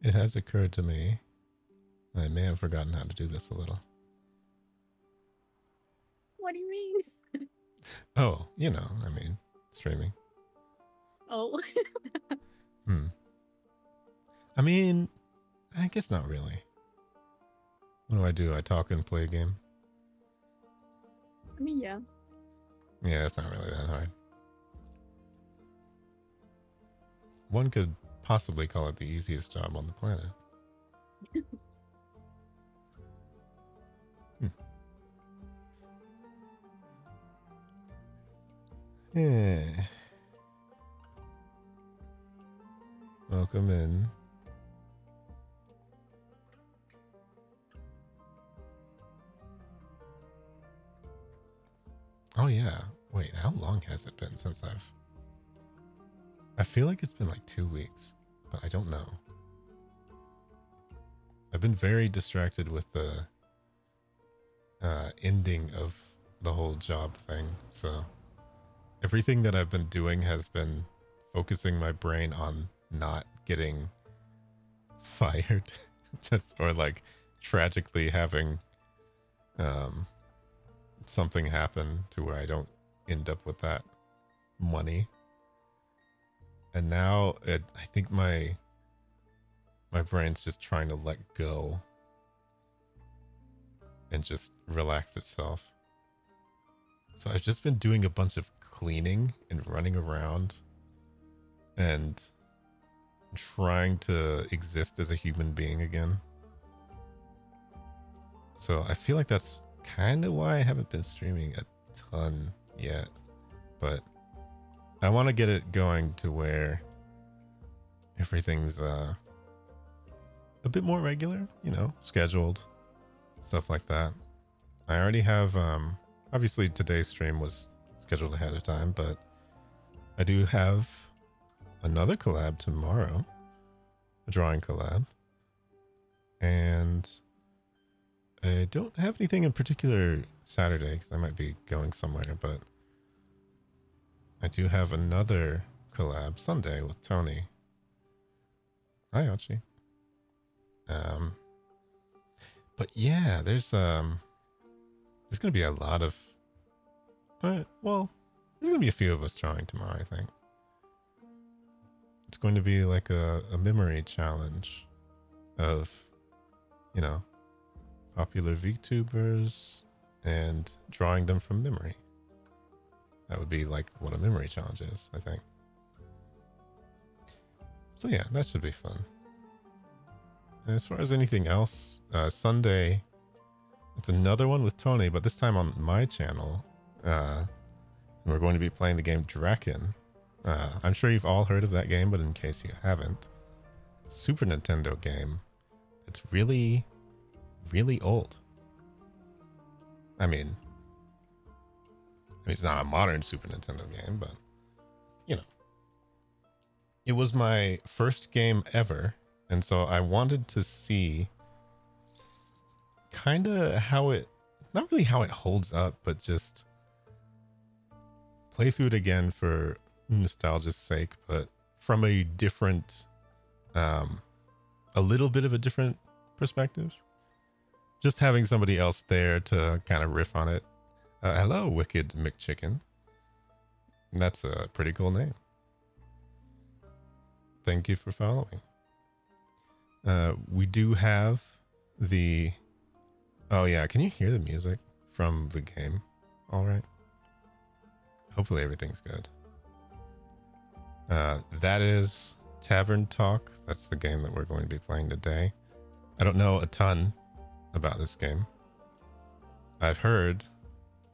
it has occurred to me I may have forgotten how to do this a little. What do you mean? Oh, I mean, streaming. Oh. Hmm. I mean, I guess not really. What do? I talk and play a game? I mean, yeah. Yeah, it's not really that hard. One could possibly call it the easiest job on the planet. Hmm. Yeah. Welcome in. Oh yeah. Wait, how long has it been since I feel like it's been like 2 weeks, but I don't know. I've been very distracted with the ending of the whole job thing. So everything that I've been doing has been focusing my brain on not getting fired, just or like tragically having um, something happen to where I don't end up with that money. And now I think my brain's just trying to let go and just relax itself. So I've just been doing a bunch of cleaning and running around and trying to exist as a human being again. So I feel like that's kind of why I haven't been streaming a ton yet. But I want to get it going to where everything's a bit more regular, scheduled, stuff like that. I already have obviously today's stream was scheduled ahead of time, but I do have another collab tomorrow, a drawing collab. And I don't have anything in particular Saturday because I might be going somewhere, but I do have another collab Sunday with Tony. Hi, Archie. But yeah, there's gonna be a lot of well, there's gonna be a few of us drawing tomorrow, I think. It's going to be like a memory challenge of, popular VTubers and drawing them from memory. That would be like what a memory challenge is, I think. So yeah, that should be fun. And as far as anything else, Sunday, it's another one with Tony, but this time on my channel. And we're going to be playing the game Draken. I'm sure you've all heard of that game, but in case you haven't, it's a Super Nintendo game. It's really, really old. I mean, it's not a modern Super Nintendo game, but, it was my first game ever. And so I wanted to see kind of how it, not really how it holds up, but just play through it again for nostalgia's sake, but from a different, a little bit of a different perspective. Just having somebody else there to kind of riff on it. Hello, Wicked McChicken. That's a pretty cool name. Thank you for following. We do have the... Oh yeah, can you hear the music from the game? All right. Hopefully everything's good. That is Tavern Talk. That's the game that we're going to be playing today. I don't know a ton about this game. I've heard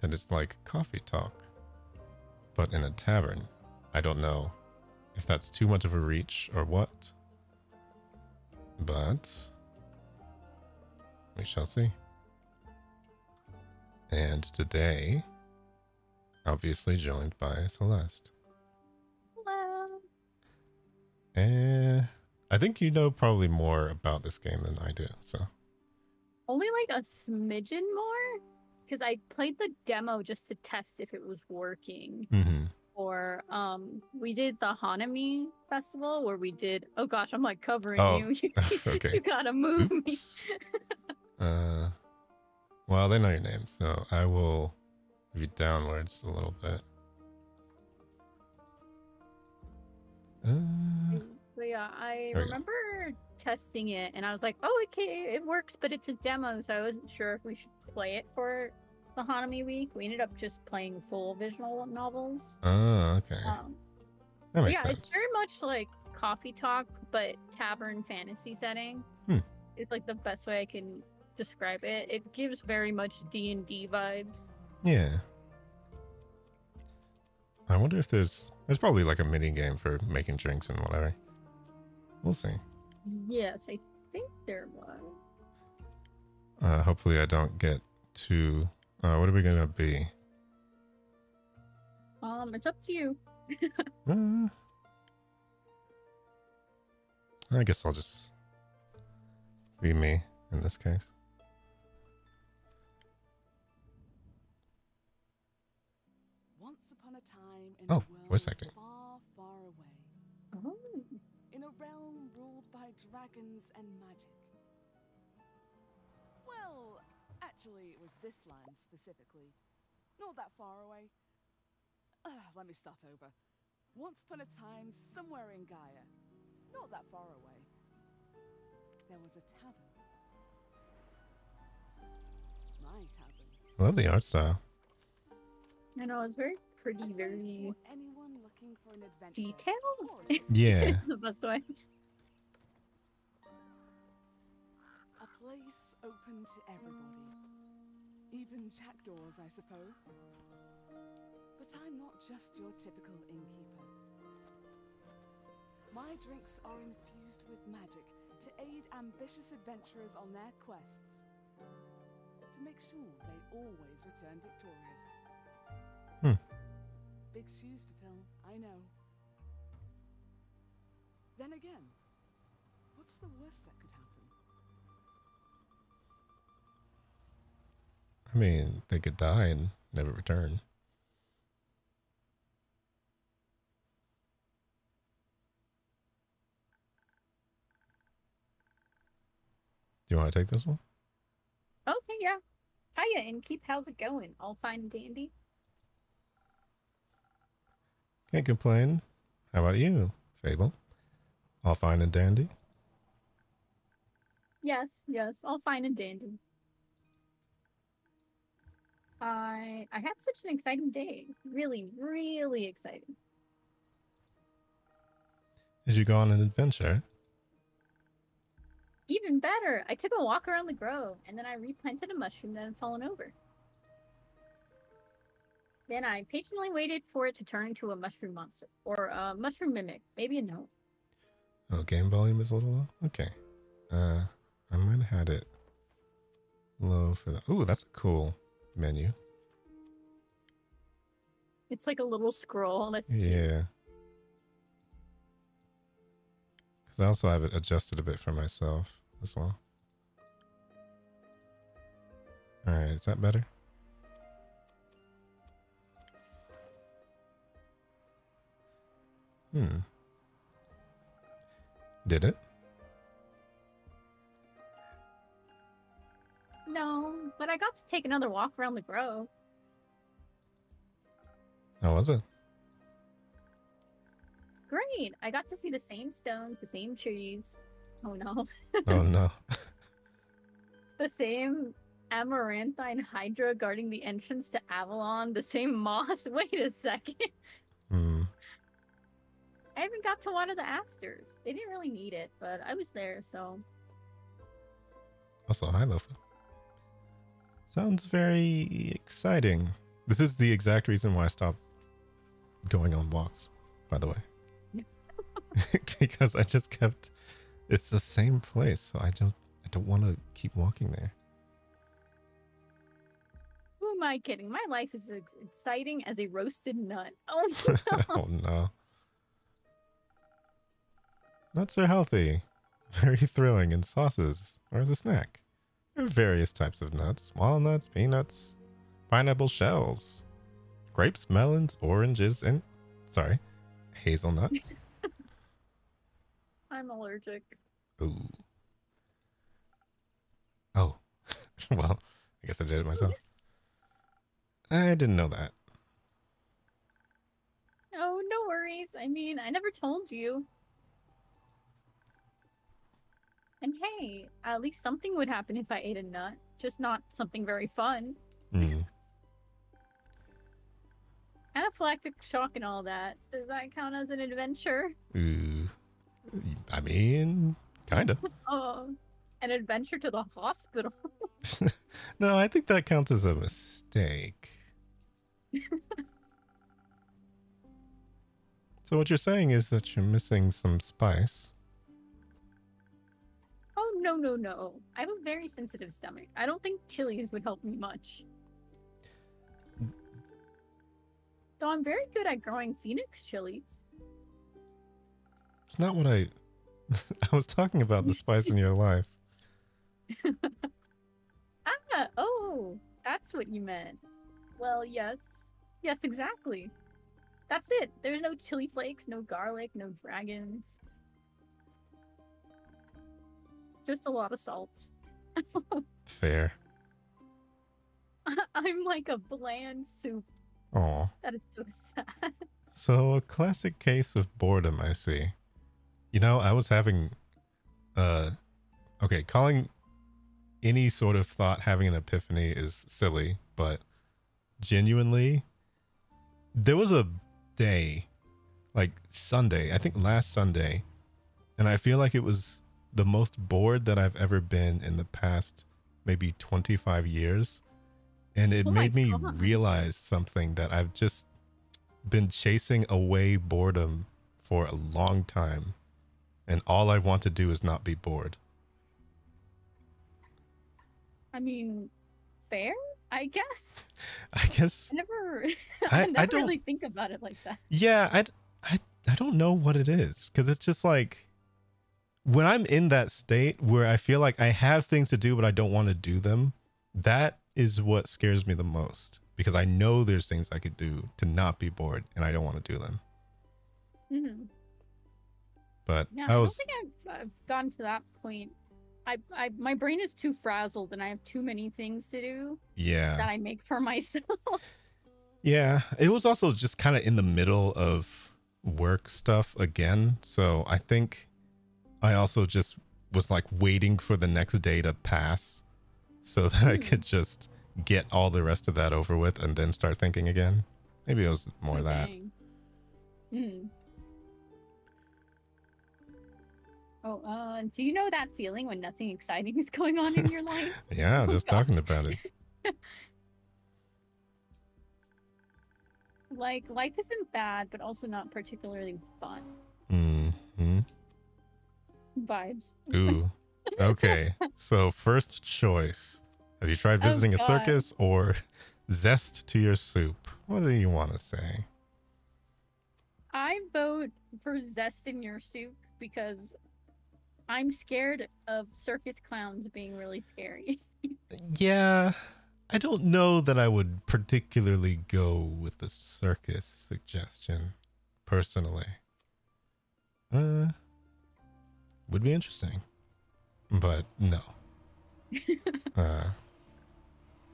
that it's like coffee talk, but in a tavern. I don't know if that's too much of a reach or what, but we shall see. And today, obviously joined by Celeste. Hello. And I think you know probably more about this game than I do, so. Only like a smidgen more? Because I played the demo just to test if it was working. Mm-hmm. or we did the Hanami festival where we did. Oh gosh, I'm like covering Oh, you. okay. You gotta move me. Oops. Well, they know your name, so I will move you downwards a little bit. But yeah, I There we go. remember testing it and I was like, oh, okay, it works, but it's a demo, so I wasn't sure if we should play it for the Hanami week. We ended up just playing full visual novels. Oh, okay. That But makes yeah, sense. it's very much like coffee talk, but tavern fantasy setting. It's like the best way I can describe it. It gives very much D&D vibes. Yeah. I wonder if there's probably like a mini game for making drinks and whatever. We'll see. Yes, I think there was. Hopefully I don't get too what are we gonna be? It's up to you. I guess I'll just be me in this case. Once upon a time in Oh, a world voice acting. far, far away, Oh. in a realm ruled by dragons and magic. Well, actually, it was this land specifically. Not that far away. Let me start over. Once upon a time, somewhere in Gaia, not that far away, there was a tavern. My tavern. I love the art style. I know, it's very pretty, A place very for anyone looking for an adventure. detailed. Or a Yeah. It's the best way. A place open to everybody. Even jackdaws, I suppose. But I'm not just your typical innkeeper. My drinks are infused with magic to aid ambitious adventurers on their quests. To make sure they always return victorious. Big shoes to fill, I know. Then again, what's the worst that could happen? I mean, they could die and never return. Do you want to take this one? Okay, yeah. Hiya, and keep how's it going? All fine and dandy? Can't complain. How about you, Fable? All fine and dandy? Yes, all fine and dandy. I had such an exciting day. Really, really exciting. Did you go on an adventure? Even better, I took a walk around the grove, and then I replanted a mushroom that had fallen over. Then I patiently waited for it to turn into a mushroom monster, or a mushroom mimic, maybe a gnome. Oh, game volume is a little low? Okay. I might have had it low for that. Ooh, that's a cool menu. It's like a little scroll, that's cute. Yeah. Because I also have it adjusted a bit for myself as well. Alright, is that better? Did it? No, but I got to take another walk around the grove. How was it? Great, I got to see the same stones, the same trees. Oh no. Oh no. The same amaranthine hydra guarding the entrance to Avalon, the same moss. Wait a second. I even got to water the asters. They didn't really need it, but I was there, so. Also, hi, Lofa. Sounds very exciting. This is the exact reason why I stopped going on walks, by the way. Because I just kept... It's the same place, so I don't want to keep walking there. Who am I kidding? My life is as exciting as a roasted nut. Oh no. Oh no. Nuts are healthy, very thrilling, and sauces are as a snack. There are various types of nuts: walnuts, peanuts, pineapple shells, grapes, melons, oranges, and Sorry, hazelnuts. I'm allergic. Ooh. Oh, well, I guess I did it myself. I didn't know that. Oh, no worries. I mean, I never told you. And hey, at least something would happen if I ate a nut. Just not something very fun. Mm. Anaphylactic shock and all that. Does that count as an adventure? Ooh. I mean, kind of. Oh, an adventure to the hospital. No, I think that counts as a mistake. So what you're saying is that you're missing some spice. Oh, no, no, no. I have a very sensitive stomach. I don't think chilies would help me much. Though I'm very good at growing phoenix chilies. It's not what I was talking about the spice in your life. Oh, that's what you meant. Well, yes. Yes, exactly. That's it. There's no chili flakes, no garlic, no dragons. Just a lot of salt. Fair. I'm like a bland soup. Aw. That is so sad. So a classic case of boredom, I see. You know, I was having okay, calling any sort of thought having an epiphany is silly, but genuinely, there was a day, like Sunday, I think last Sunday, and I feel like it was the most bored that I've ever been in the past maybe 25 years. And it Oh my made me God. realize something that I've just been chasing away boredom for a long time. And all I want to do is not be bored. I mean, fair, I guess. I guess, I never, I I never don't- really think about it like that. yeah, I don't know what it is. Because it's just like, when I'm in that state where I feel like I have things to do, but I don't want to do them, that is what scares me the most. Because I know there's things I could do to not be bored, and I don't want to do them. Mm-hmm. But Yeah, I I don't was, think I've gotten to that point. My brain is too frazzled, and I have too many things to do that yeah. I make for myself. Yeah, it was also just kind of in the middle of work stuff again. So I think I also just was like waiting for the next day to pass so that I could just get all the rest of that over with and then start thinking again. Maybe it was more that. Hmm. Oh, do you know that feeling when nothing exciting is going on in your life? Yeah, Oh, just gosh. talking about it. Like, life isn't bad, but also not particularly fun. Hmm. Vibes. Ooh. Okay. So first choice. Have you tried Oh, visiting a God. circus or zest to your soup? What do you want to say? I vote for zest in your soup because I'm scared of circus clowns being really scary. Yeah, I don't know that I would particularly go with the circus suggestion, personally. Would be interesting, but no.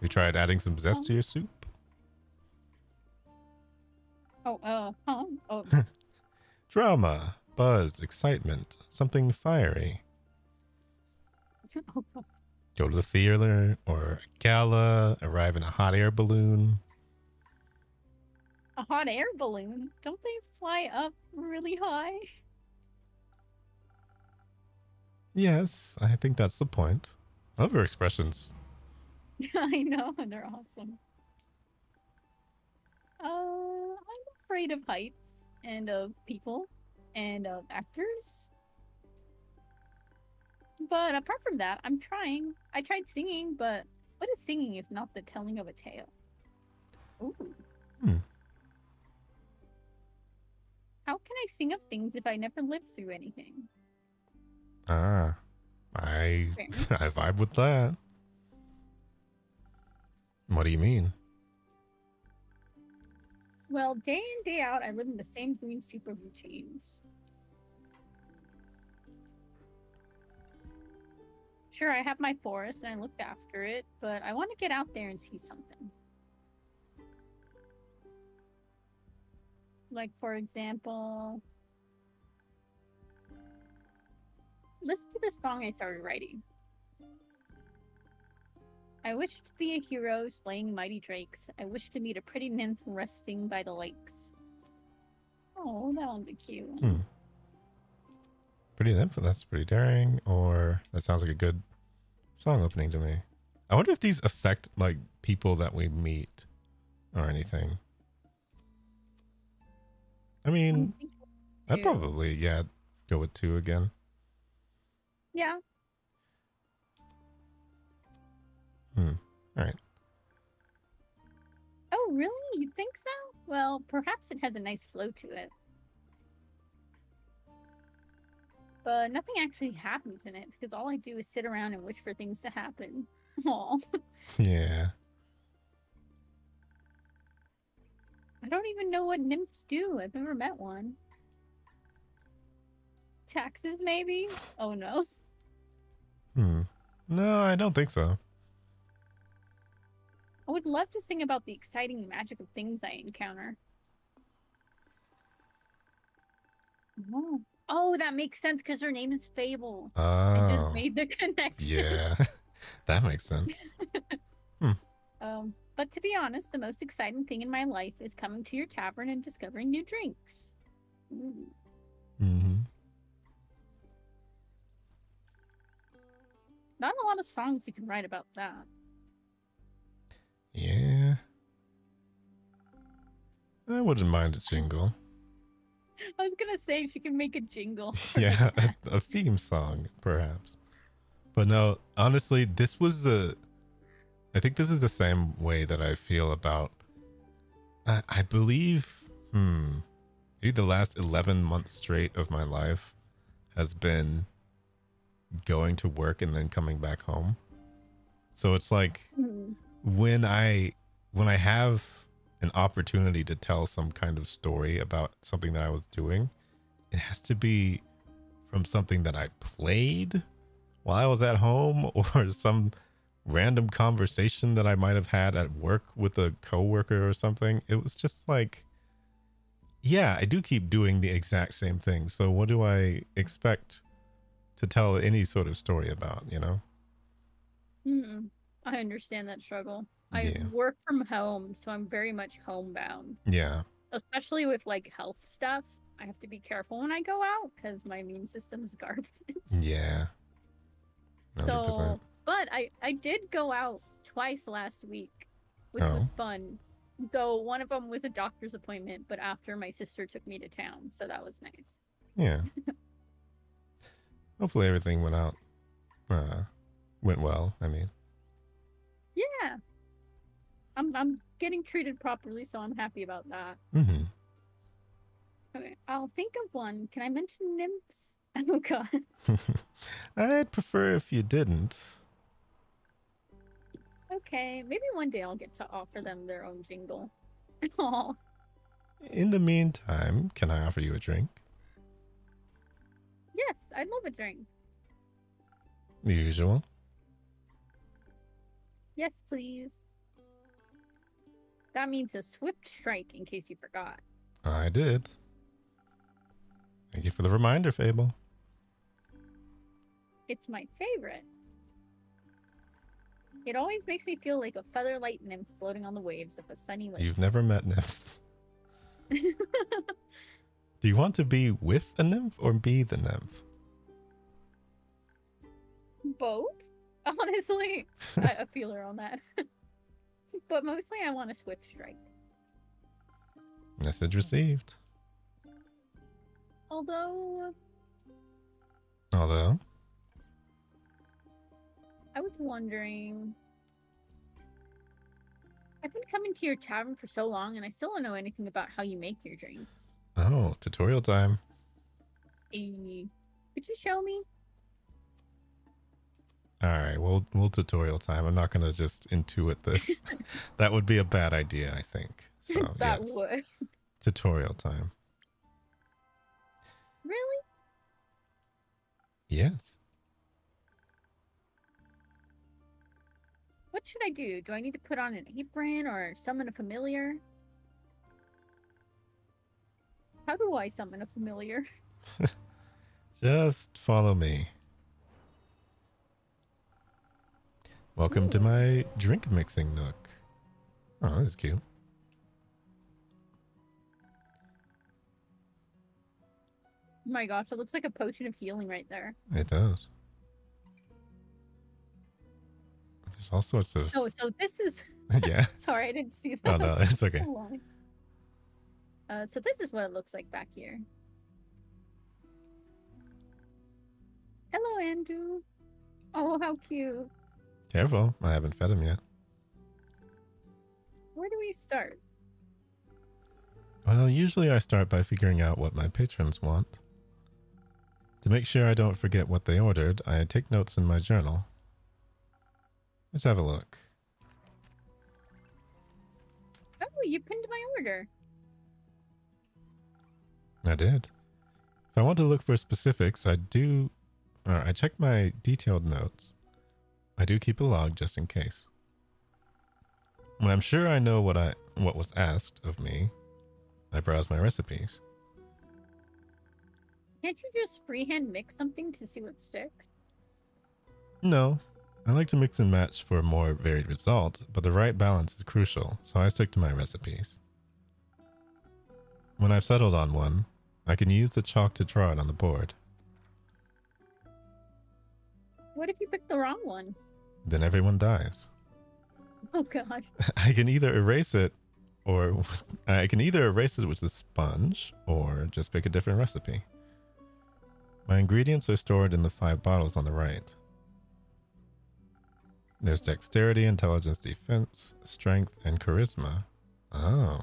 You tried adding some zest to your soup? Oh, oh, Drama, buzz, excitement, something fiery. oh, God. Go to the theater or a gala, arrive in a hot air balloon. A hot air balloon? Don't they fly up really high? Yes, I think that's the point. I love your expressions. I know, and they're awesome. I'm afraid of heights and of people and of actors. But apart from that, I'm trying. I tried singing, but what is singing if not the telling of a tale? Ooh. Hmm. How can I sing of things if I never lived through anything? I I vibe with that. What do you mean? Well, day in, day out, I live in the same green super routines. Sure, I have my forest and I looked after it, but I want to get out there and see something. Like, for example, listen to this song I started writing. I wish to be a hero slaying mighty drakes. I wish to meet a pretty nymph resting by the lakes. Oh, that one's a cute one. Pretty nymph, that's pretty daring, or that sounds like a good song opening to me. I wonder if these affect like people that we meet or anything. I mean, I'd probably, go with 2 again. Yeah. All right. Oh, really? You think so? Well, perhaps it has a nice flow to it. But nothing actually happens in it because all I do is sit around and wish for things to happen. Aw. Yeah. I don't even know what nymphs do. I've never met one. Taxes, maybe? Oh, no. No, I don't think so. I would love to sing about the exciting magical things I encounter. Oh, that makes sense because her name is Fable. Oh. I just made the connection. Yeah, that makes sense. But to be honest, the most exciting thing in my life is coming to your tavern and discovering new drinks. Not a lot of songs you can write about that. Yeah. I wouldn't mind a jingle. I was gonna say she can make a jingle. Yeah, a theme song, perhaps. But no, honestly, this was I think this is the same way that I feel about, I believe, maybe the last 11 months straight of my life has been going to work and then coming back home. So it's like when I have an opportunity to tell some kind of story about something that I was doing, it has to be from something that I played while I was at home or some random conversation that I might have had at work with a coworker or something. It was just like, yeah, I do keep doing the exact same thing. So what do I expect to tell any sort of story about, you know? I understand that struggle. I work from home, so I'm very much homebound. Yeah. Especially with like health stuff. I have to be careful when I go out because my immune system is garbage. Yeah. 100%. So, but I did go out twice last week, which was fun. Though one of them was a doctor's appointment, but after my sister took me to town, so that was nice. Yeah. Hopefully everything went well. I mean. Yeah. I'm getting treated properly, so I'm happy about that. Okay, I'll think of one. Can I mention nymphs? Oh god. I'd prefer if you didn't. Okay, maybe one day I'll get to offer them their own jingle. Aww. In the meantime, can I offer you a drink? Yes, I'd love a drink. The usual? Yes, please. That means a swift strike, in case you forgot. I did. Thank you for the reminder, Fable. It's my favorite. It always makes me feel like a feather-light nymph floating on the waves of a sunny lake. You've never met nymphs. Do you want to be with a nymph or be the nymph? Both? Honestly, I feel her on that. But mostly I want a swift strike. Message received. Although... I was wondering... I've been coming to your tavern for so long and I still don't know anything about how you make your drinks. Oh, tutorial time. Could you show me? All right, we'll tutorial time. I'm not going to just intuit this. That would be a bad idea, I think. So, that would. Tutorial time. Really? Yes. What should I do? Do I need to put on an apron or summon a familiar? How do I summon a familiar? Just follow me. Welcome to Ooh. my drink mixing nook. Oh, this is cute. Oh my gosh, it looks like a potion of healing right there. It does. There's all sorts of... Oh, so this is... Yeah. Sorry, I didn't see that. Oh, no, it's okay. So this is what it looks like back here. Hello, Andrew. Oh, how cute. Careful, I haven't fed him yet. Where do we start? Well, usually I start by figuring out what my patrons want. To make sure I don't forget what they ordered, I take notes in my journal. Let's have a look. Oh, you pinned my order. I did. If I want to look for specifics, I check my detailed notes. I do keep a log just in case. When I'm sure I know what was asked of me, I browse my recipes. Can't you just freehand mix something to see what sticks? No, I like to mix and match for a more varied result, but the right balance is crucial, so I stick to my recipes. When I've settled on one, I can use the chalk to draw it on the board. What if you pick the wrong one? Then everyone dies. Oh god. I can either erase it with a sponge or just pick a different recipe. My ingredients are stored in the 5 bottles on the right. There's dexterity, intelligence, defense, strength, and charisma. Oh.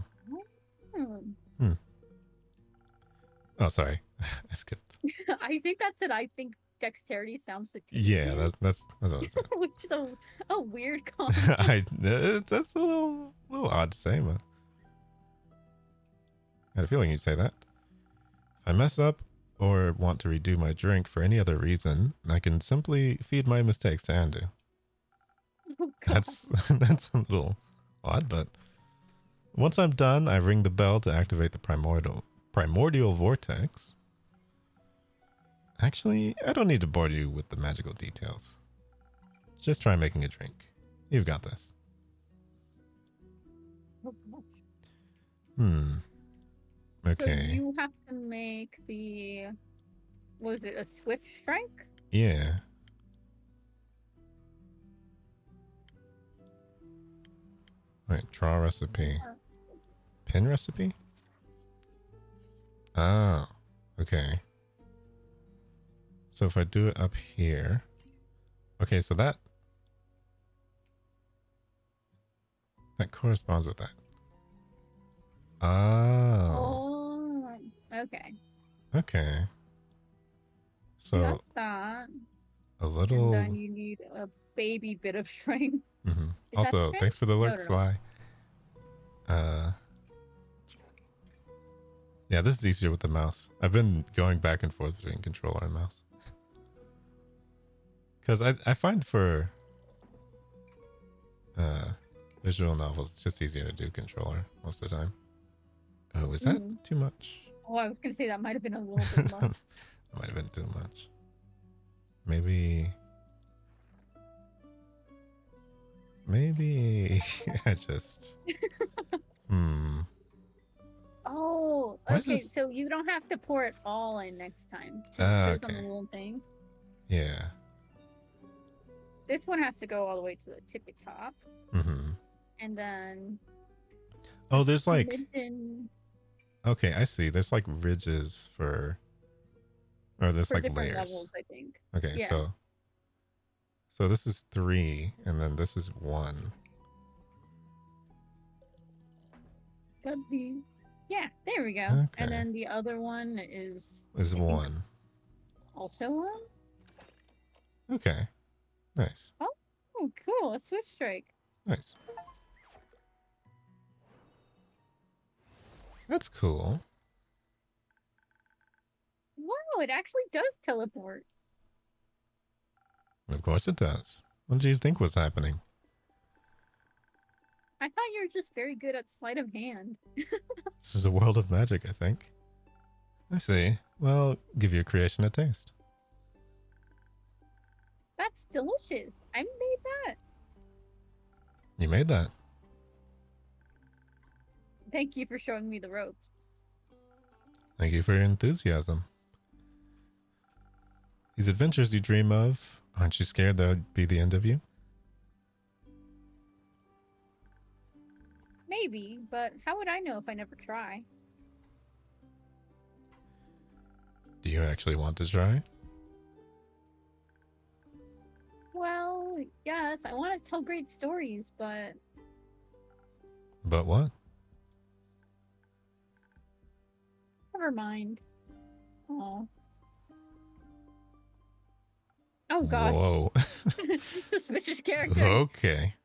Oh, sorry. I skipped. I think that's it. I think dexterity sounds like Yeah, that's what I said. which is a weird comment. That's a little odd to say, but I had a feeling you'd say that. If I mess up or want to redo my drink for any other reason, I can simply feed my mistakes to Andu. Oh god. That's a little odd, but once I'm done, I ring the bell to activate the primordial vortex. Actually, I don't need to bore you with the magical details. Just try making a drink. You've got this. Oh gosh. Okay. So you have to make the... Was it a swift strike? Yeah. Wait, draw recipe. Pin recipe? Oh, okay. So if I do it up here. Okay, so that corresponds with that. Oh. Okay. Okay. So So got that. a little. And then you need a baby bit of strength. Mm-hmm. Is that Also, strength? thanks for the lurk, No. Sly. Yeah, this is easier with the mouse. I've been going back and forth between controller and mouse. Because I find for visual novels, it's just easier to do controller most of the time. Oh, is that too much? Oh, I was going to say that might have been a little bit much. That might have been too much. Maybe I just... Oh, Why okay. does- So you don't have to pour it all in next time. It says on the Okay. little thing. Yeah. This one has to go all the way to the tippy top. Mm-hmm. And then... Oh, there's like... smidgen Okay, I see. There's like ridges for... Or there's for like different layers. levels, I think. Okay, Yeah. so this is 3, and then this is 1. Could be. Yeah, there we go. Okay. And then the other one is... Is I think 1. Also one? Okay. Nice. Oh, cool. A switch strike. Nice. That's cool. Wow, it actually does teleport. Of course it does. What do you think was happening? I thought you were just very good at sleight of hand. This is a world of magic, I think. I see. Well, give your creation a taste. That's delicious. I made that. You made that. Thank you for showing me the ropes. Thank you for your enthusiasm. These adventures you dream of, aren't you scared that would be the end of you? Maybe, but how would I know if I never try? Do you actually want to try? Well, yes, I want to tell great stories, but But what? never mind. Oh. Oh gosh. Whoa. Suspicious character. Okay.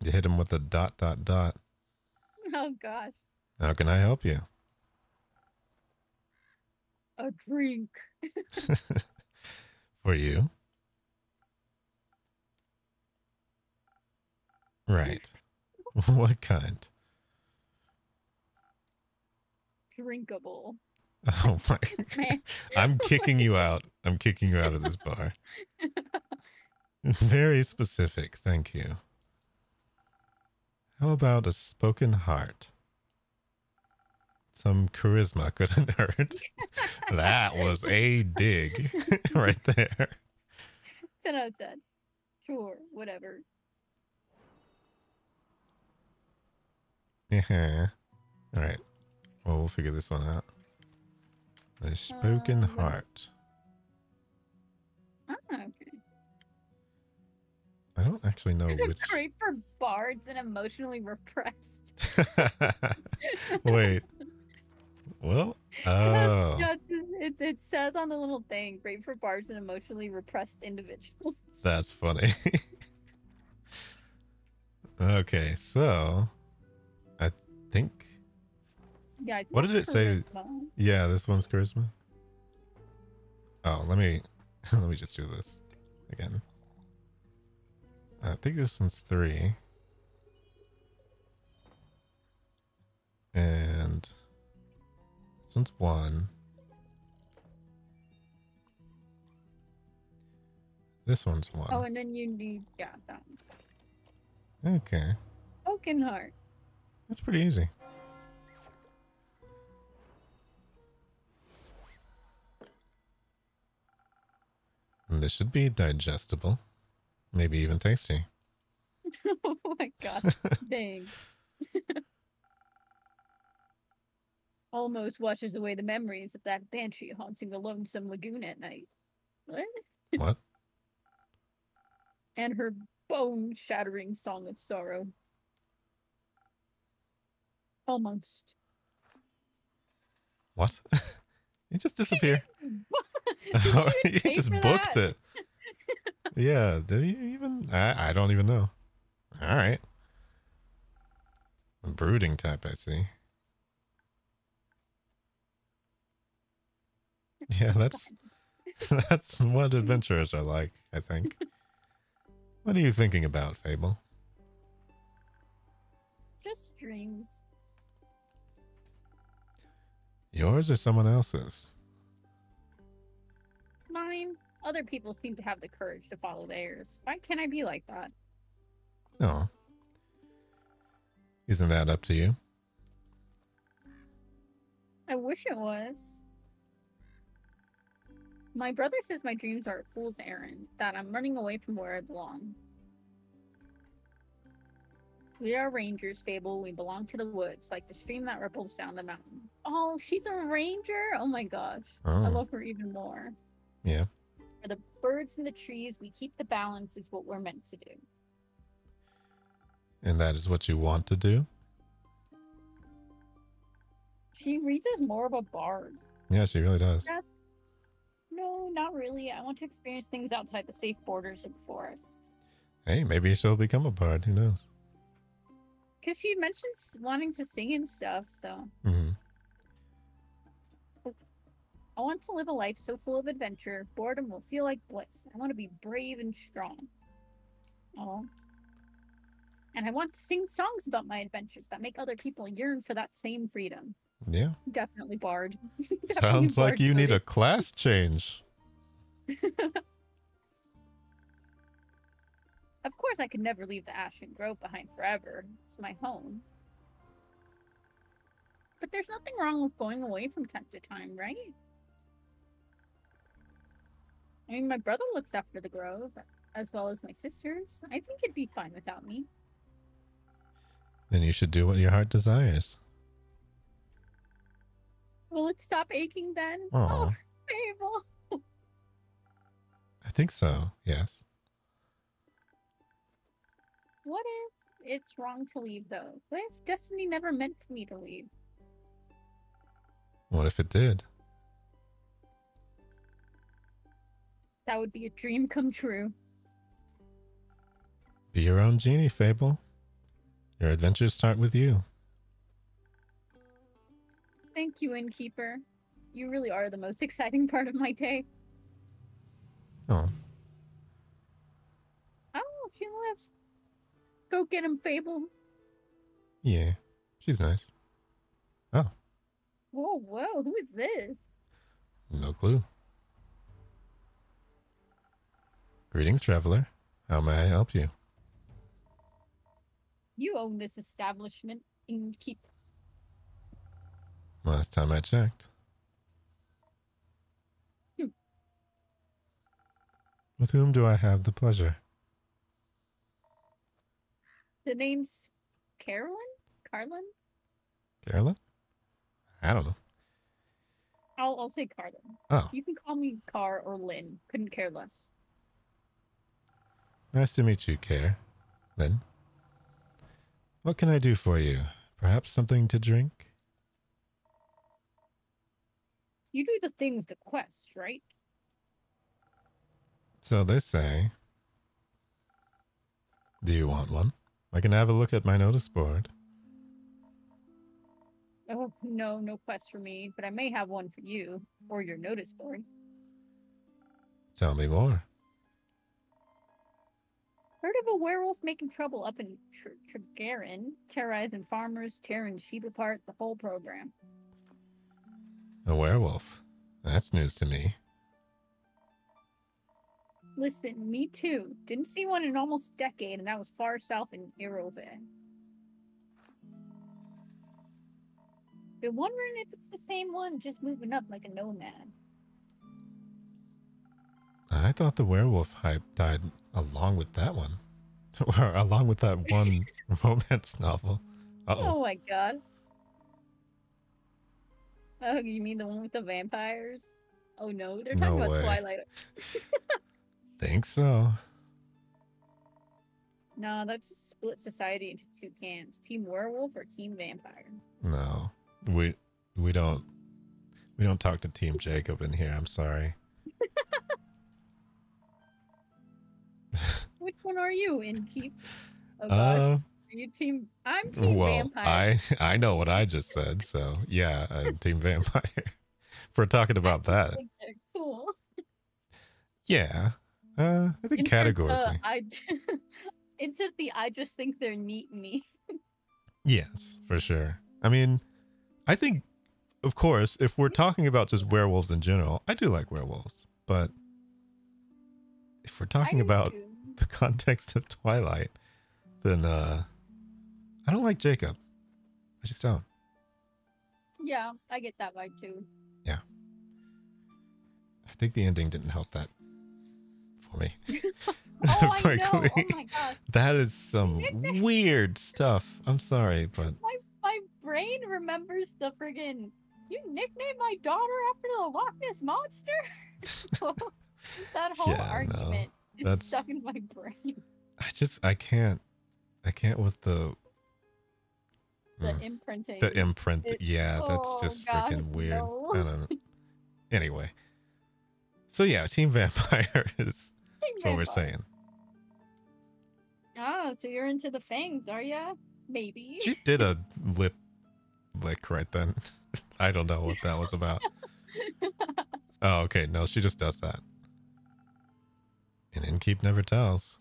You hit him with a ... Oh gosh. How can I help you? A drink. For you? Right. What kind? Drinkable. Oh my. Man. I'm kicking you out. I'm kicking you out of this bar. Very specific, thank you. How about a spoken heart? Some charisma couldn't hurt. That was a dig right there. 10 out of 10. Sure, whatever. Yeah. All right. Well, we'll figure this one out. The spoken Right. heart. Ah, okay. I don't actually know which. Great for bards and emotionally repressed. Wait. Well, oh, Yeah, it says on the little thing, great for bards and emotionally repressed individuals. that's funny. Okay, so I think. Yeah. It's What not did it say? charisma. Yeah, this one's charisma. Oh, let me let me just do this again. I think this one's 3. And this one's 1. This one's 1. Oh, and then you need, yeah, that one. Okay. Broken heart. That's pretty easy. And this should be digestible. Maybe even tasty. Oh my god. Thanks. Almost washes away the memories of that banshee haunting the lonesome lagoon at night. What? What? And her bone-shattering song of sorrow. Almost. What? You just disappear. Did you Oh, even you pay just for booked that? it. Yeah, did you even? I don't even know. All right. A brooding type, I see. Yeah, that's what adventurers are like, I think. What are you thinking about, Fable? Just dreams. Yours or someone else's? Mine. Other people seem to have the courage to follow theirs. Why can't I be like that? Oh. Isn't that up to you? I wish it was. My brother says my dreams are a fool's errand, that I'm running away from where I belong. We are rangers, Fable. We belong to the woods, like the stream that ripples down the mountain. Oh, she's a ranger? Oh my gosh. I Oh, love her even more. yeah. For the birds and the trees, we keep the balance is what we're meant to do. And that is what you want to do? She reads as more of a bard. Yeah, she really does. No, not really. I want to experience things outside the safe borders of the forest. Hey, maybe she'll become a bard. Who knows? because she mentioned wanting to sing and stuff, so. Mm-hmm. I want to live a life so full of adventure, boredom will feel like bliss. I want to be brave and strong. Oh. And I want to sing songs about my adventures that make other people yearn for that same freedom. Yeah. Definitely Bard. Sounds like you need a class change. Of course, I could never leave the Ashen Grove behind forever. It's my home. But there's nothing wrong with going away from time to time, right? I mean, my brother looks after the grove, as well as my sisters. I think it'd be fine without me. Then you should do what your heart desires. Will it stop aching then? Aww. Oh, Fable. I think so, yes. What if it's wrong to leave, though? What if destiny never meant for me to leave? What if it did? That would be a dream come true. Be your own genie, Fable. Your adventures start with you. Thank you, Innkeeper. You really are the most exciting part of my day. Oh. Oh, she left. Go get him, Fable. Yeah, she's nice. Oh. Whoa, who is this? No clue. Greetings, traveler. How may I help you? You own this establishment, Innkeep. Last time I checked. With whom do I have the pleasure? The name's Carolyn? Carlin? Carolyn? I don't know. I'll say Carlin. Oh. You can call me Car or Lynn. Couldn't care less. Nice to meet you, Lynn. What can I do for you? Perhaps something to drink? You do the thing with the quest, right? So they say. Do you want one? I can have a look at my notice board. Oh, no quest for me, but I may have one for you, or your notice board. Tell me more. Heard of a werewolf making trouble up in Tregarin, terrorizing farmers, tearing sheep apart, the whole program. A werewolf? That's news to me. Listen, me too. Didn't see one in almost a decade, and that was far south in Irove. Been wondering if it's the same one, just moving up like a nomad. I thought the werewolf hype died along with that one. Or along with that one romance novel. Oh my god. Oh, you mean the one with the vampires? Oh no, they're talking about Twilight. Think so. No, that just split society into two camps. Team werewolf or team vampire. No. We don't talk to Team Jacob in here, I'm sorry. Which one are you, Innkeep? Oh gosh. Are you team? I'm team vampire. I know what I just said, so yeah, I'm team vampire. If we're talking about that. Cool. Yeah. I think categorically. Insert the I just think they're neat me. Yes, for sure. I mean, I think, of course, if we're talking about just werewolves in general, I do like werewolves. But if we're talking about the context of Twilight, then I don't like Jacob. I just don't. Yeah, I get that vibe too. Yeah. I think the ending didn't help that for me. Oh, I know. Oh my god. That is some weird stuff. I'm sorry, but my brain remembers the friggin' you nicknamed my daughter after the Loch Ness monster. That whole argument is stuck in my brain. I can't with the imprinting. The imprint. That's just freaking weird. No. I don't know. Anyway. So yeah, Team Vampire is what we're saying. Ah, so you're into the fangs, are ya? Maybe. She did a lip lick right then. I don't know what that was about. Oh, okay. No, she just does that. An innkeep never tells.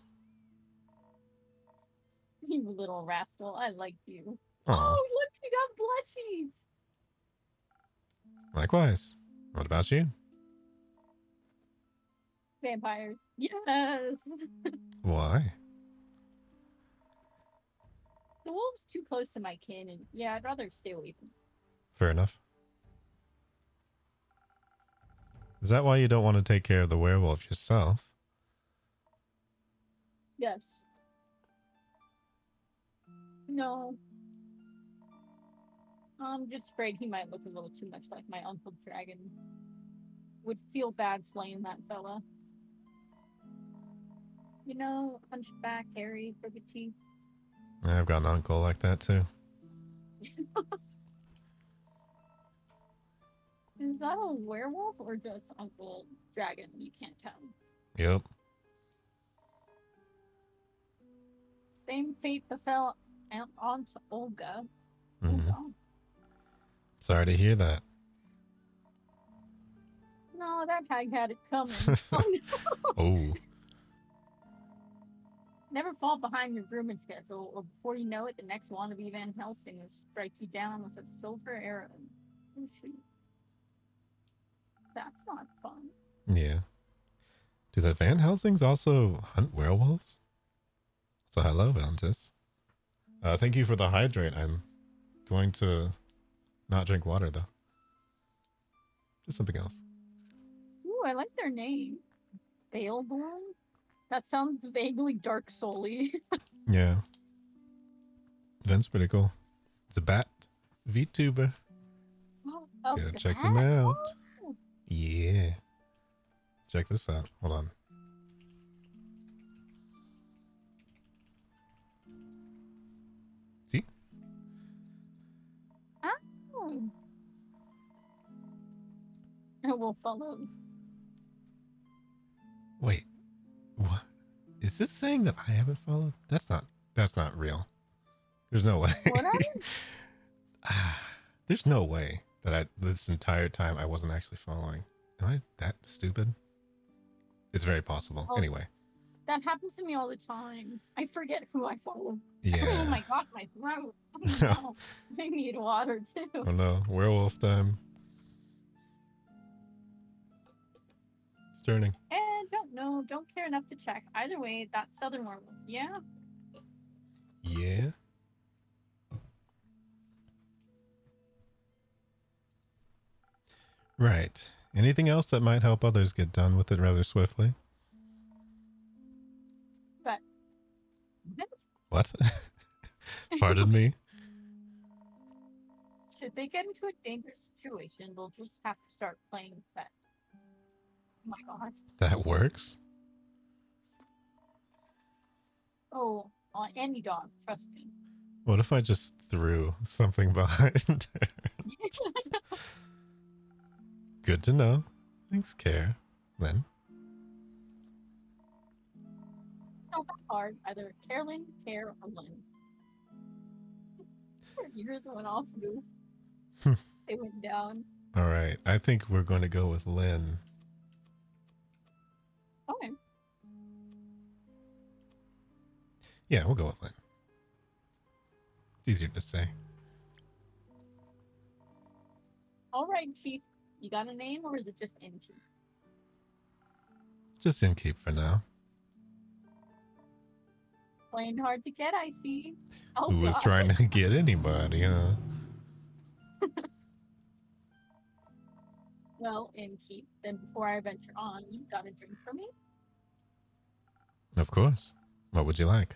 You little rascal. I like you. Aw. Oh, look, you got blushies. Likewise. What about you? Vampires. Yes. Why? The wolf's too close to my kin, and yeah, I'd rather stay away from. Fair enough. Is that why you don't want to take care of the werewolf yourself? Yes. No. I'm just afraid he might look a little too much like my Uncle Dragon. Would feel bad slaying that fella. You know, hunchback, hairy, crooked teeth. I've got an uncle like that too. Is that a werewolf or just Uncle Dragon? You can't tell. Yep. Same fate befell Aunt Olga. Mhm. Olga. Sorry to hear that. No, that hag had it coming. Oh no. Oh. Never fall behind your grooming schedule, or before you know it, the next wannabe Van Helsing will strike you down with a silver arrow. Oh shoot. That's not fun. Yeah. Do the Van Helsings also hunt werewolves? So hello, Valentis. Thank you for the hydrate. I'm going to not drink water though. Just something else. Ooh, I like their name. Baleborn? That sounds vaguely Dark Soul-y. Yeah. Vin's pretty cool. It's a bat. VTuber. Oh, Go check that? him out. Oh, Yeah. Check this out. Hold on. See? oh. I will follow. Wait. What? Is this saying that I haven't followed? That's not real. There's no way. What happened? There's no way that this entire time I wasn't actually following. Am I that stupid? It's very possible. Oh. Anyway. That happens to me all the time. I forget who I follow. Yeah. Oh my god, my throat. Oh no. I need water too. Oh no. Werewolf time. It's turning. And don't know, don't care enough to check. Either way, that's Southern Werewolf. Yeah? Yeah. Right. Anything else that might help others get done with it rather swiftly? That. What? Pardon me? Should they get into a dangerous situation, they'll just have to start playing fetch. Oh my god. That works? Oh, on any dog, trust me. What if I just threw something behind her? Good to know. Thanks, Care. Then. It's not that hard. Either Carolyn, Care, or Lynn. Their ears went off roof. They went down. All right. I think we're going to go with Lynn. Okay. Yeah, we'll go with Lynn. It's easier to say. All right, Chief. You got a name, or is it just Innkeep? Just in keep for now. Playing hard to get, I see. Oh, Who was gosh. trying to get anybody, huh? Well, Innkeep, then before I venture on, you got a drink for me? Of course. What would you like?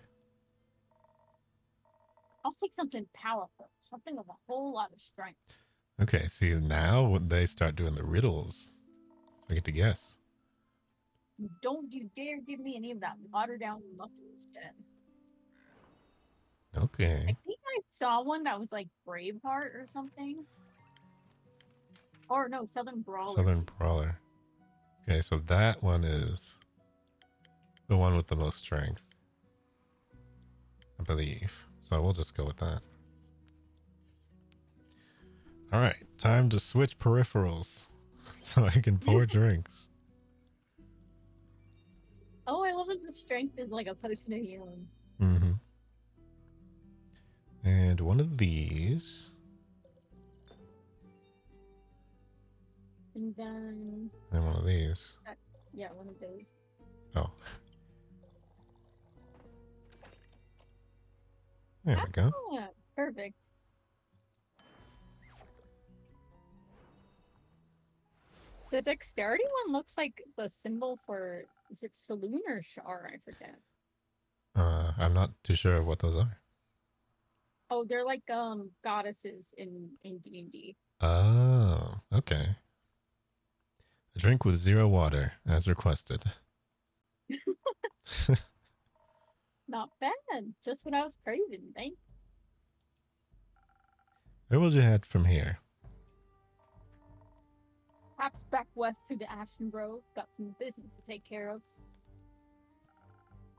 I'll take something powerful, something with a whole lot of strength. Okay, see, now when they start doing the riddles, I get to guess. Don't you dare give me any of that watered down muck instead. Okay. I think I saw one that was like Braveheart or something. Or no, Southern Brawler. Southern Brawler. Okay, so that one is the one with the most strength, I believe. So we'll just go with that. All right, time to switch peripherals so I can pour drinks. Oh, I love that the strength is like a potion of healing. Mm-hmm. And one of these. And then... And one of these. Yeah, one of those. Oh. There we go. Yeah, perfect. The dexterity one looks like the symbol for, is it Saloon or Shar? I forget. I'm not too sure of what those are. Oh, they're like goddesses in D&D. Oh, okay. A drink with 0 water, as requested. Not bad. Just what I was craving, thanks. Where will you head from here? Perhaps back west to the Ashen Grove. Got some business to take care of.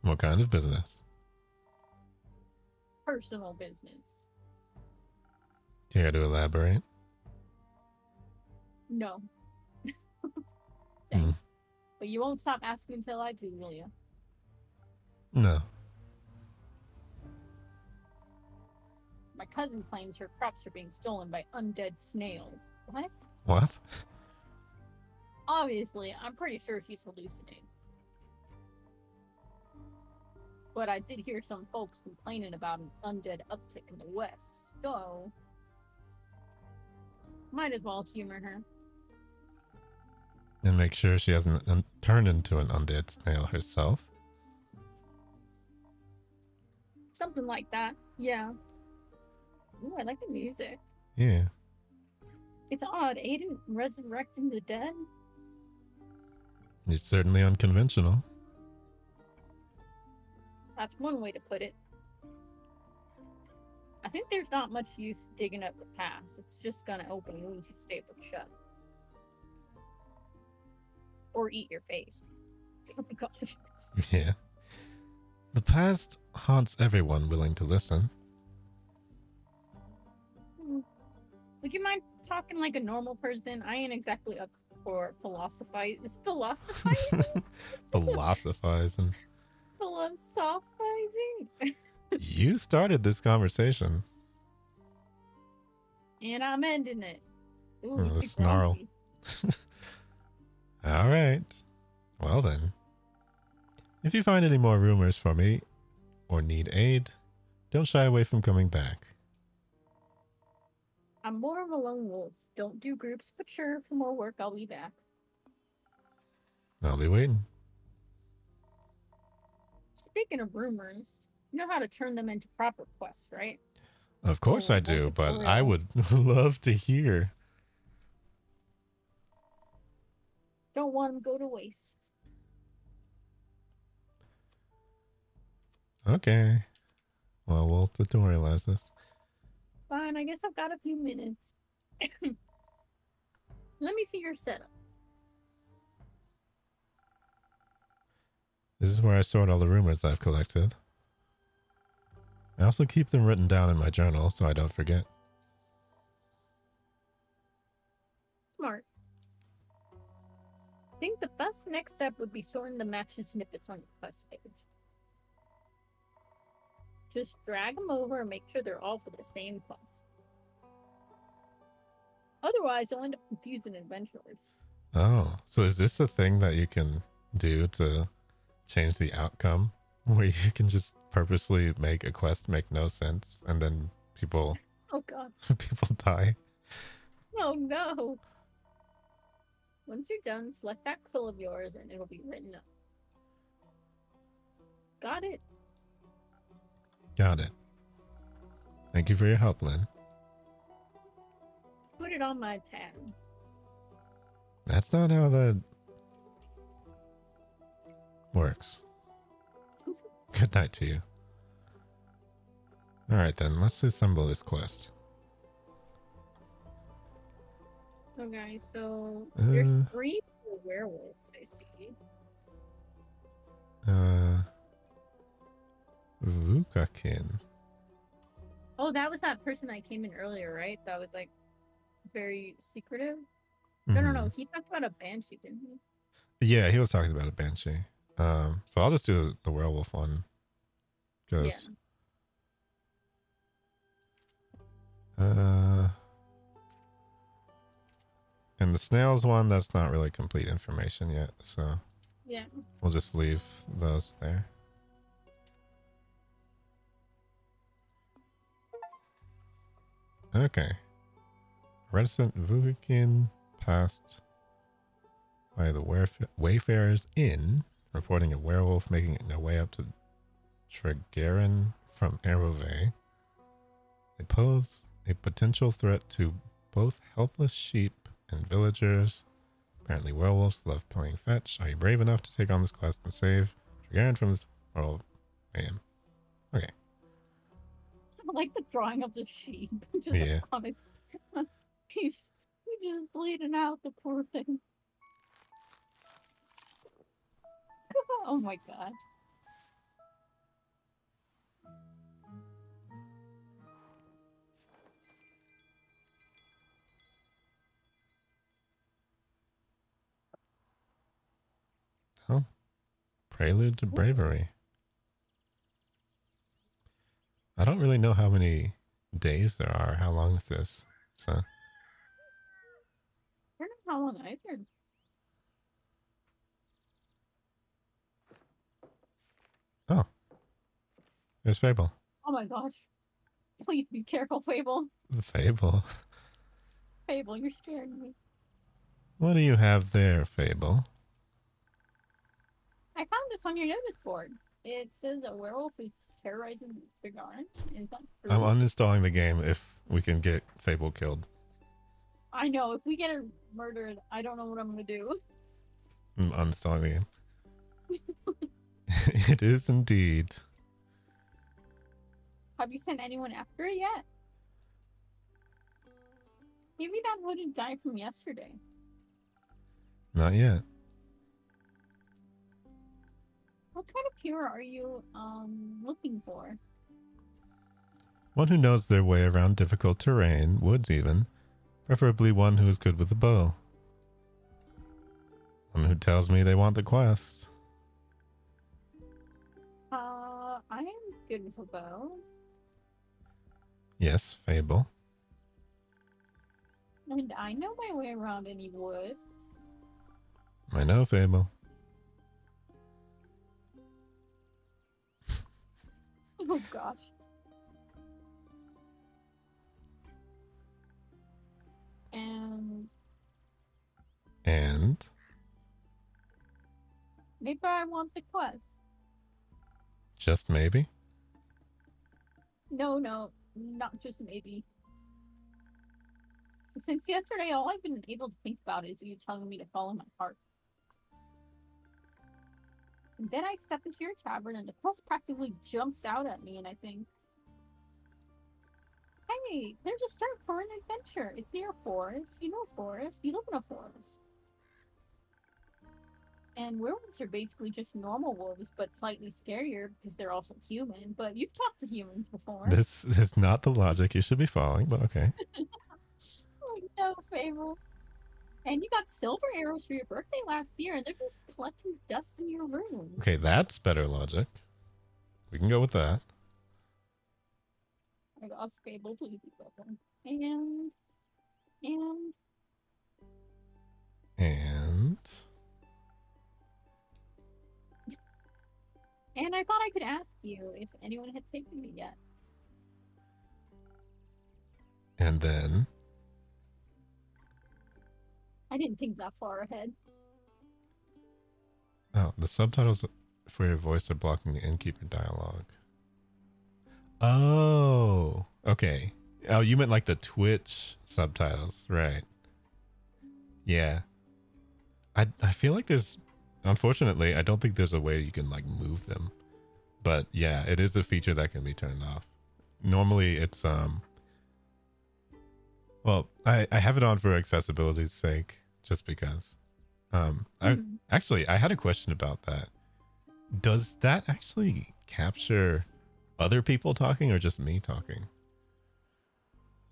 What kind of business? Personal business. Care to elaborate? No. Hmm. Thanks. But you won't stop asking until I do, will you? No. My cousin claims her crops are being stolen by undead snails. What? What? Obviously, I'm pretty sure she's hallucinating. But I did hear some folks complaining about an undead uptick in the west, so... might as well humor her. And make sure she hasn't turned into an undead snail herself. Something like that, yeah. Ooh, I like the music. Yeah. It's odd, Aiden resurrecting the dead? It's certainly unconventional. That's one way to put it. I think there's not much use digging up the past. It's just gonna open wounds you stapled shut. Or eat your face. Oh my gosh. Yeah. The past haunts everyone willing to listen. Would you mind talking like a normal person? I ain't exactly up for philosophizing. Is philosophizing? Philosophizing. Philosophizing? You started this conversation. And I'm ending it. Ooh, The too snarl. grumpy. All right. Well then. If you find any more rumors for me or need aid, don't shy away from coming back. I'm more of a lone wolf. Don't do groups, but sure, for more work, I'll be back. I'll be waiting. Speaking of rumors, you know how to turn them into proper quests, right? Of course I do, but I would love to hear. Don't want them to go to waste. Okay. Well, we'll tutorialize this. Fine, I guess I've got a few minutes. Let me see your setup. This is where I sort all the rumors I've collected. I also keep them written down in my journal so I don't forget. Smart. I think the best next step would be sorting the matching snippets on your quest page. Just drag them over and make sure they're all for the same quest. Otherwise, you'll end up confusing adventurers. Oh, so is this a thing that you can do to change the outcome? Where you can just purposely make a quest make no sense and then people Oh god. people die? Oh no. Once you're done, select that quill of yours and it'll be written up. Got it. Got it. Thank you for your help, Lynn. Put it on my tab. That's not how that works. Good night to you. Alright then, let's assemble this quest. Okay, so there's 3 werewolves, I see. Vukakin. Oh, that was that person that came in earlier, right? That was like very secretive. No. He talked about a banshee, didn't he? Yeah, he was talking about a banshee. So I'll just do the werewolf one. Yeah. And the snails one, that's not really complete information yet, so Yeah. we'll just leave those there. Okay. Reticent Vuhikin passed by the Wayfarers Inn, reporting a werewolf making their way up to Tregarin from Arrowvay. They pose a potential threat to both helpless sheep and villagers. Apparently werewolves love playing fetch. Are you brave enough to take on this quest and save Tregarin from this world? I am. Okay. I like the drawing of the sheep. Just Yeah. on it. He's just bleeding out, the poor thing. Oh my god. Oh. Prelude to Bravery. I don't really know how many days there are. How long is this? So I don't know how long either. Oh. There's Fable. Oh my gosh. Please be careful, Fable. Fable. Fable, you're scaring me. What do you have there, Fable? I found this on your notice board. It says a werewolf is terrorizing Tregarin. Is that true? I'm uninstalling the game if we can get Fable killed. I know. If we get her murdered, I don't know what I'm going to do. I'm uninstalling the game. It is indeed. Have you sent anyone after it yet? Maybe that wouldn't die from yesterday. Not yet. What kind of hero are you looking for? One who knows their way around difficult terrain, woods even. Preferably one who is good with a bow. One who tells me they want the quest. I am good with a bow. Yes, Fable. And I know my way around any woods. I know, Fable. Oh gosh. And maybe I want the quest. just maybe? No, not just maybe. Since yesterday, all I've been able to think about is you telling me to follow my heart. And then I step into your tavern and the quest practically jumps out at me and I think, hey, there's a start for an adventure. It's near a forest. You know forest. You live in a forest. And werewolves are basically just normal wolves, but slightly scarier because they're also human. But you've talked to humans before. This is not the logic you should be following, but okay. Oh no, Fable. And you got silver arrows for your birthday last year, and they're just collecting dust in your room. Okay, that's better logic. We can go with that. Oh my gosh, Fable, please be careful. And I thought I could ask you if anyone had taken me yet. And then I didn't think that far ahead. oh, the subtitles for your voice are blocking the innkeeper dialogue. Oh, okay. Oh, you meant like the Twitch subtitles, right? Yeah. I feel like there's, unfortunately, I don't think there's a way you can like move them. But yeah, it is a feature that can be turned off. Normally it's well, I have it on for accessibility's sake, just because. I had a question about that. Does that actually capture other people talking or just me talking?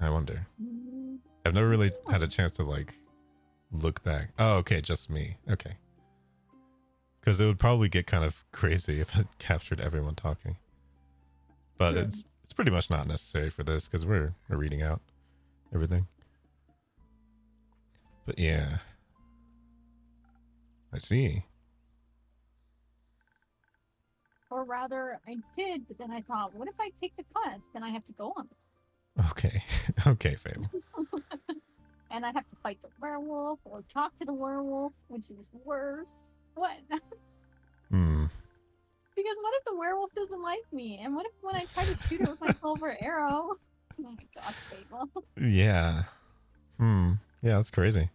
I wonder. Mm, I've never really had a chance to like look back. Oh, okay, just me. Okay. Because it would probably get kind of crazy if it captured everyone talking. But Sure. it's pretty much not necessary for this because we're reading out everything. But yeah. I see. Or rather, I did, but then I thought, what if I take the quest? Then I have to go on Okay. Okay, Fable. and I have to fight the werewolf or talk to the werewolf, which is worse. What? Hmm. Because what if the werewolf doesn't like me? And what if when I try to shoot it with my silver arrow? Oh my gosh, Fable. Yeah. Hmm. Yeah, that's crazy.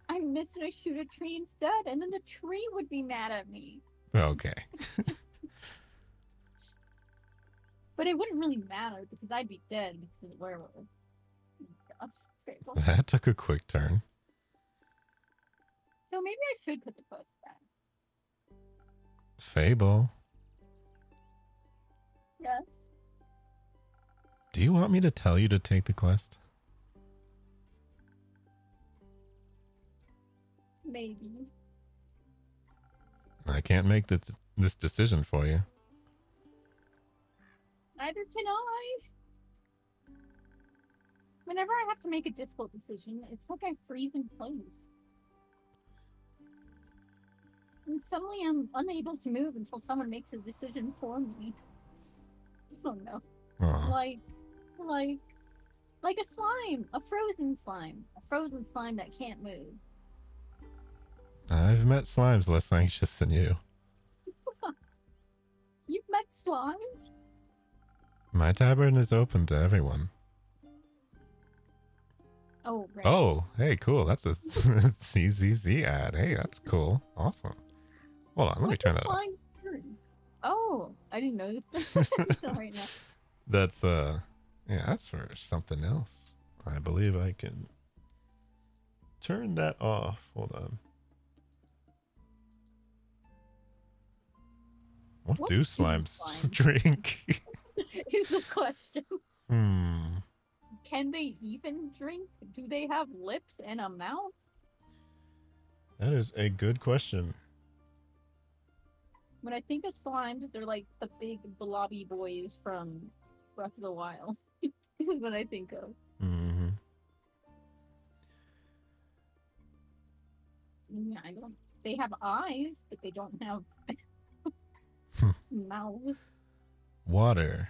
I missed and I shoot a tree instead, and then the tree would be mad at me. Okay. But it wouldn't really matter because I'd be dead because of the werewolf. Oh my gosh, Fable. That took a quick turn. So maybe I should put the quest back. Fable. Yes. Do you want me to tell you to take the quest? Maybe. I can't make this decision for you. Neither can I. Whenever I have to make a difficult decision, it's like I freeze in place. And suddenly I'm unable to move until someone makes a decision for me. Oh no. Aw. Like a slime. A frozen slime. A frozen slime that can't move. I've met slimes less anxious than you. You've met slimes? My tavern is open to everyone. Oh, right. Oh, hey, cool. That's a CZZ ad. Hey, that's cool. Awesome. Hold on, let me What's turn a that off. slime turn? Oh, I didn't notice until right now. That's yeah, that's for something else. I believe I can turn that off. Hold on. What do slimes drink? Is the question. Hmm. Can they even drink? Do they have lips and a mouth? That is a good question. When I think of slimes, they're like the big blobby boys from Breath of the Wild. This is what I think of. Mm-hmm. Yeah, I don't. They have eyes, but they don't have mouths. Water.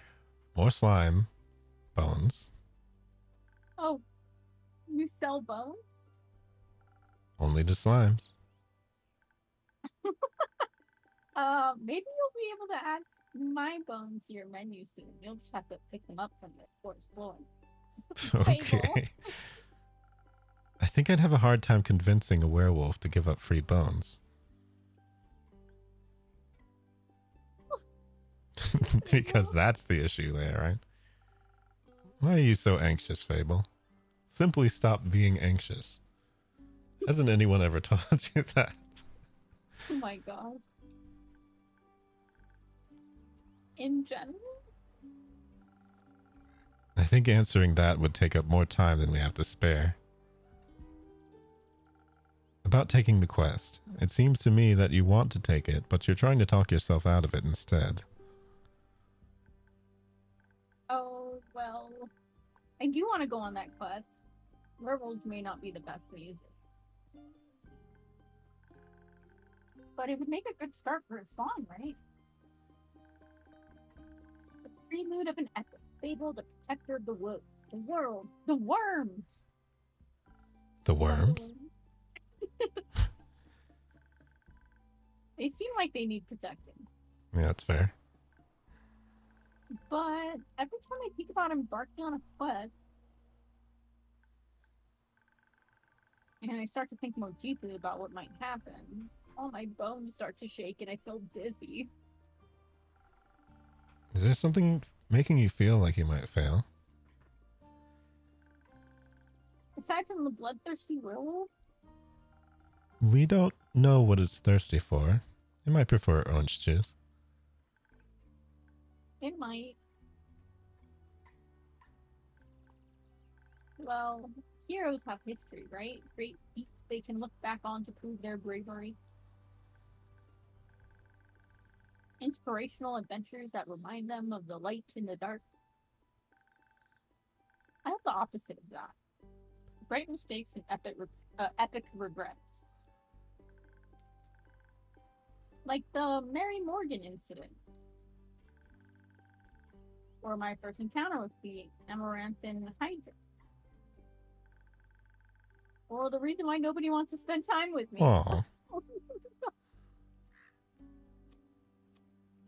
More slime. Bones. Oh, you sell bones? Only to slimes. Maybe you'll be able to add my bones to your menu soon. You'll just have to pick them up from the forest floor. Okay. I think I'd have a hard time convincing a werewolf to give up free bones. Because that's the issue there, right? Why are you so anxious, Fable? Simply stop being anxious. Hasn't anyone ever told you that? Oh my gosh. In general? I think answering that would take up more time than we have to spare. About taking the quest. It seems to me that you want to take it, but you're trying to talk yourself out of it instead. Oh, well. I do want to go on that quest. Werewolves may not be the best music. But it would make a good start for a song, right? The prelude of an epic. Fable, the protector of the wood. The world. The worms! The worms? They seem like they need protecting. Yeah, that's fair. But every time I think about embarking on a quest, and I start to think more deeply about what might happen, all my bones start to shake and I feel dizzy. Is there something making you feel like you might fail? Aside from the bloodthirsty werewolf, We don't know what it's thirsty for. It might prefer orange juice. it might. Well, heroes have history, right? Great feats they can look back on to prove their bravery. Inspirational adventures that remind them of the light in the dark. I have the opposite of that. Great mistakes and epic regrets. Like the Mary Morgan incident. Or my first encounter with the Amaranthan Hydra. Or the reason why nobody wants to spend time with me. Aw.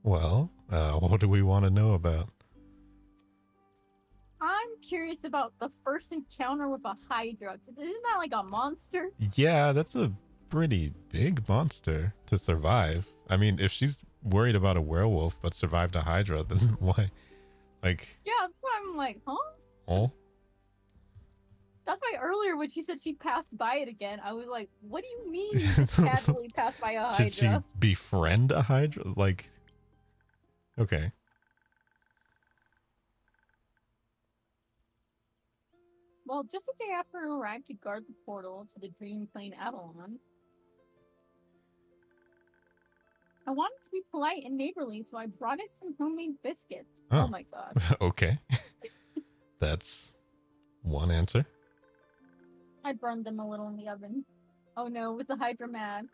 Well, what do we want to know about? I'm curious about the first encounter with a Hydra, because isn't that like a monster? Yeah, that's a pretty big monster to survive. I mean, if she's worried about a werewolf but survived a Hydra, then why? Like, Yeah, that's why I'm like, huh? oh, That's why earlier when she said she passed by it again, I was like, what do you mean you just casually passed by a Hydra? did she befriend a Hydra? Like, okay. Well, just a day after I arrived to guard the portal to the Dream Plane Avalon, I wanted to be polite and neighborly, so I brought it some homemade biscuits. Oh my god. Okay. That's one answer. I burned them a little in the oven. Oh no, was the Hydra mad?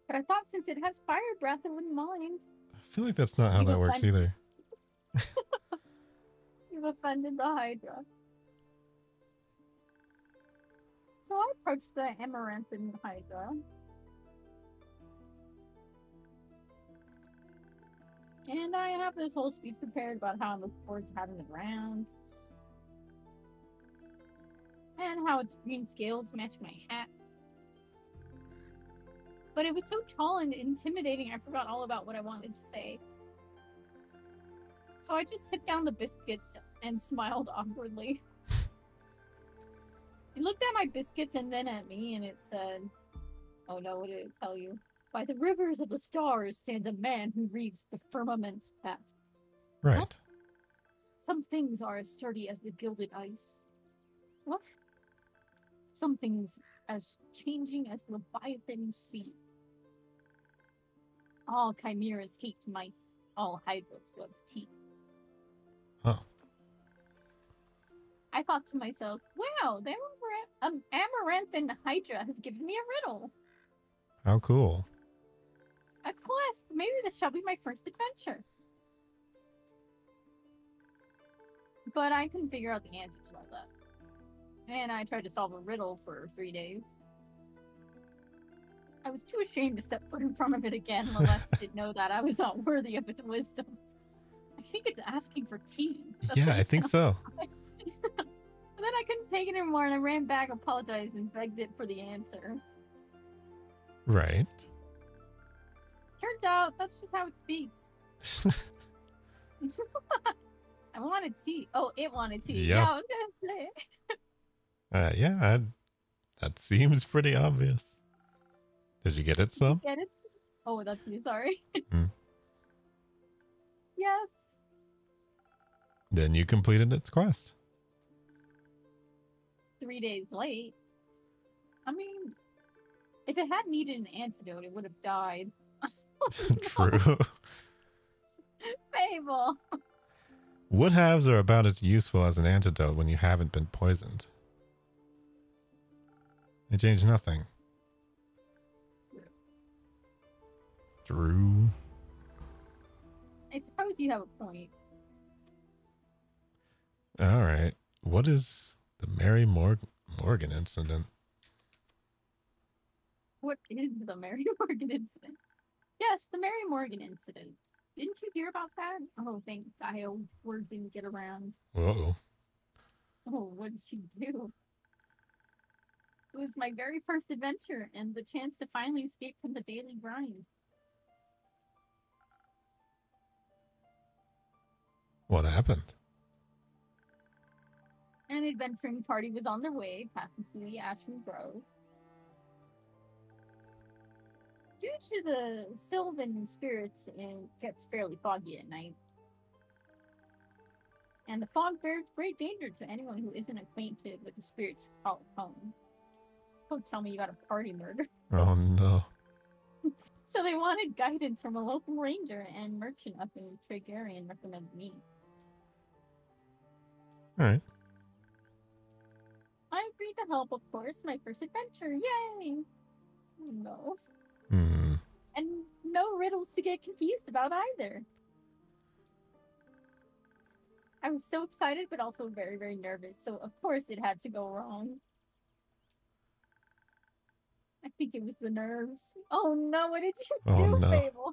But I thought since it has fire breath, it wouldn't mind. I feel like that's not how You've that works offended- either. You've offended the Hydra. So I approached the Amaranthan Hydra. And I have this whole speech prepared about how I'm looking forward to having it around. And how its green scales match my hat. But it was so tall and intimidating, I forgot all about what I wanted to say. So I just took down the biscuits and smiled awkwardly. It looked at my biscuits and then at me, and it said, oh no, what did it tell you? By the rivers of the stars stands a man who reads the firmament's path. Right. What? Some things are as sturdy as the gilded ice. What? Some things as changing as Leviathan's sea. All chimeras hate mice. All hydras love teeth. Oh. I thought to myself, wow, the Amaranthan Hydra has given me a riddle. How cool. A quest. Maybe this shall be my first adventure. But I couldn't figure out the answer, so I left. And I tried to solve a riddle for 3 days. I was too ashamed to step foot in front of it again. Celeste did know that I was not worthy of its wisdom. I think it's asking for tea. That's Yeah, what I it think sounds so. like. But then I couldn't take it anymore, and I ran back, apologized, and begged it for the answer. Right. Turns out that's just how it speaks. I wanted tea. Oh, it wanted tea. Yeah. Yeah, I was gonna say. Yeah, that seems pretty obvious. Did you get it some? Get it? Oh, that's you. Sorry. Hmm. Yes. Then you completed its quest. 3 days late. I mean, if it had needed an antidote, it would have died. True. Fable. Wood halves are about as useful as an antidote when you haven't been poisoned. They change nothing. True. I suppose you have a point. All right. What is the Mary Morgan incident? What is the Mary Morgan incident? Yes, the Mary Morgan incident. Didn't you hear about that? Oh, thank God, word didn't get around. Uh-oh. Oh, what did she do? It was my very first adventure and the chance to finally escape from the daily grind. What happened? An adventuring party was on their way, passing through the Ashen Grove. Due to the Sylvan spirits, it gets fairly foggy at night. And the fog bears great danger to anyone who isn't acquainted with the spirits who call it home. Don't tell me you got a party murder. Oh no. So they wanted guidance from a local ranger and merchant up in Trigari and recommended me. Alright. I agreed to help, of course. My first adventure. Yay! No. Hmm. And no riddles to get confused about either. I was so excited, but also very, very nervous. So, of course, it had to go wrong. I think it was the nerves. Oh no, what did you Oh do, no. Fable?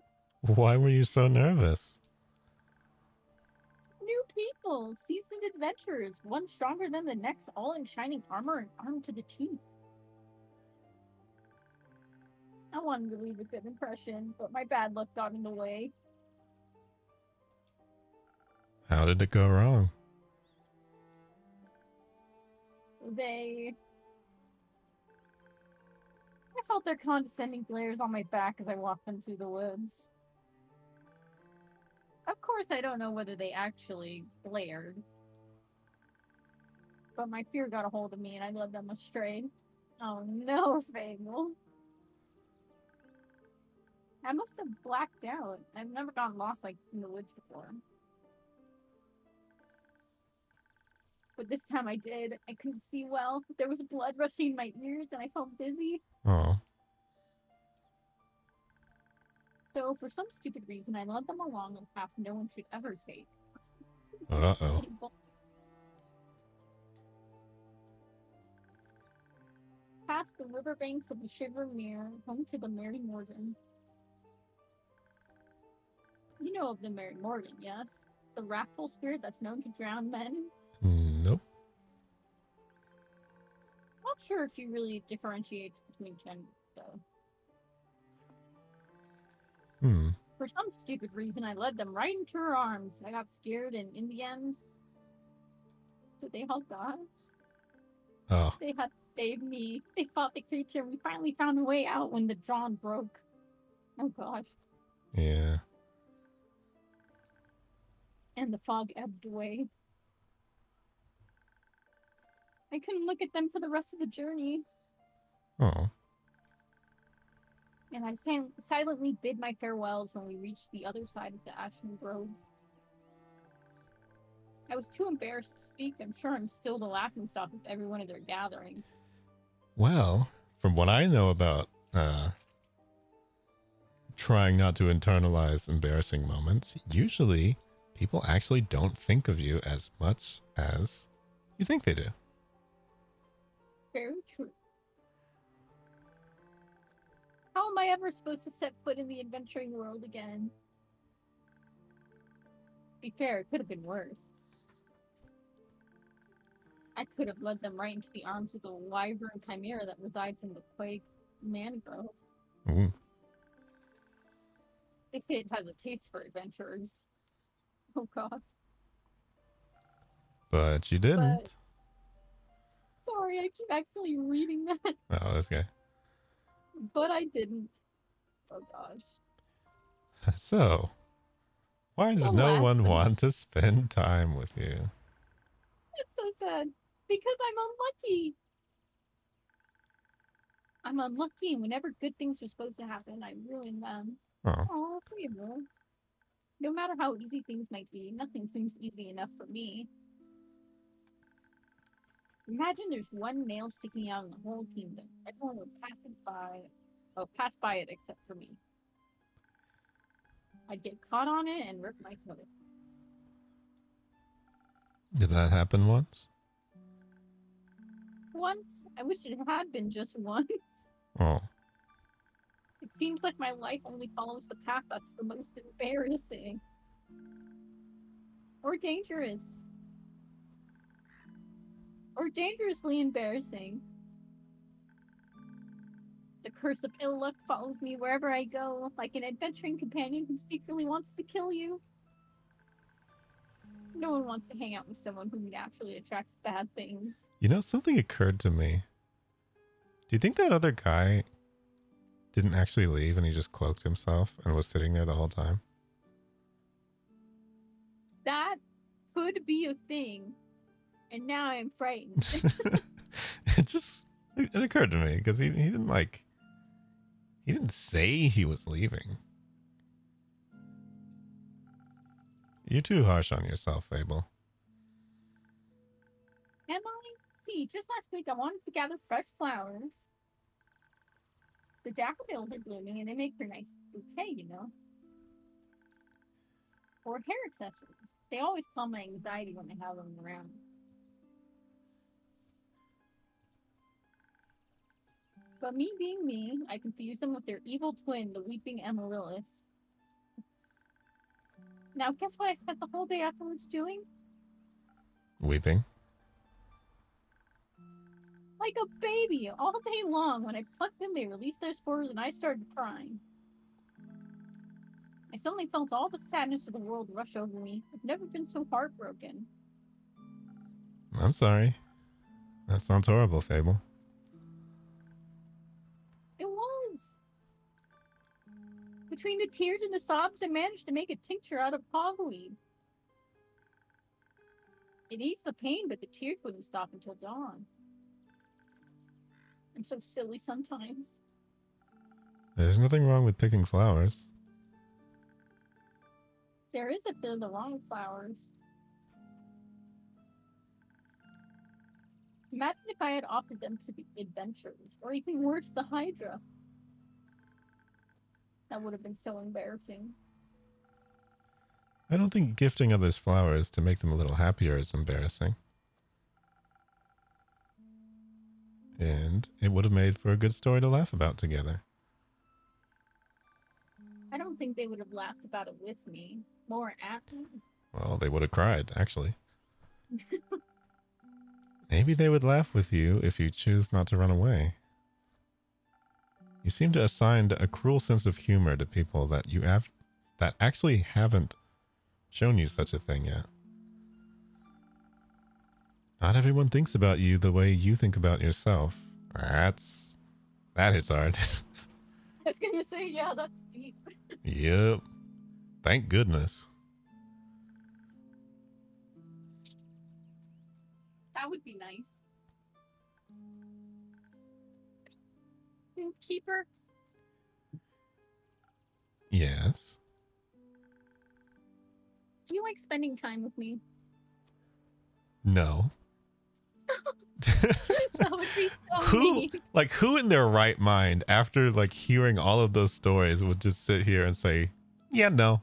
Why were you so nervous? New people, seasoned adventurers, one stronger than the next, all in shining armor and armed to the teeth. I wanted to leave a good impression, but my bad luck got in the way. How did it go wrong? I felt their condescending glares on my back as I walked them through the woods. Of course, I don't know whether they actually glared. But my fear got a hold of me and I led them astray. Oh no, Fable. I must have blacked out. I've never gotten lost like in the woods before. But this time I did. I couldn't see well. There was blood rushing in my ears and I felt dizzy. Oh. So for some stupid reason, I led them along a path no one should ever take. Uh-oh. Past the riverbanks of the Shiver Mere, home to the Mary Morgan. You know of the Mary Morgan, yes? The wrathful spirit that's known to drown men? Nope. Not sure if she really differentiates between genders, though. For some stupid reason, I led them right into her arms. I got scared, and in the end, did they all die? Oh. They had to save me. They fought the creature, and we finally found a way out when the dawn broke. Oh gosh. Yeah. And the fog ebbed away. I couldn't look at them for the rest of the journey. Oh. And I silently bid my farewells when we reached the other side of the Ashen Grove. I was too embarrassed to speak. I'm sure I'm still the laughingstock of every one of their gatherings. Well, from what I know about trying not to internalize embarrassing moments, usually people actually don't think of you as much as you think they do. Very true. How am I ever supposed to set foot in the adventuring world again? To be fair, it could have been worse. I could have led them right into the arms of the wyvern chimera that resides in the Quake mangrove. Ooh. They say it has a taste for adventurers. Oh god. But you didn't. Sorry, I keep actually reading that. Oh, this guy. But I didn't. Oh gosh. So, why does The no last one one. want to spend time with you? It's so sad. Because I'm unlucky. I'm unlucky, and whenever good things are supposed to happen, I ruin them. Oh. Oh, Fable. No matter how easy things might be, nothing seems easy enough for me. Imagine there's one nail sticking out in the whole kingdom. Everyone would pass by it except for me. I'd get caught on it and rip my coat. Did that happen once? Once? I wish it had been just once. Oh. It seems like my life only follows the path that's the most embarrassing. Or dangerous. Or dangerously embarrassing. The curse of ill luck follows me wherever I go, like an adventuring companion who secretly wants to kill you. No one wants to hang out with someone who naturally attracts bad things. You know, something occurred to me. Do you think that other guy didn't actually leave and he just cloaked himself and was sitting there the whole time? That could could be a thing, and now I'm frightened. It occurred to me because he didn't say he was leaving. You're too harsh on yourself, Fable. Am I? See, just last week I wanted to gather fresh flowers. The daffodils are blooming and they make for a nice bouquet, you know. Or hair accessories. They always calm my anxiety when I have them around. But me being me, I confuse them with their evil twin, the weeping Amaryllis. Now, guess what I spent the whole day afterwards doing? Weeping. Like a baby, all day long. When I plucked them, they released their spores and I started crying. I suddenly felt all the sadness of the world rush over me. I've never been so heartbroken. I'm sorry. That sounds horrible, Fable. It was. Between the tears and the sobs, I managed to make a tincture out of hogweed. It eased the pain, but the tears wouldn't stop until dawn. I'm so silly sometimes. There's nothing wrong with picking flowers. There is if they're the wrong flowers. Imagine if I had offered them to the adventurers, or even worse, the Hydra. That would have been so embarrassing. I don't think gifting others flowers to make them a little happier is embarrassing. And it would have made for a good story to laugh about together. I don't think they would have laughed about it with me. More at me. Well, they would have cried, actually. Maybe they would laugh with you if you choose not to run away. You seem to assign a cruel sense of humor to people that that actually haven't shown you such a thing yet. Not everyone thinks about you the way you think about yourself. That hits hard. I was gonna say, yeah, that's deep. Yep. Thank goodness. That would be nice. Keeper? Yes. Do you like spending time with me? No. That would be so mean. Who in their right mind, after like hearing all of those stories, would just sit here and say, yeah, no.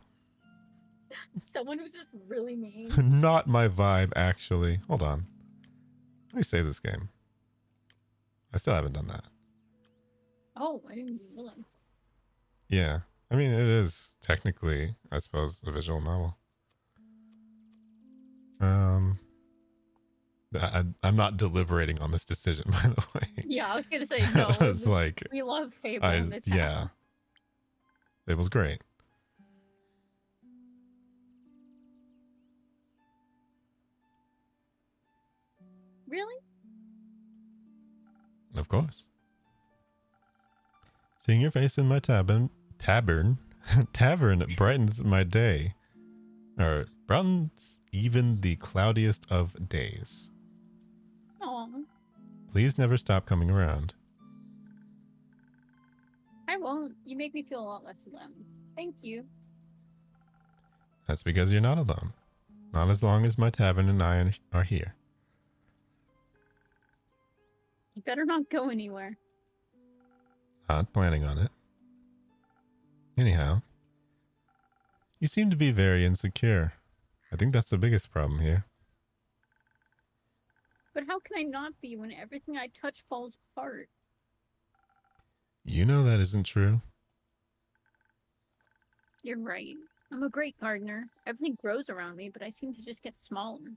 Someone who's just really mean. Not my vibe, actually. Hold on. Let me save this game. I still haven't done that. Oh, I didn't even realize. Yeah. I mean, it is technically, I suppose, a visual novel. I'm not deliberating on this decision, by the way. Yeah, I was gonna say no. It's like, we love Fable in this yeah. house. It was great. Really? Of course. Seeing your face in my tavern brightens my day. Or brightens even the cloudiest of days. Aw. Please never stop coming around. I won't. You make me feel a lot less alone. Thank you. That's because you're not alone. Not as long as my tavern and I are here. You better not go anywhere. Not planning on it. Anyhow, you seem to be very insecure. I think that's the biggest problem here. But how can I not be when everything I touch falls apart? You know that isn't true. You're right. I'm a great gardener. Everything grows around me, but I seem to just get smaller.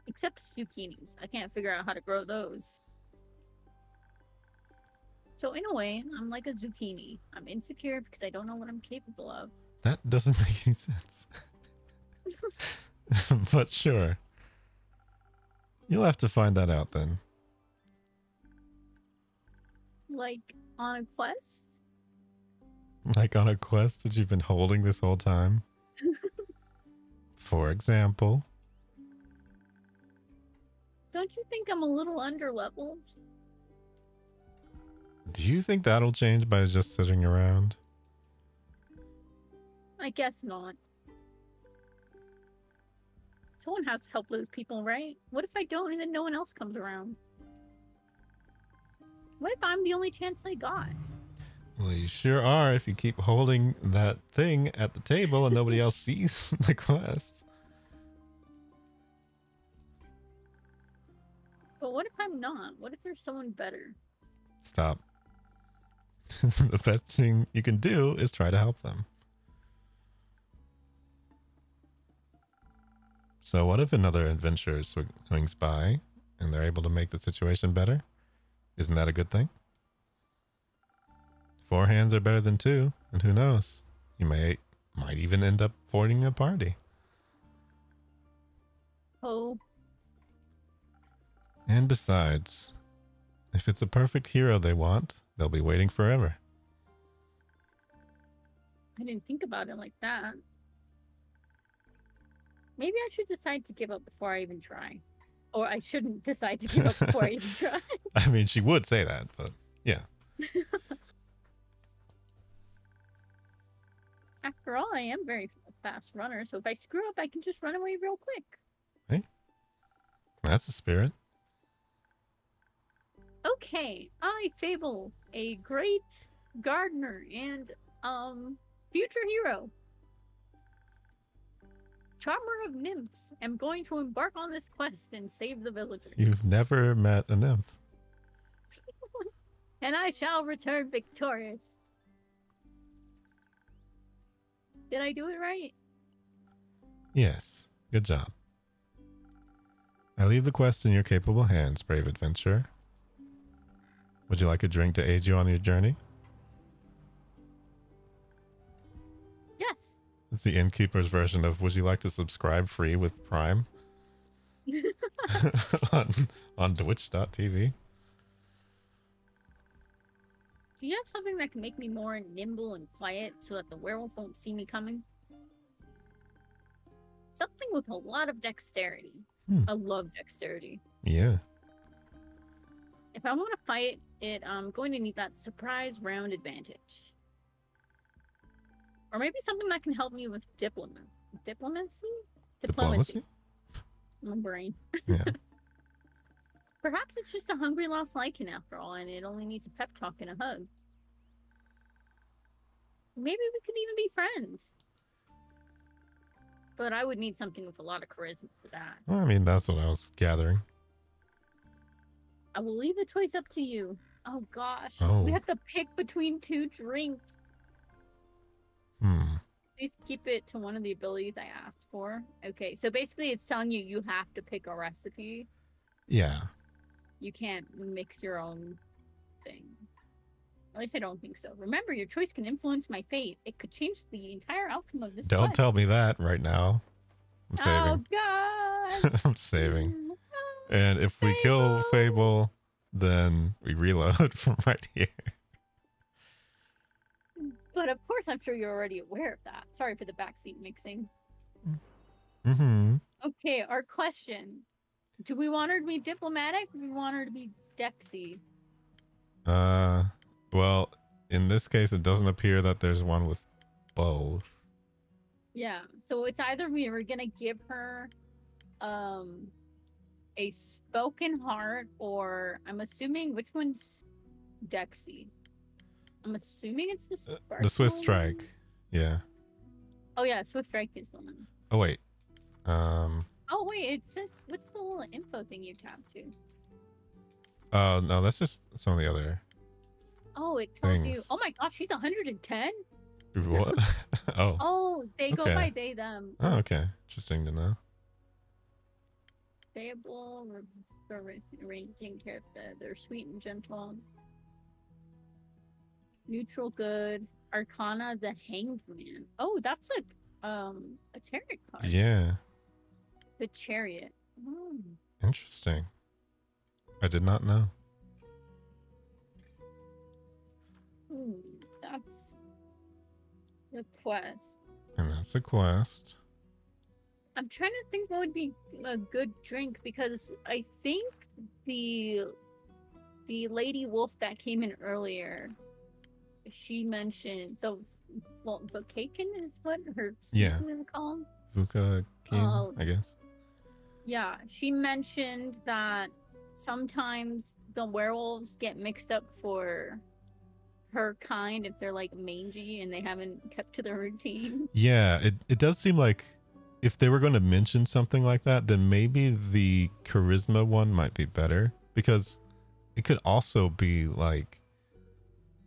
Except zucchinis. I can't figure out how to grow those. So in a way, I'm like a zucchini. I'm insecure because I don't know what I'm capable of. That doesn't make any sense. But sure. You'll have to find that out then. Like, on a quest? Like on a quest that you've been holding this whole time? For example, Don't you think I'm a little underleveled? do you think that'll change by just sitting around? I guess not. Someone has to help those people, right? What if I don't and then no one else comes around? What if I'm the only chance they got? Well, you sure are if you keep holding that thing at the table and nobody else sees the quest. But what if I'm not? What if there's someone better? Stop. The best thing you can do is try to help them. So what if another adventurer swings by and they're able to make the situation better? Isn't that a good thing? 4 hands are better than 2, and who knows? You might even end up forming a party. Oh, And besides, if it's a perfect hero they want, they'll be waiting forever. I didn't think about it like that. Maybe I should decide to give up before I even try. Or I shouldn't decide to give up before I even try. I mean, she would say that, but yeah. After all, I am very fast runner, so if I screw up, I can just run away real quick. Hey, that's the spirit. Okay, I, Fable, a great gardener and future hero, charmer of nymphs, am going to embark on this quest and save the villagers. You've never met a nymph. And I shall return victorious. Did I do it right? Yes, good job. I leave the quest in your capable hands, brave adventurer. Would you like a drink to aid you on your journey? Yes. It's the innkeeper's version of would you like to subscribe free with Prime? on twitch.tv. Do you have something that can make me more nimble and quiet so that the werewolf won't see me coming? Something with a lot of dexterity. I love dexterity. Yeah. If I want to fight it, I'm going to need that surprise round advantage. Or maybe something that can help me with diplomacy? Diplomacy? My brain. Yeah. Perhaps it's just a hungry lost lycan after all, and it only needs a pep talk and a hug. Maybe we could even be friends. But I would need something with a lot of charisma for that. Well, I mean, that's what I was gathering. I will leave the choice up to you. Oh gosh. Oh. We have to pick between 2 drinks. Please keep it to one of the abilities I asked for. Okay, so basically it's telling you have to pick a recipe. Yeah. You can't mix your own thing. At least I don't think so. Remember, your choice can influence my fate. It could change the entire outcome of this Don't quest. tell me that right now. I'm saving. Oh god! I'm saving. And if we kill Fable, then we reload from right here. But of course, I'm sure you're already aware of that. Sorry for the backseat mixing. Okay, our question. Do we want her to be diplomatic or do we want her to be Dexy? Well, in this case, it doesn't appear that there's one with both. Yeah, so it's either we were gonna give her a spoken heart, or I'm assuming which one's Dexy? I'm assuming it's the Swift Strike. Yeah. Oh yeah, Swift Strike is the one. Oh wait. Oh wait, it says what's the little info thing you tap to? Oh no, that's just some of the other. Oh, it tells you. things. Oh my gosh, she's 110. What? Oh. Oh, they go Okay. by they them. Oh, okay. Interesting to know. Payable, taking care of they're sweet and gentle. Neutral good. Arcana, the Hanged Man. Oh, that's like a tarot card. Yeah. The Chariot. Interesting. I did not know. That's the quest. And that's a quest. I'm trying to think what would be a good drink because I think the lady wolf that came in earlier, she mentioned the Kaken is what her Yeah. species is called. Vuka Kin, I guess. Yeah, she mentioned that sometimes the werewolves get mixed up for her kind if they're like mangy and they haven't kept to their routine. Yeah, it does seem like if they were going to mention something like that, then maybe the charisma one might be better, because it could also be like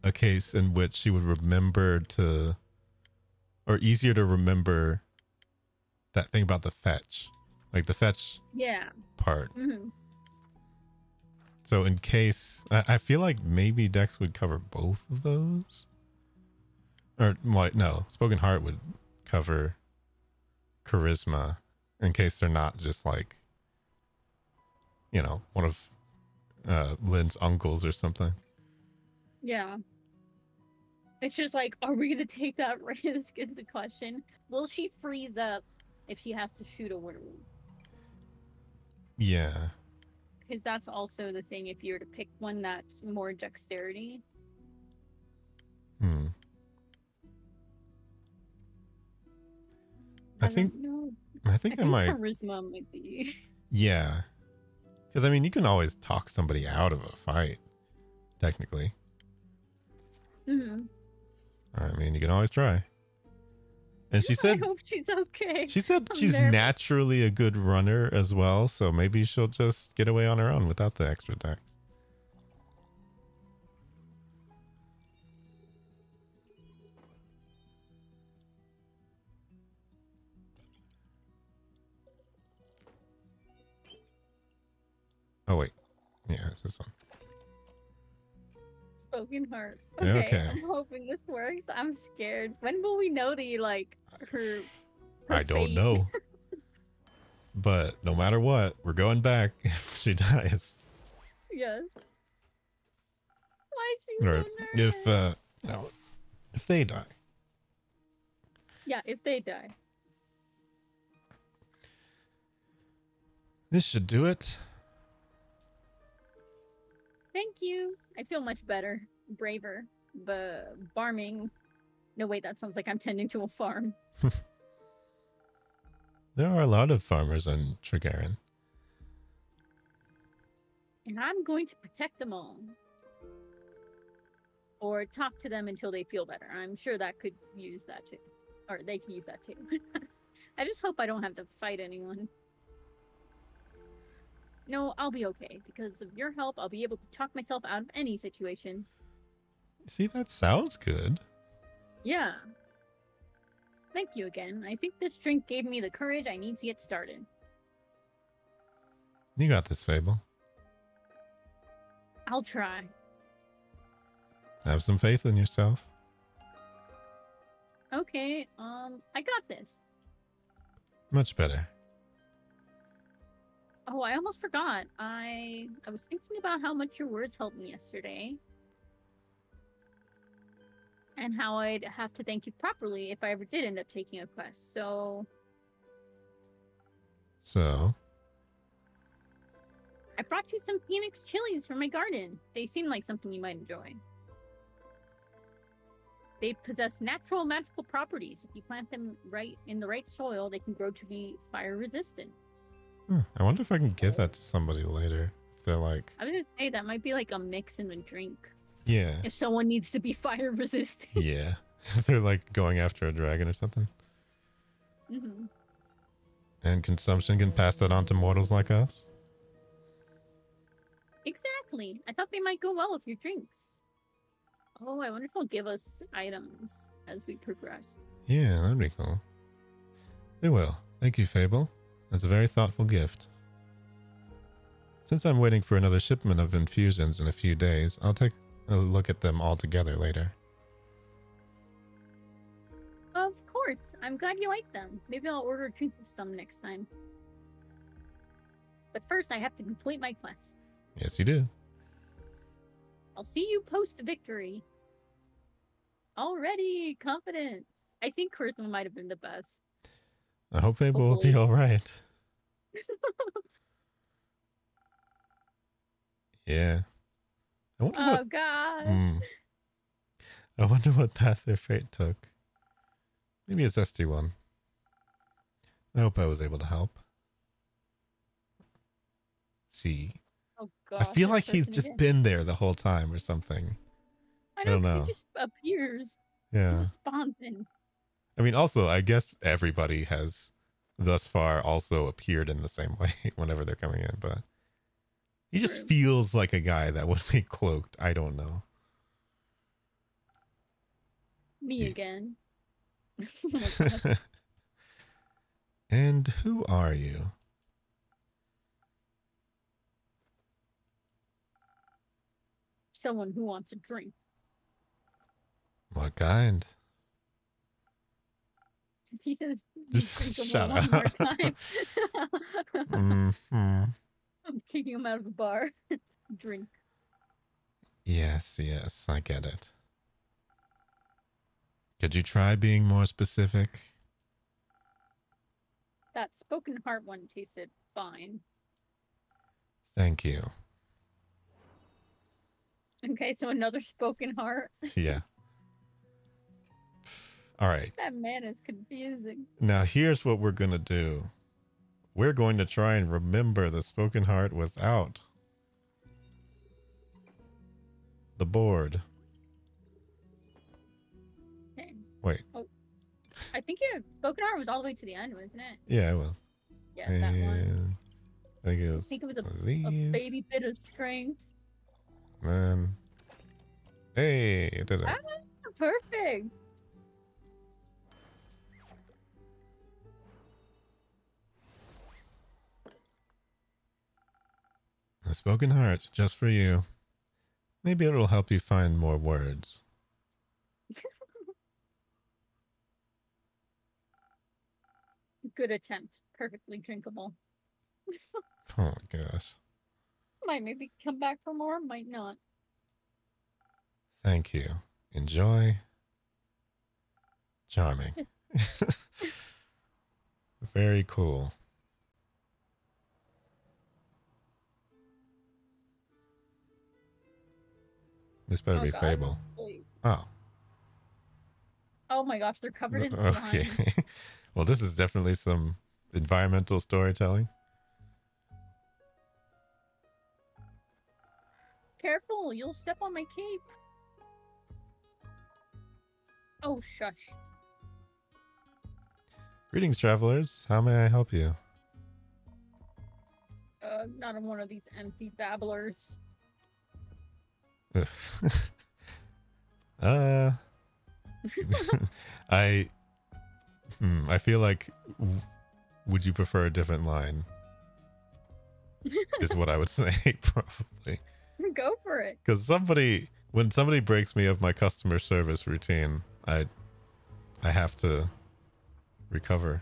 a case in which she would remember to, or easier to remember, that thing about the fetch, like the fetch Yeah. part. Mm-hmm. So in case, I feel like maybe Dex would cover both of those. Or, like, no, Spoken Heart would cover charisma in case they're not just like, you know, one of Lynn's uncles or something. Yeah. It's just like, are we gonna take that risk is the question. Will she freeze up if she has to shoot a werewolf? Yeah. Because that's also the thing if you were to pick one that's more dexterity. I think I might. Charisma might be. Yeah. Because, I mean, you can always talk somebody out of a fight, technically. Mm-hmm. I mean, you can always try. And she said, I hope she's okay. She said I'm she's nervous. naturally a good runner as well, so maybe she'll just get away on her own without the extra dex. Oh, wait. Yeah, it's this one. Spoken Heart. Okay. I'm hoping this works. I'm scared. When will we know the like her I don't fate? know. But no matter what, we're going back if she dies. Yes. Why is she Or so nervous? if they die. Yeah, if they die. This should do it. Thank you. I feel much better. Braver. But farming. No, wait, that sounds like I'm tending to a farm. There are a lot of farmers in Tregarin. And I'm going to protect them all. Or talk to them until they feel better. I'm sure that could use that too. Or they can use that too. I just hope I don't have to fight anyone. No, I'll be okay. Because of your help, I'll be able to talk myself out of any situation. See, that sounds good. Yeah. Thank you again. I think this drink gave me the courage I need to get started. You got this, Fable. I'll try. Have some faith in yourself. Okay, I got this. Much better. Oh, I almost forgot. I was thinking about how much your words helped me yesterday. And how I'd have to thank you properly if I ever did end up taking a quest. So I brought you some Phoenix chilies from my garden. They seem like something you might enjoy. They possess natural magical properties. If you plant them right in the right soil, they can grow to be fire resistant. I wonder if I can give that to somebody later. If they're like... I was going to say that might be like a mix in the drink. Yeah. If someone needs to be fire resistant. Yeah. If they're like going after a dragon or something. Mm-hmm. And consumption can pass that on to mortals like us? Exactly. I thought they might go well with your drinks. Oh, I wonder if they'll give us items as we progress. Yeah, that'd be cool. They will. Thank you, Fable. That's a very thoughtful gift. Since I'm waiting for another shipment of infusions in a few days, I'll take a look at them all together later. Of course. I'm glad you like them. Maybe I'll order a drink of some next time. But first, I have to complete my quest. Yes, you do. I'll see you post-victory. Already, confidence. I think charisma might have been the best. I hope they will be Hopefully. all right. Yeah. I wonder what. Oh God. I wonder what path their fate took. Maybe a zesty one. I hope I was able to help. See, Oh I gosh, feel this like he's person just again. been there the whole time or something. I I know, don't because know. he just appears. He Yeah. just spawns in. I mean, also, I guess everybody has thus far also appeared in the same way whenever they're coming in, but he just True. feels like a guy that would be cloaked. I don't know. Me You- again. Oh my God. And who are you? Someone who wants a drink. What kind? He says Just drinkable shut one more up. time. Mm-hmm. I'm kicking him out of the bar. Drink. Yes, yes, I get it. Could you try being more specific? That spoken heart one tasted fine. Thank you. Okay, so another spoken heart. Yeah. All right. That man is confusing. Now, here's what we're going to do. We're going to try and remember the spoken heart without the board. Okay. Wait. Oh, I think your spoken heart was all the way to the end, wasn't it? Yeah, I will. Yeah, that one. And I think it was, I think it was a these. baby bit of strength. And hey, I did it. Ah, perfect. The spoken heart, just for you. Maybe it'll help you find more words. Good attempt. Perfectly drinkable. Oh my gosh. Might maybe come back for more, might not. Thank you. Enjoy. Charming. Very cool. This better be God. Fable. Wait. Oh. Oh my gosh, they're covered in slime. Okay. Well, this is definitely some environmental storytelling. Careful, you'll step on my cape. Oh, shush. Greetings, travelers. How may I help you? Not in one of these empty babblers. I feel like would you prefer a different line? Is what I would say probably. Go for it. Because when somebody breaks me of my customer service routine, I have to recover.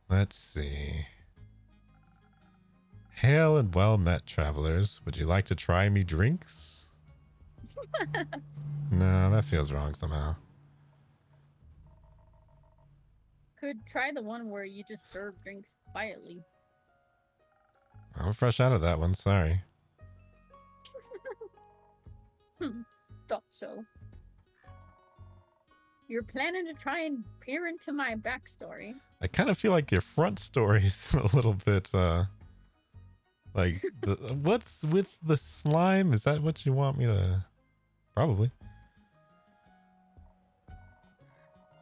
Let's see. Hail and well met, travelers. Would you like to try me drinks? No, that feels wrong somehow. Could try the one where you just serve drinks quietly. I'm fresh out of that one, sorry. Thought so. You're planning to try and peer into my backstory. I kind of feel like your front story's a little bit, like, what's with the slime? Is that what you want me to... Probably.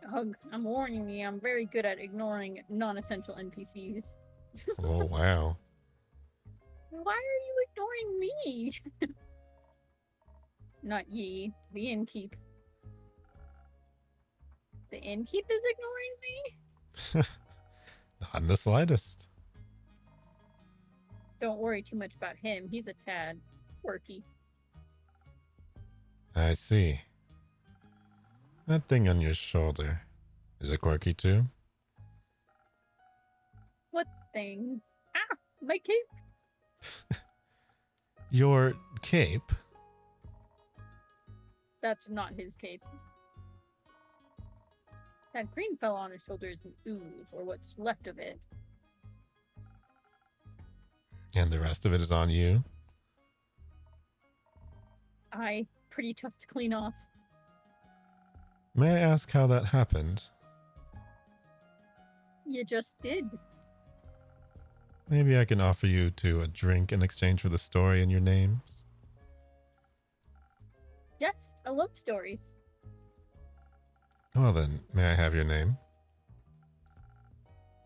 Hug, I'm warning you, I'm very good at ignoring non-essential NPCs. Oh, wow. Why are you ignoring me? Not ye, the innkeep. The innkeep is ignoring me? Not in the slightest. Don't worry too much about him. He's a tad quirky. I see. That thing on your shoulder. Is it quirky too? What thing? Ah! My cape! Your cape? That's not his cape. That green fell on his shoulder is an ooze, or what's left of it. And the rest of it is on you? Pretty tough to clean off. May I ask how that happened? You just did. Maybe I can offer you to a drink in exchange for the story in your names? Yes, I love stories. Well then, may I have your name?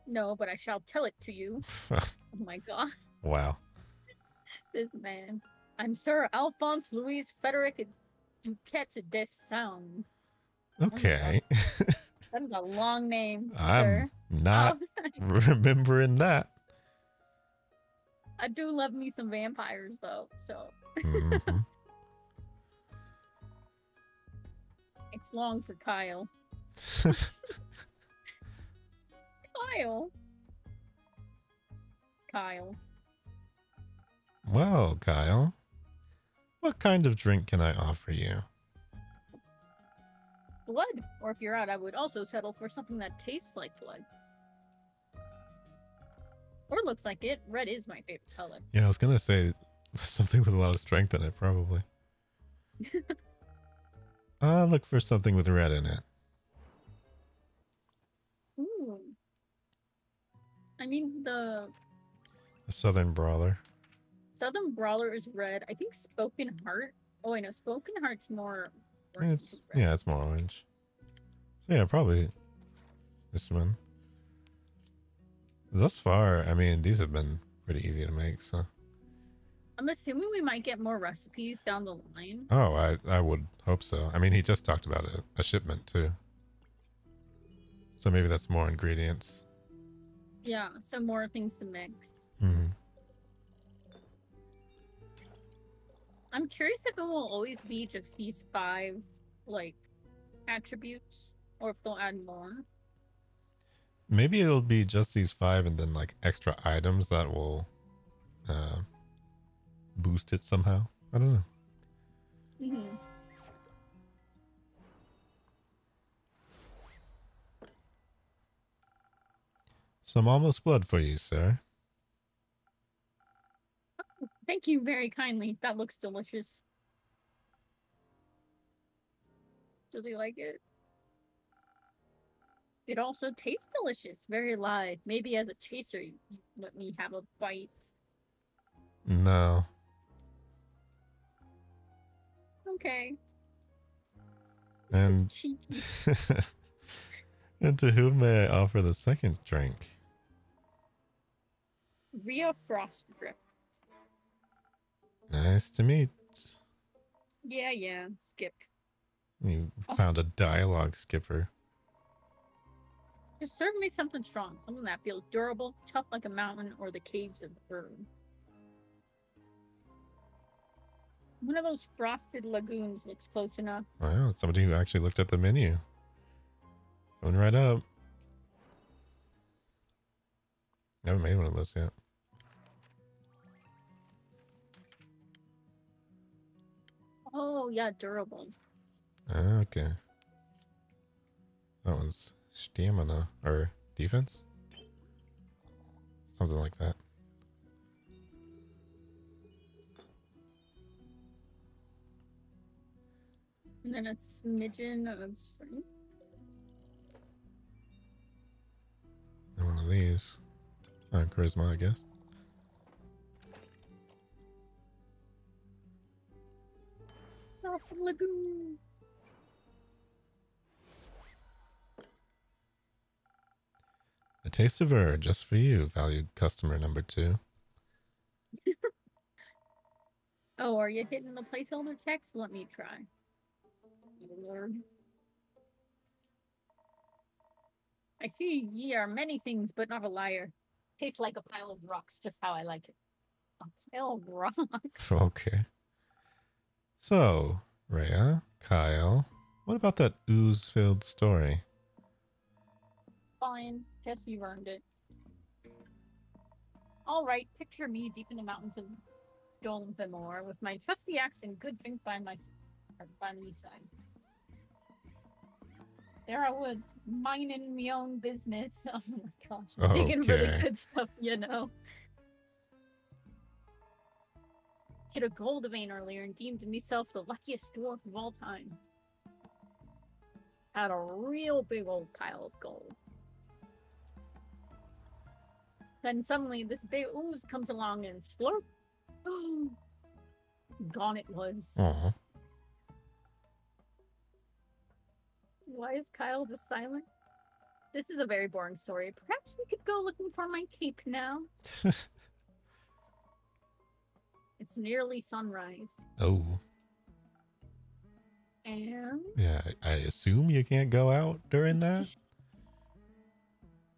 No, but I shall tell it to you. Oh my god. Wow. This man. I'm Sir Alphonse Louis Frederic Duquette de Sound. Okay. That is a long name, I'm sir. not remembering that. I do love me some vampires, though, so. Mm-hmm. It's long for Kyle. Kyle. Well, Kyle, what kind of drink can I offer you? Blood. Or if you're out, I would also settle for something that tastes like blood. Or looks like it. Red is my favorite color. Yeah, I was gonna say something with a lot of strength in it, probably. I'll look for something with red in it. Ooh. I mean, the A Southern Brawler. Southern Brawler is red. I think Spoken Heart. Oh, I know. Spoken Heart's more. It's it's more orange. So yeah, probably this one. Thus far, I mean, these have been pretty easy to make, so. I'm assuming we might get more recipes down the line. Oh, I would hope so. I mean, he just talked about a shipment too. So maybe that's more ingredients. Yeah, some more things to mix. Mm-hmm. I'm curious if it will always be just these 5, like, attributes, or if they'll add more. Maybe it'll be just these 5 and then like extra items that will boost it somehow. I don't know. Mm-hmm. Some almost blood for you, sir. Thank you very kindly. That looks delicious. Does he like it? It also tastes delicious. Very live. Maybe as a chaser, you let me have a bite. No. Okay. And Cheeky. and to whom may I offer the second drink? Rhea Frost Grip. Nice to meet. Yeah. Skip. You found a dialogue skipper. Just serve me something strong. Something that feels durable, tough like a mountain, or the caves of Earth. One of those frosted lagoons looks close enough. Wow, somebody who actually looked at the menu. Going right up. I haven't made one of those yet. Oh, yeah, durable. Okay. That one's stamina or defense? Something like that. And then a smidgen of strength. And one of these. Charisma, I guess. Frosted lagoon. A taste of her just for you, valued customer number 2. Oh, are you hitting the placeholder text? Let me try. Oh, Lord. I see ye are many things, but not a liar. Tastes like a pile of rocks, just how I like it. A pile of rocks? Okay. So, Rhea, Kyle, what about that ooze-filled story? Fine. Guess you've earned it. Alright, picture me deep in the mountains of Dolvenmore with my trusty axe and good drink by my side. there I was, minding my own business. Oh my gosh. Digging really Okay. good stuff, you know. Hit a gold vein earlier and deemed myself the luckiest dwarf of all time. Had a real big old pile of gold. Then suddenly this big ooze comes along and slurp. Gone it was. Aw. Why is Kyle just silent? This is a very boring story. Perhaps we could go looking for my cape now. It's nearly sunrise. Oh. And Yeah, I assume you can't go out during that?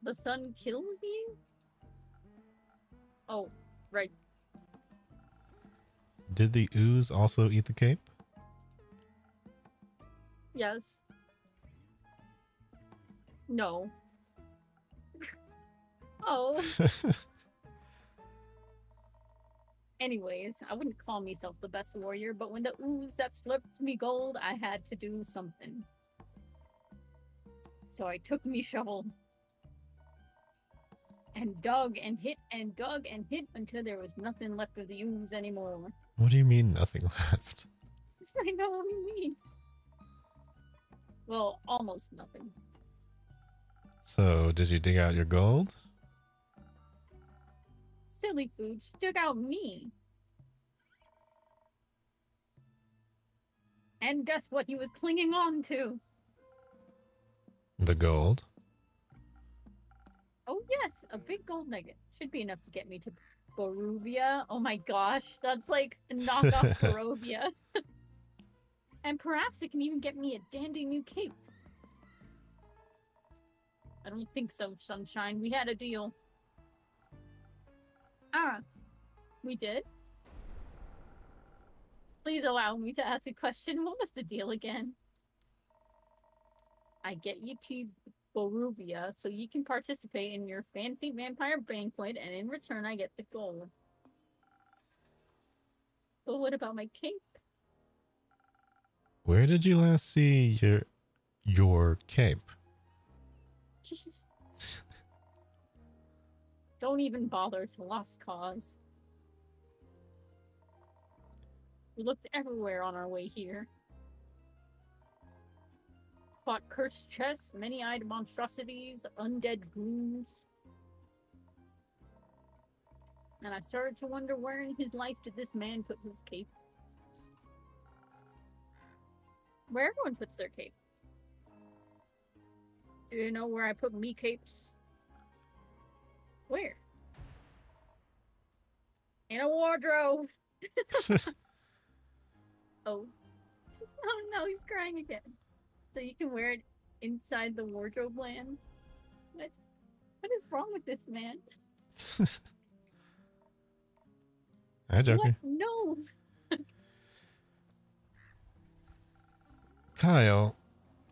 the sun kills you? Oh, right. Did the ooze also eat the cape? Yes. No. Oh. Anyways, I wouldn't call myself the best warrior, but when the ooze that slipped me gold, I had to do something. So I took me shovel and dug and hit and dug and hit until there was nothing left of the ooze anymore. What do you mean nothing left? I know what you mean. Well, almost nothing. So, did you dig out your gold? Silly food stood out me. And guess what he was clinging on to? The gold? Oh yes, a big gold nugget. Should be enough to get me to Borovia. Oh my gosh, that's like a knockoff Borovia. And perhaps it can even get me a dandy new cape. I don't think so, Sunshine. We had a deal. Ah, we did? Please allow me to ask a question. What was the deal again? I get you to Borovia so you can participate in your fancy vampire banquet, and in return I get the gold. But what about my cape? Where did you last see your cape? Don't even bother, it's a lost cause. We looked everywhere on our way here. Fought cursed chests, many-eyed monstrosities, undead goons. And I started to wonder where in his life did this man put his cape. Where everyone puts their cape. Do you know where I put me capes? Where? In a wardrobe! Oh. Oh no, he's crying again. So you can wear it inside the wardrobe land? What is wrong with this man? Hi, Joker. What? No! Kyle,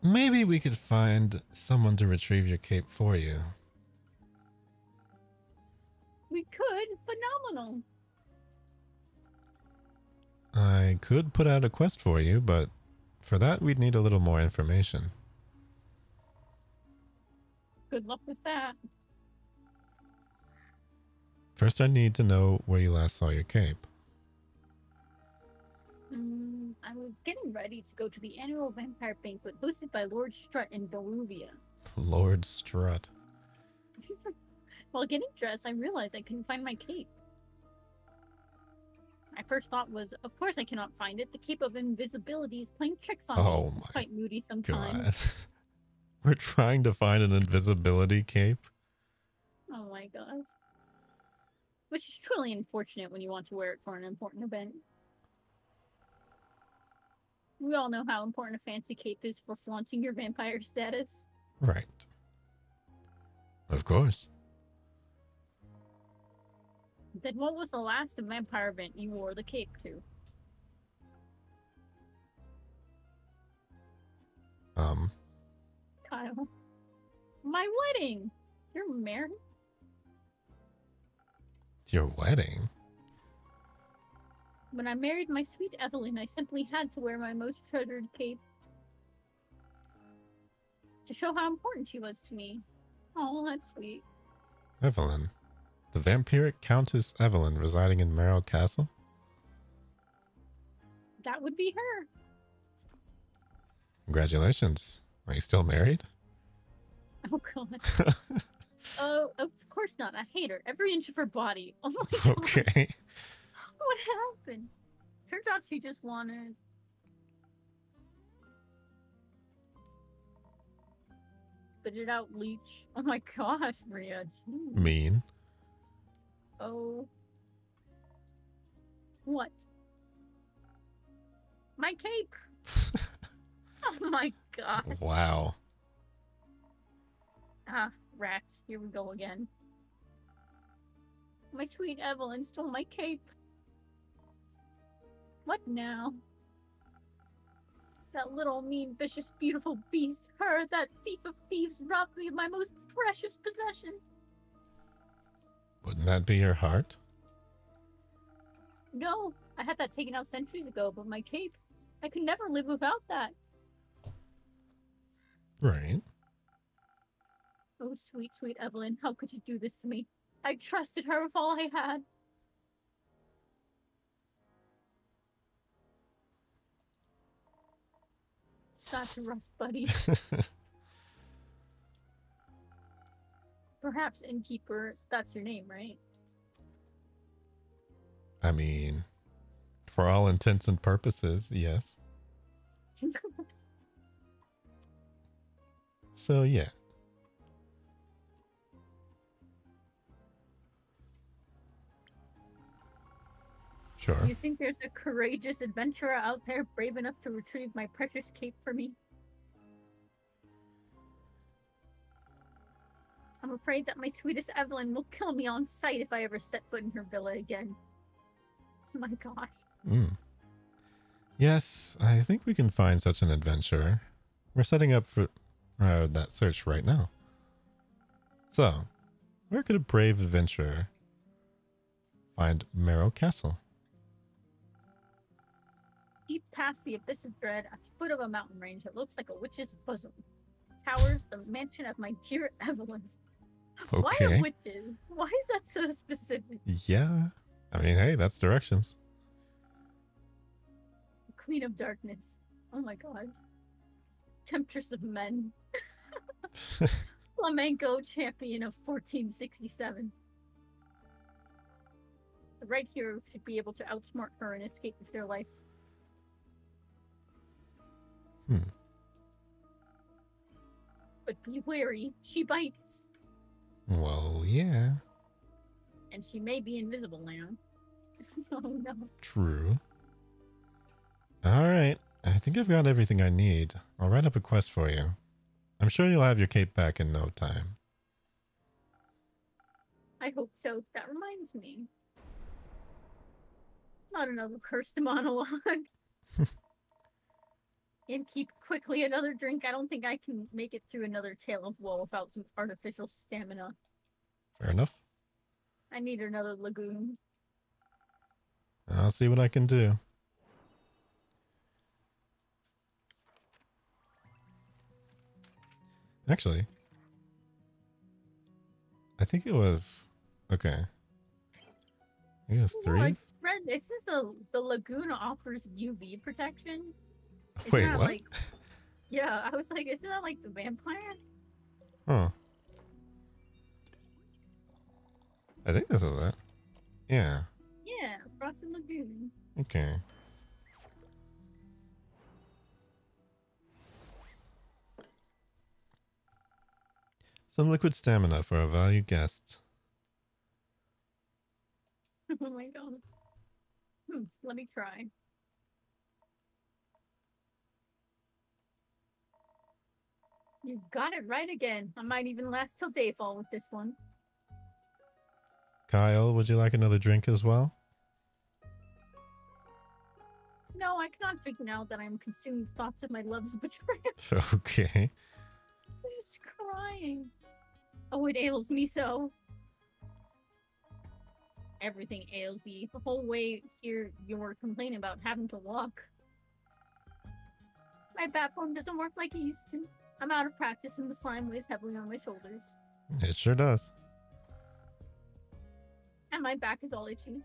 maybe we could find someone to retrieve your cape for you. We could? Phenomenal! I could put out a quest for you, but for that we'd need a little more information. Good luck with that. First, I need to know where you last saw your cape. I was getting ready to go to the annual vampire banquet hosted by Lord Strut in Borovia. Lord Strut. While getting dressed, I realized I couldn't find my cape. My first thought was, of course I cannot find it. The Cape of Invisibility is playing tricks on me. Oh It's my quite moody sometimes. God. We're trying to find an invisibility cape. Oh my god. Which is truly unfortunate when you want to wear it for an important event. We all know how important a fancy cape is for flaunting your vampire status. Right. Of course. Then what was the last vampire event you wore the cape to? Kyle. My wedding! You're married? It's your wedding? When I married my sweet Evelyn, I simply had to wear my most treasured cape. to show how important she was to me. Oh, that's sweet. Evelyn. The vampiric Countess Evelyn residing in Merrill Castle? That would be her. Congratulations. Are you still married? Oh, God. Oh, of course not. I hate her. Every inch of her body. Oh, my God. Okay. What happened? Turns out she just wanted... Spit it out, leech. Oh my gosh, Maria. Jeez. Mean. Oh. What? My cape! Oh my god. Wow. Ah, rats. Here we go again. My sweet Evelyn stole my cape. What now? That little, mean, vicious, beautiful beast. Her, that thief of thieves, robbed me of my most precious possession. Wouldn't that be your heart? No, I had that taken out centuries ago, but my cape, I could never live without that. Right. Oh, sweet, sweet Evelyn, how could you do this to me? I trusted her with all I had. That's rough, buddy. Perhaps innkeeper, that's your name, right? I mean, for all intents and purposes, yes. So, yeah. Sure. You think there's a courageous adventurer out there brave enough to retrieve my precious cape for me? I'm afraid that my sweetest Evelyn will kill me on sight if I ever set foot in her villa again. Oh my gosh. Mm. Yes, I think we can find such an adventurer. We're setting up for that search right now. So, where could a brave adventurer find Merrow Castle? Deep past the abyss of dread, at the foot of a mountain range that looks like a witch's bosom, towers the mansion of my dear Evelyn. Why Okay. are witches? Why is that so specific? Yeah. I mean, hey, that's directions. Queen of Darkness. Oh my god. Temptress of Men. Flamenco champion of 1467. The right hero should be able to outsmart her and escape with their life. But be wary, she bites. Well, yeah. And she may be invisible now. Oh no. True. Alright. I think I've got everything I need. I'll write up a quest for you. I'm sure you'll have your cape back in no time. I hope so. That reminds me. Not another cursed monologue. And keep quickly another drink. I don't think I can make it through another tale of woe without some artificial stamina. Fair enough. I need another lagoon. I'll see what I can do. Actually, I think it was... Okay. I think it was No, 3? I read this is the lagoon offers UV protection. Isn't Wait, that what? like... Yeah, I was like, isn't that like the vampire? Huh. I think this is it. Yeah. Yeah, Frosted Lagoon. Okay. Some liquid stamina for a valued guest. Oh my god. Let me try. You got it right again. I might even last till dayfall with this one. Kyle, would you like another drink as well? No, I cannot drink now that I am consumed with thoughts of my love's betrayal. Okay. I'm just crying. Oh, it ails me so. Everything ails you. The whole way here you were complaining about having to walk. My bat form doesn't work like it used to. I'm out of practice and the slime weighs heavily on my shoulders. It sure does. And my back is all itchy.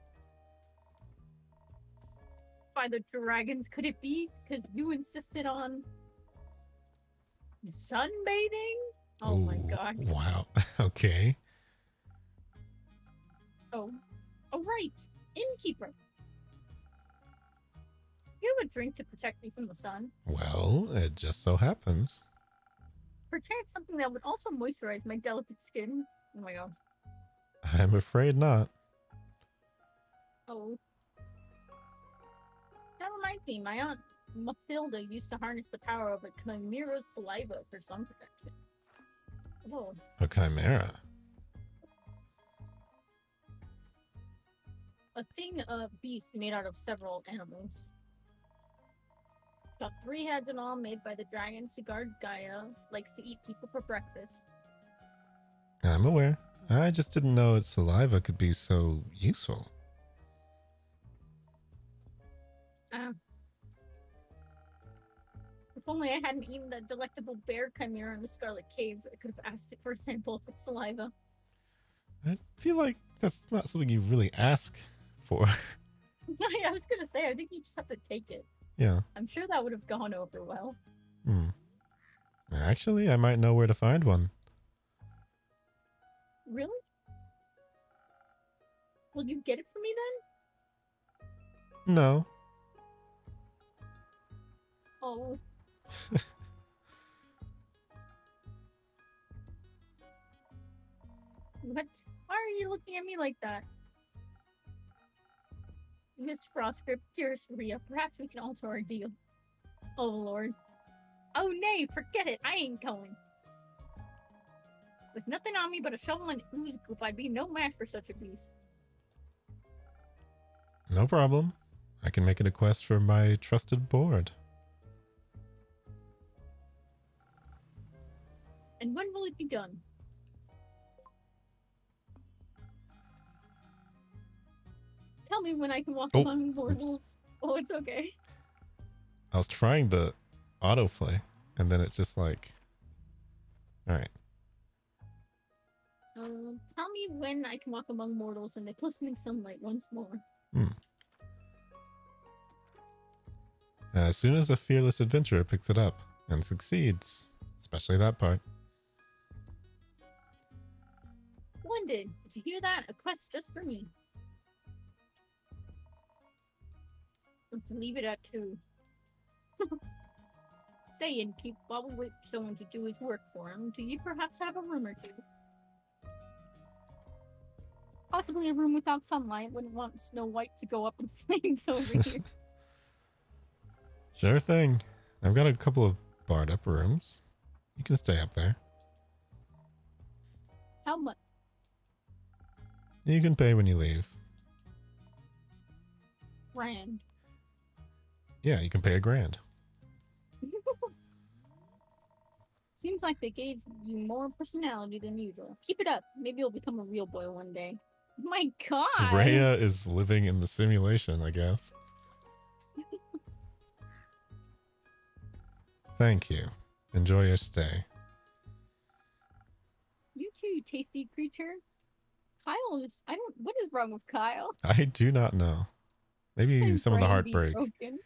By the dragons, could it be? Because you insisted on sunbathing? Oh my Ooh, god. Wow. Okay. Oh right. Innkeeper. You have a drink to protect me from the sun. Well, it just so happens. Perchance something that would also moisturize my delicate skin. Oh my god. I'm afraid not. Oh. That reminds me, my aunt Mathilda used to harness the power of a chimera's saliva for sun protection. Oh. A chimera. A thing of beast made out of several animals. Got 3 heads and all, made by the dragons who guard Gaia, likes to eat people for breakfast. I'm aware. I just didn't know its saliva could be so useful. If only I hadn't eaten that delectable bear chimera in the Scarlet Caves, I could have asked it for a sample of its saliva. I feel like that's not something you really ask for. I was gonna say, I think you just have to take it. Yeah. I'm sure that would have gone over well. Actually, I might know where to find one. Really? Will you get it for me then? No. Oh. What? Why are you looking at me like that? Miss Frostgrip, dearest Rhea, perhaps we can alter our deal. Oh, Lord. Oh, nay, forget it. I ain't going. With nothing on me but a shovel and ooze goop, I'd be no match for such a beast. No problem. I can make it a quest for my trusted board. And when will it be done? Tell me when I can walk among mortals. Oh, it's okay. I was trying the autoplay, and then it's just like... Alright. Tell me when I can walk among mortals in the glistening sunlight once more. As soon as a fearless adventurer picks it up and succeeds. Especially that part. Splendid! Did you hear that? A quest just for me. Let's leave it at 2. Say, Innkeep, while we wait for someone to do his work for him, do you perhaps have a room or 2? Possibly a room without sunlight. Wouldn't want Snow White to go up in flames over here. Sure thing. I've got a couple of barred up rooms. You can stay up there. How much? You can pay when you leave. Grand. Yeah, you can pay $1,000. Seems like they gave you more personality than usual. Keep it up. Maybe you'll become a real boy one day. My god! Rhea is living in the simulation, I guess. Thank you. Enjoy your stay. You too, tasty creature. Kyle is... what is wrong with Kyle? I do not know. Maybe His some of the brain be heartbreak. broken.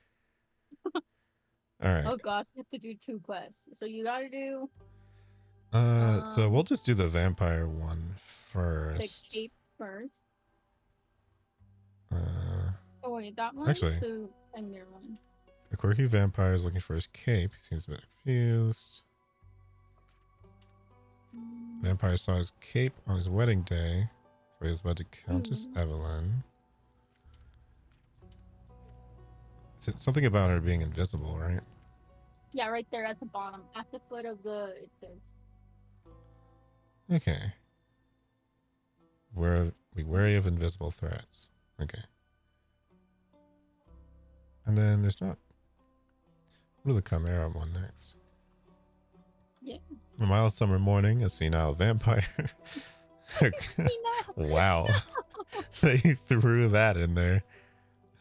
Alright. Oh gosh, you have to do 2 quests. So you gotta do... So we'll just do the vampire one first. the cape first. Uh, Oh wait, that one? Actually. The Emir one. a quirky vampire is looking for his cape. He seems a bit confused. Vampire saw his cape on his wedding day, where he was about to Countess Evelyn. It's something about her being invisible, right? Yeah, right there at the bottom. At the foot of the... it says. Okay. Be wary of invisible threats. Okay. And then there's not... What do the Chimera one next? Yeah. A mild summer morning, a senile vampire. Wow. They threw that in there.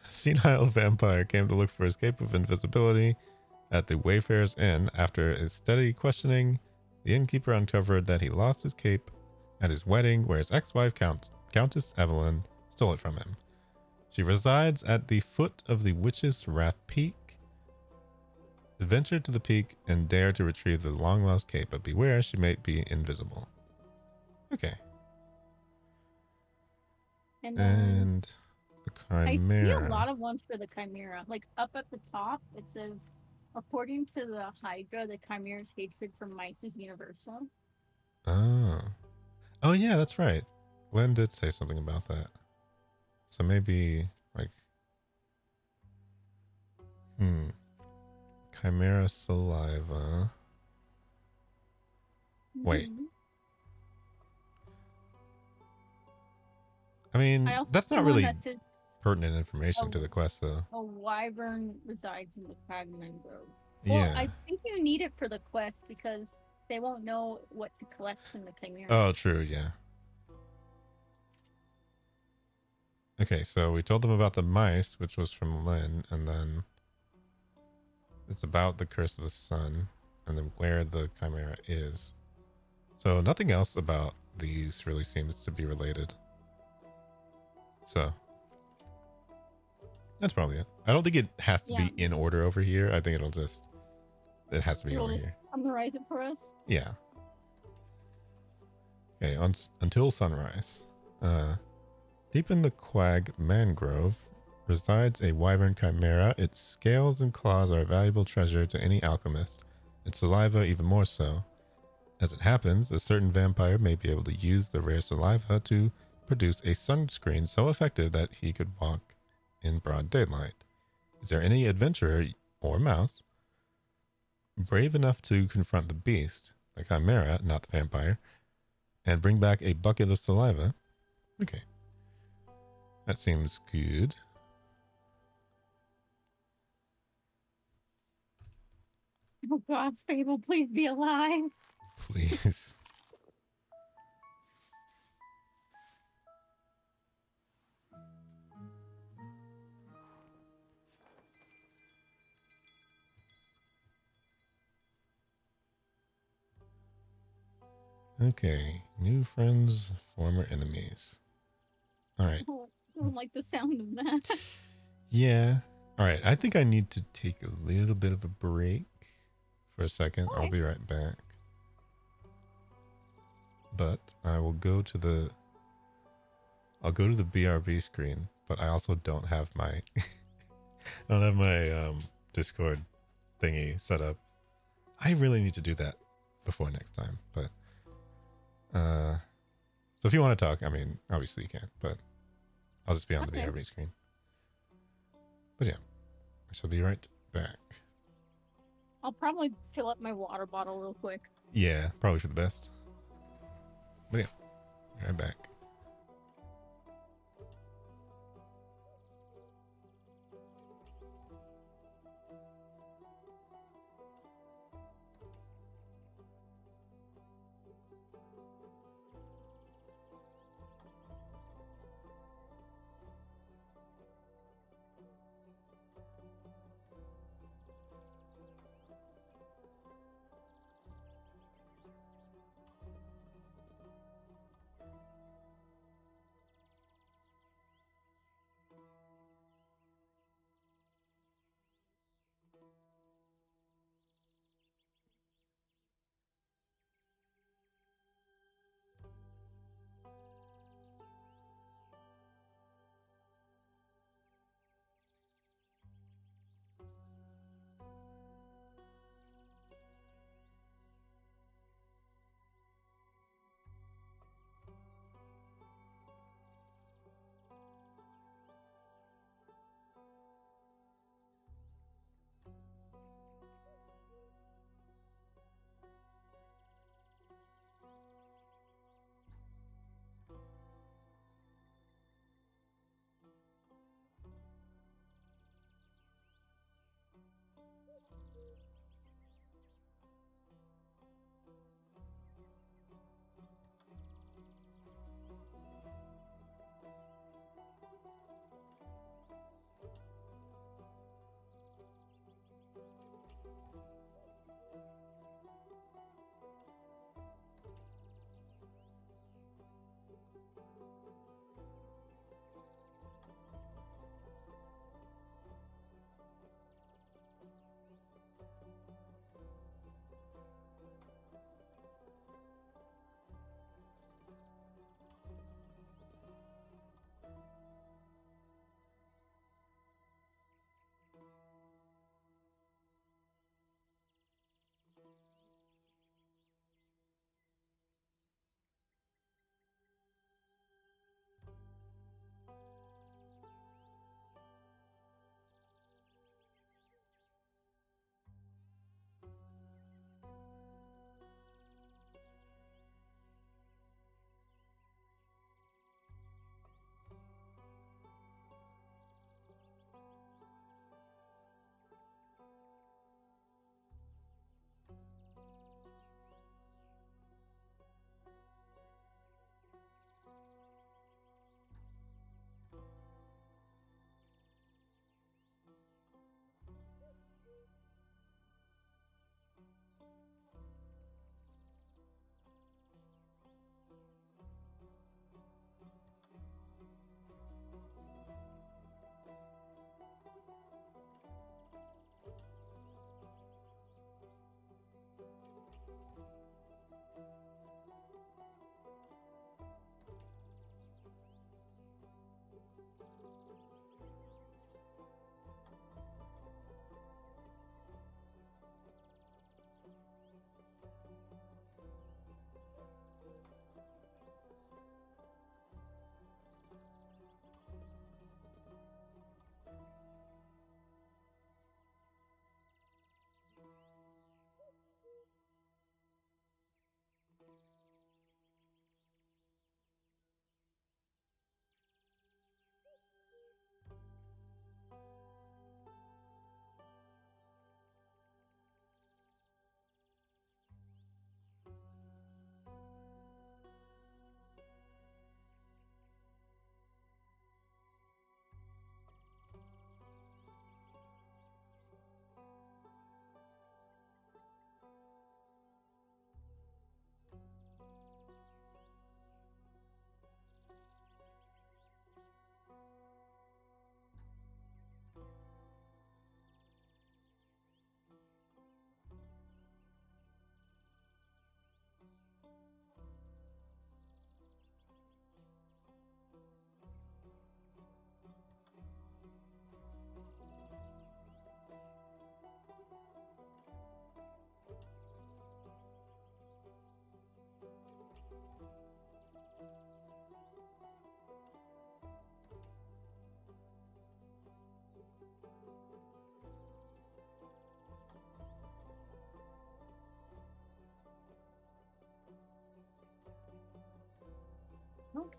A senile vampire came to look for his cape of invisibility. at the Wayfarer's Inn. After a steady questioning, the innkeeper uncovered that he lost his cape at his wedding, where his ex-wife, Countess Evelyn, stole it from him. She resides at the foot of the Witch's Wrath Peak. Venture to the peak and dare to retrieve the long-lost cape, but beware, she may be invisible. Okay. And the Chimera. I see a lot of ones for the Chimera. Like up at the top, it says, according to the Hydra, the Chimera's hatred for mice is universal. Oh yeah, that's right. Glenn did say something about that. So maybe like, Chimera saliva. Wait. I mean, that's not really pertinent information to the quest, though. A wyvern resides in the Cragman Grove. Yeah. Well, I think you need it for the quest because they won't know what to collect from the Chimera. Oh, true, yeah. Okay, so we told them about the mice, which was from Lynn, and then it's about the Curse of the Sun, and then where the Chimera is. So nothing else about these really seems to be related. So that's probably it. I don't think it has to be in order over here. I think it has to be over here. Summarize it for us. Yeah. Okay, until sunrise. Deep in the Quag Mangrove resides a wyvern chimera. Its scales and claws are a valuable treasure to any alchemist. Its saliva even more so. As it happens, a certain vampire may be able to use the rare saliva to produce a sunscreen so effective that he could walk in broad daylight. Is there any adventurer or mouse brave enough to confront the beast, the chimera, not the vampire, and bring back a bucket of saliva? Okay. That seems good. Oh God, Fable, please be alive. Please. Okay, new friends, former enemies. All right. I don't like the sound of that. Yeah. All right, I think I need to take a little bit of a break for a second. Okay. I'll be right back. But I will go to the BRB screen, but I also don't have my Discord thingy set up. I really need to do that before next time, but so if you want to talk, I mean, obviously you can, but I'll just be on the BRB screen. But yeah, I shall be right back. I'll probably fill up my water bottle real quick. Yeah, probably for the best. But yeah, be right back.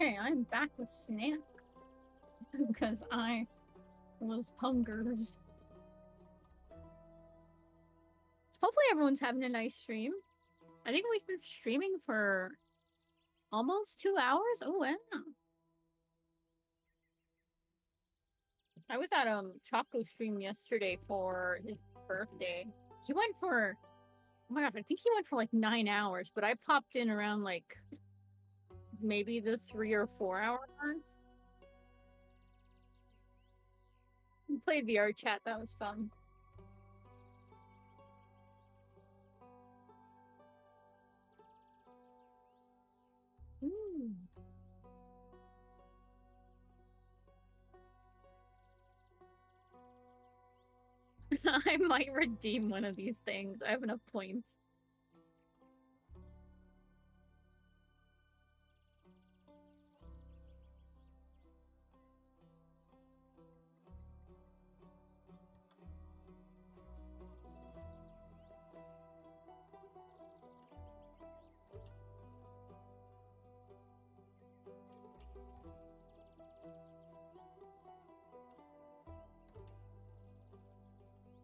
Okay, I'm back with snack. Because I was hungers. Hopefully everyone's having a nice stream. I think we've been streaming for almost 2 hours. Oh wow. I was at Choco's stream yesterday for his birthday. He went for, oh my god, I think he went for like 9 hours, but I popped in around like maybe the 3 or 4 hour mark. We played VR chat, that was fun. Ooh. I might redeem one of these things. I have enough points.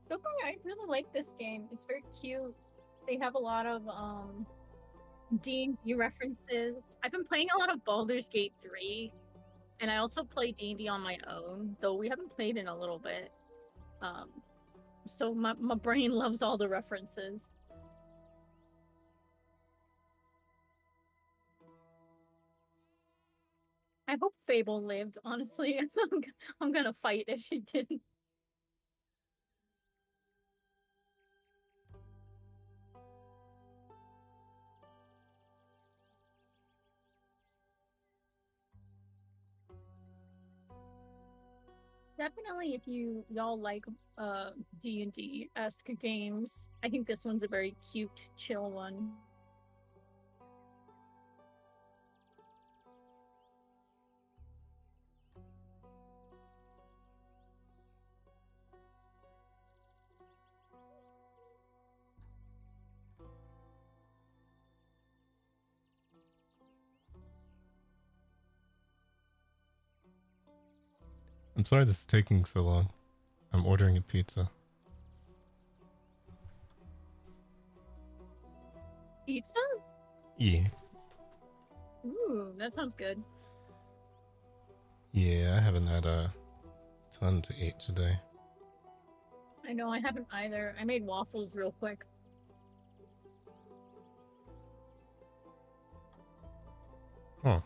So far, I really like this game. It's very cute. They have a lot of D&D references. I've been playing a lot of Baldur's Gate 3, and I also play D&D on my own, though we haven't played in a little bit. So my brain loves all the references. I hope Fable lived, honestly. I'm gonna fight if she didn't. Definitely, if y'all like D&D-esque games, I think this one's a very cute, chill one. I'm sorry this is taking so long. I'm ordering a pizza. Pizza? Yeah. Ooh, that sounds good. Yeah, I haven't had a ton to eat today. I know, I haven't either. I made waffles real quick. Huh.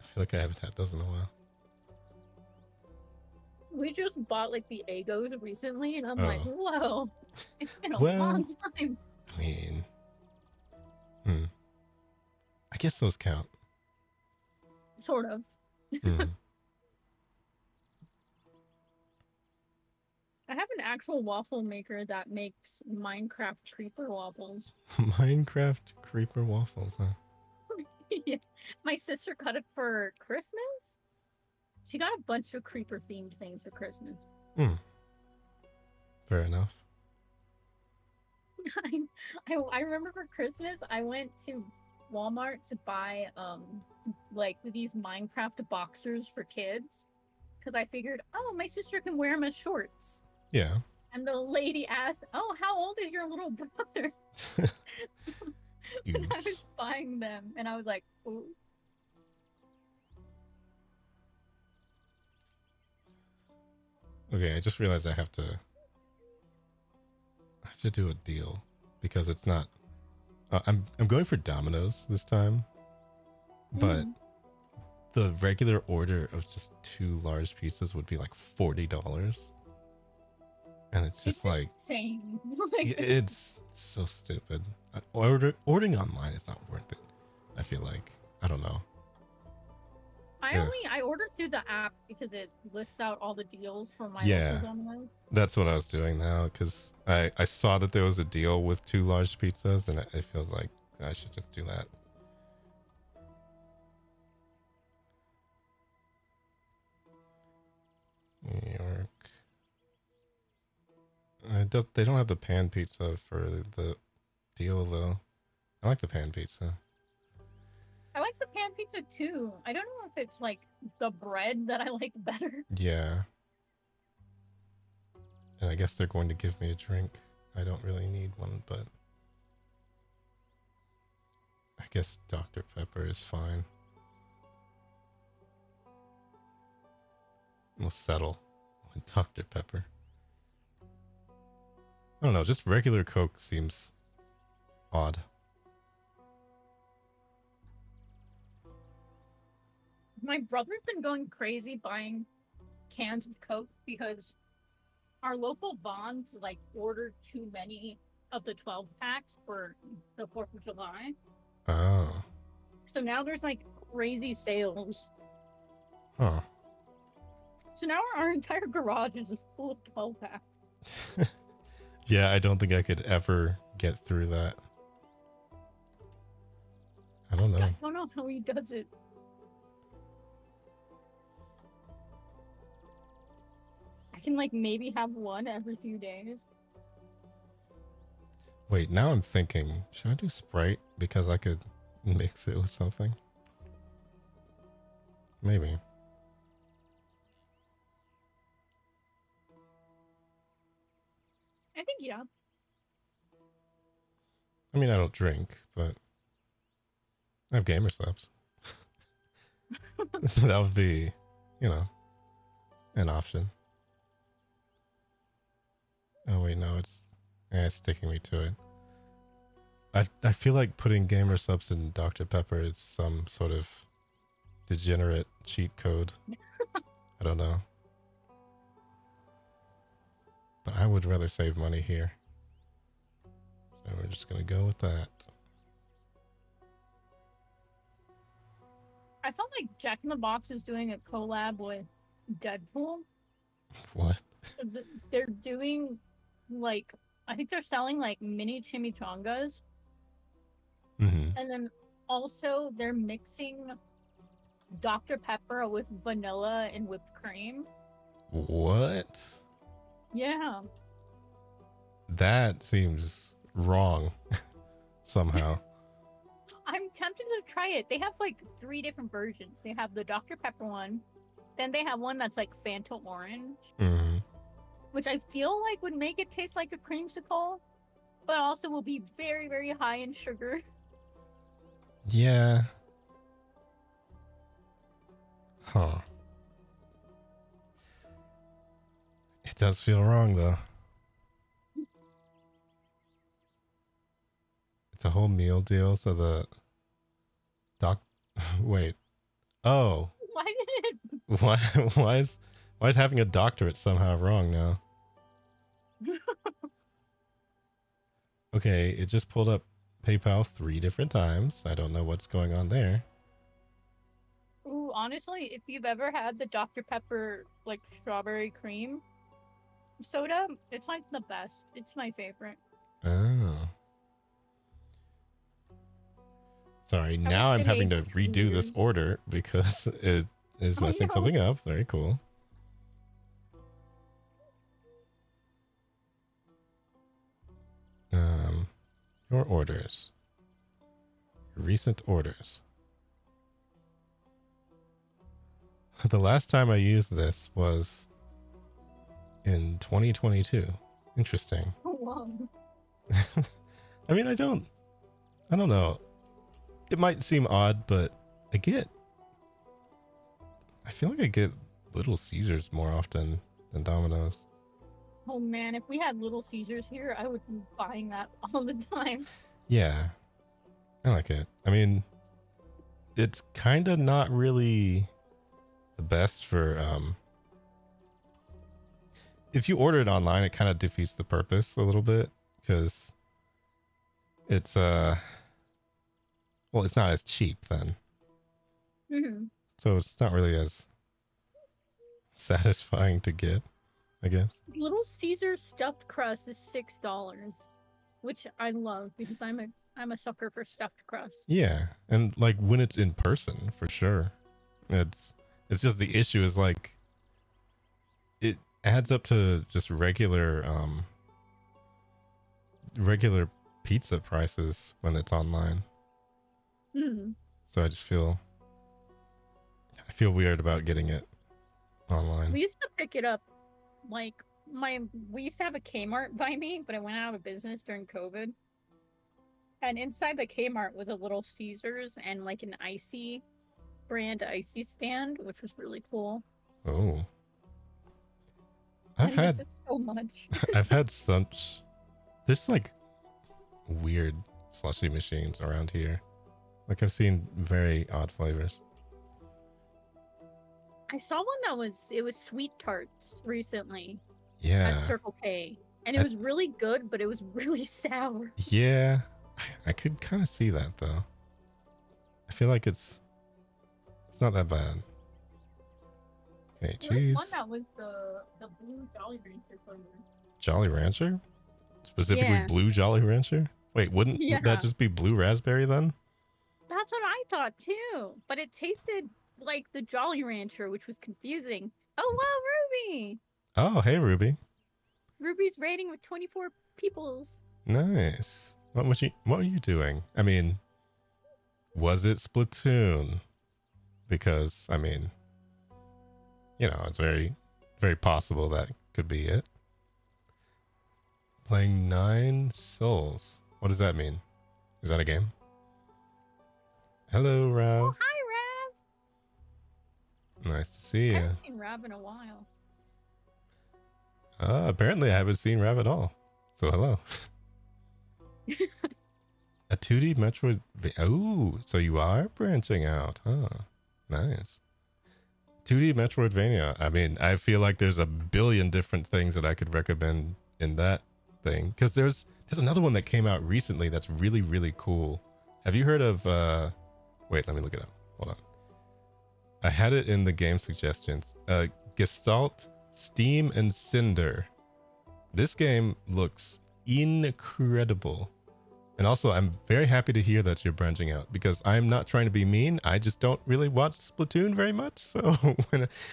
I feel like I haven't had those in a while. We just bought like the Eggos recently, and I'm like, whoa, it's been a Well, long time. I mean, I guess those count. Sort of. I have an actual waffle maker that makes Minecraft creeper waffles. Minecraft creeper waffles, huh? Yeah. My sister cut it for Christmas. She got a bunch of creeper themed things for Christmas. Fair enough. I remember for Christmas I went to Walmart to buy like these Minecraft boxers for kids, because I figured, oh, my sister can wear them as shorts. Yeah. And the lady asked, oh, how old is your little brother? When I was buying them, and I was like, ooh. Okay, I just realized I have to do a deal because it's not. I'm going for Domino's this time, but the regular order of just 2 large pizzas would be like $40, and it's just like insane. It's so stupid. Ordering online is not worth it. I feel like, I don't know. I ordered through the app because it lists out all the deals for my local Domino's. That's what I was doing now, because I saw that there was a deal with 2 large pizzas, and it feels like I should just do that. New York. They don't have the pan pizza for the deal though. I like the pan pizza. I like the pan pizza too. I don't know if it's like the bread that I like better. Yeah. And I guess they're going to give me a drink. I don't really need one, but I guess Dr. Pepper is fine. We'll settle with Dr. Pepper. I don't know, just regular Coke seems odd. My brother's been going crazy buying cans of Coke because our local Vons like ordered too many of the 12 packs for the 4th of July. Oh. So now there's like crazy sales. Huh. So now our entire garage is just full of 12 packs. Yeah, I don't think I could ever get through that. I don't know. I don't know how he does it. I can like maybe have one every few days. Wait, now I'm thinking, should I do Sprite because I could mix it with something? Maybe. I think yeah. I mean, I don't drink, but I have gamer subs. That would be, you know, an option. Oh wait, no, it's sticking me to it. I feel like putting gamer subs in Dr. Pepper is some sort of degenerate cheat code. I don't know. But I would rather save money here. So we're just gonna go with that. I saw like Jack in the Box is doing a collab with Deadpool. What? They're doing like, I think they're selling like mini chimichangas. Mm-hmm. And then also they're mixing Dr. Pepper with vanilla and whipped cream. What? Yeah. That seems wrong somehow. I'm tempted to try it. They have like 3 different versions. They have the Dr. Pepper one. Then they have one that's like Fanta orange. Mm-hmm. Which I feel like would make it taste like a creamsicle. But also will be very, very high in sugar. Yeah. Huh. It does feel wrong though. It's a whole meal deal, so the wait. Oh. Why did it? Why is having a doctorate somehow wrong now? Okay, it just pulled up PayPal 3 different times. I don't know what's going on there. Ooh, honestly, if you've ever had the Dr. Pepper like strawberry cream soda, it's like the best. It's my favorite. Oh. Sorry, now I'm having to redo this order because it is messing something up. Very cool. Your orders. Recent orders. The last time I used this was in 2022. Interesting. Oh, wow. I mean, I don't know. It might seem odd, but I feel like I get Little Caesars more often than Domino's. Oh man, if we had Little Caesars here, I would be buying that all the time. Yeah, I like it. I mean, it's kind of not really the best for, if you order it online, it kind of defeats the purpose a little bit because it's, well, it's not as cheap then. Mm-hmm. So it's not really as satisfying to get, I guess. Little Caesars stuffed crust is $6, which I love because I'm a sucker for stuffed crust. Yeah, and like when it's in person, for sure. It's just the issue is like it adds up to just regular pizza prices when it's online. Mm. So I just feel I feel weird about getting it online. We used to pick it up, like we used to have a Kmart by me, but it went out of business during COVID. And inside the Kmart was a little Caesars and like an icy brand icy stand, which was really cool. Oh. I miss it so much. I've had such, there's like weird slushy machines around here. Like I've seen very odd flavors. I saw one it was sweet tarts recently. Yeah. At Circle K. And it was really good, but it was really sour. Yeah. I could kind of see that though. I feel like it's not that bad. Okay, There was cheese. one that was the blue Jolly Rancher flavor. Jolly Rancher? Specifically Yeah. blue Jolly Rancher? Wait, wouldn't Yeah. that just be blue raspberry then? That's what I thought too. But it tasted like the Jolly Rancher, which was confusing. Oh wow, Ruby! Oh, hey Ruby. Ruby's rating with 24 peoples. Nice. What were you doing? I mean, was it Splatoon? Because I mean, you know, it's very, very possible that could be it. Playing 9 Souls. What does that mean? Is that a game? Hello, Rav. Oh, hi, Rav! Nice to see I you. haven't seen Rav in a while. Apparently I haven't seen Rav at all. So hello. A 2D Metroid. Oh, so you are branching out, huh? Nice. 2D Metroidvania. I mean, I feel like there's a billion different things that I could recommend in that thing. Because there's another one that came out recently that's really, really cool. Have you heard of... Wait, let me look it up. Hold on. I had it in the game suggestions. Gestalt, Steam, and Cinder. This game looks incredible. And also, I'm very happy to hear that you're branching out because I'm not trying to be mean. I just don't really watch Splatoon very much. So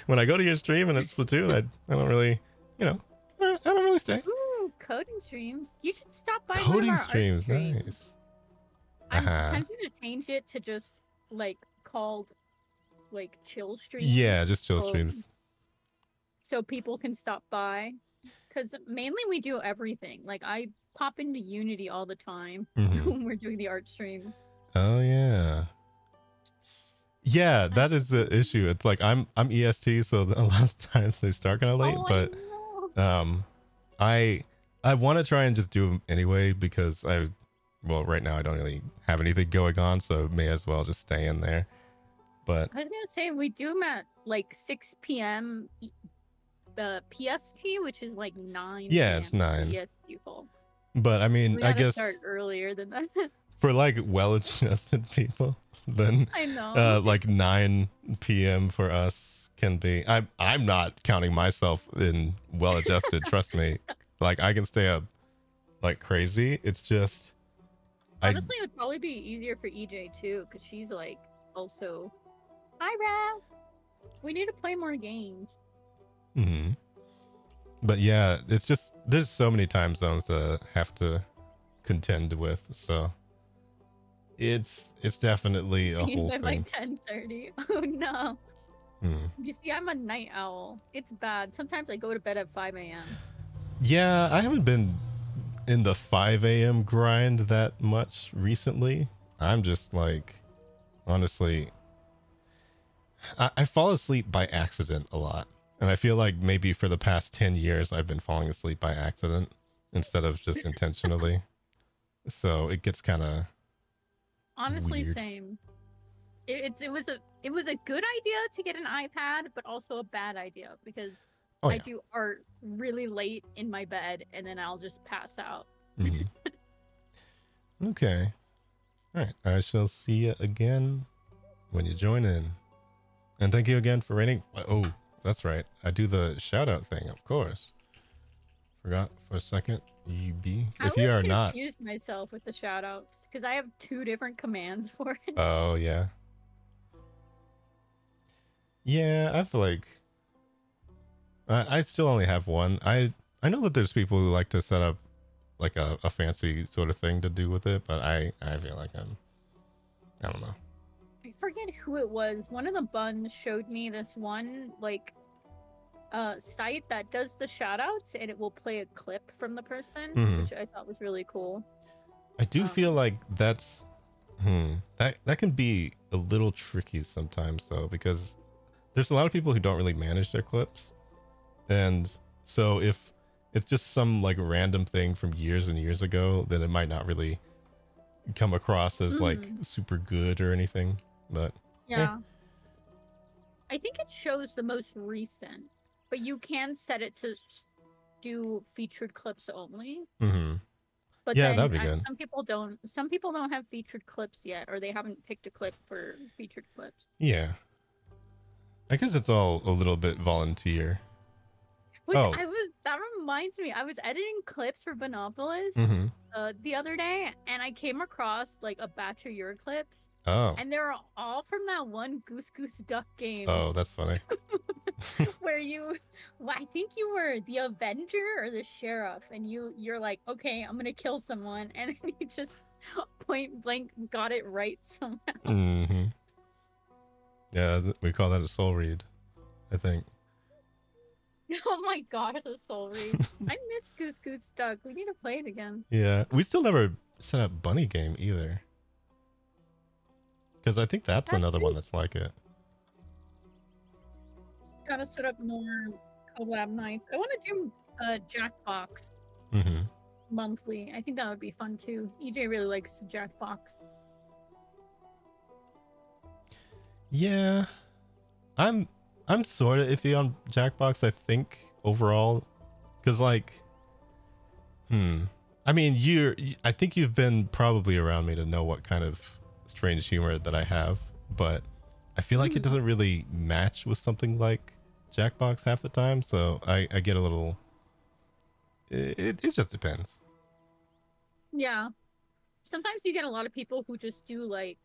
when I go to your stream and it's Splatoon, I don't really, you know, I don't really stay. Ooh, coding streams. You should stop by one Coding of our streams, art streams. nice. I'm Uh-huh. tempted to change it to just like called like chill streams. Yeah, just chill so- streams. So people can stop by. Because mainly we do everything. Like I pop into Unity all the time Mhm. when we're doing the art streams. Oh yeah. Yeah, that is the issue. It's like I'm EST, so a lot of times they start kind of late, Oh, but I know. I want to try and just do them anyway because right now I don't really have anything going on, so may as well just stay in there. But I was gonna say we do them at like 6 p.m. PST, which is like 9. Yeah, it's 9. EST folks. but I mean, We I gotta guess start earlier than that. for like well-adjusted people, then I know. like 9 p.m. for us can be. I'm not counting myself in well-adjusted. Trust me. Like I can stay up like crazy. It's just Honestly, it would probably be easier for EJ too, because she's like also. Hi, Rav. We need to play more games. But yeah, it's just there's so many time zones to have to contend with, so it's definitely a You whole said thing. like 10:30. Oh no. Hmm. You see, I'm a night owl. It's bad. Sometimes I go to bed at 5 a.m. Yeah, I haven't been in the 5 a.m. grind that much recently. I'm just like, honestly, I fall asleep by accident a lot. And I feel like maybe for the past 10 years, I've been falling asleep by accident instead of just intentionally. So it gets kind of Honestly, weird. same. It was a good idea to get an iPad, but also a bad idea because Oh, I yeah. do art really late in my bed and then I'll just pass out. Mhm. Okay. All right. I shall see you again when you join in. And thank you again for rating. Oh, that's right. I do the shout out thing, of course. Forgot for a second. EB. I If you always are not. confuse myself with the shout outs because I have 2 different commands for it. Oh, yeah. Yeah, I feel like I still only have one. I know that there's people who like to set up like a fancy sort of thing to do with it, but I feel like I don't know. I forget who it was. One of the buns showed me this one like site that does the shoutouts and it will play a clip from the person, which I thought was really cool. I do feel like that's that can be a little tricky sometimes though, because there's a lot of people who don't really manage their clips. And so if it's just some like random thing from years and years ago, then it might not really come across as like super good or anything. But yeah. I think it shows the most recent, but you can set it to do featured clips only. But yeah, then that'd be good. Some people don't have featured clips yet, or they haven't picked a clip for featured clips. Yeah, I guess it's all a little bit volunteer. Which that reminds me, I was editing clips for Binopolis the other day, and I came across like a batch of your clips. Oh. And they're all from that one Goose Goose Duck game. Oh, that's funny. Where I think you were the Avenger or the Sheriff, and you're like, okay, I'm gonna kill someone, and then you just point blank got it right somehow. Yeah, we call that a soul read, I think. Oh my gosh, a soul read. I miss Goose Goose Duck. We need to play it again. Yeah, we still never set up Bunny Game either. Because I think that's another one that's like it. Gotta set up more collab nights. I want to do Jackbox monthly. I think that would be fun too. EJ really likes Jackbox. Yeah, I'm sort of iffy on Jackbox. I think overall, because like, I mean, I think you've been probably around me to know what kind of strange humor that I have, but I feel like it doesn't really match with something like Jackbox half the time, so I get a little it just depends. Yeah, sometimes you get a lot of people who just do like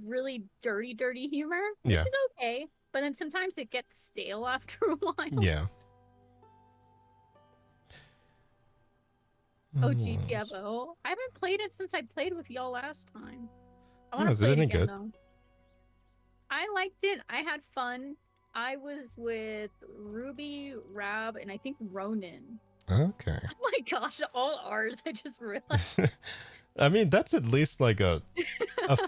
really dirty humor, which is okay, but then sometimes it gets stale after a while. Yeah. Oh, GTFO. I haven't played it since I played with y'all last time. I want to is play it it any again, good? though. I liked it. I had fun. I was with Ruby, Rab, and I think Ronan. Okay. Oh my gosh, all R's. I just realized. I mean, that's at least like a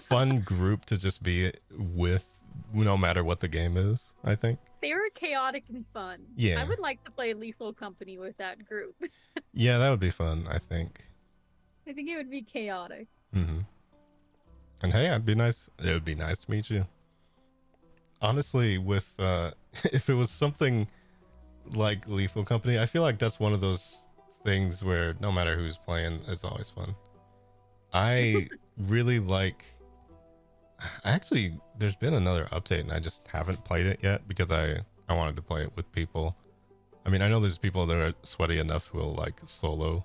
fun group to just be with, no matter what the game is, I think. They were chaotic and fun. Yeah. I would like to play Lethal Company with that group. Yeah, that would be fun, I think. I think it would be chaotic. And hey, it would be nice to meet you. Honestly, with if it was something like Lethal Company, I feel like that's one of those things where no matter who's playing, it's always fun. I really like, actually, there's been another update and I just haven't played it yet because I wanted to play it with people. I mean, I know there's people that are sweaty enough who will like solo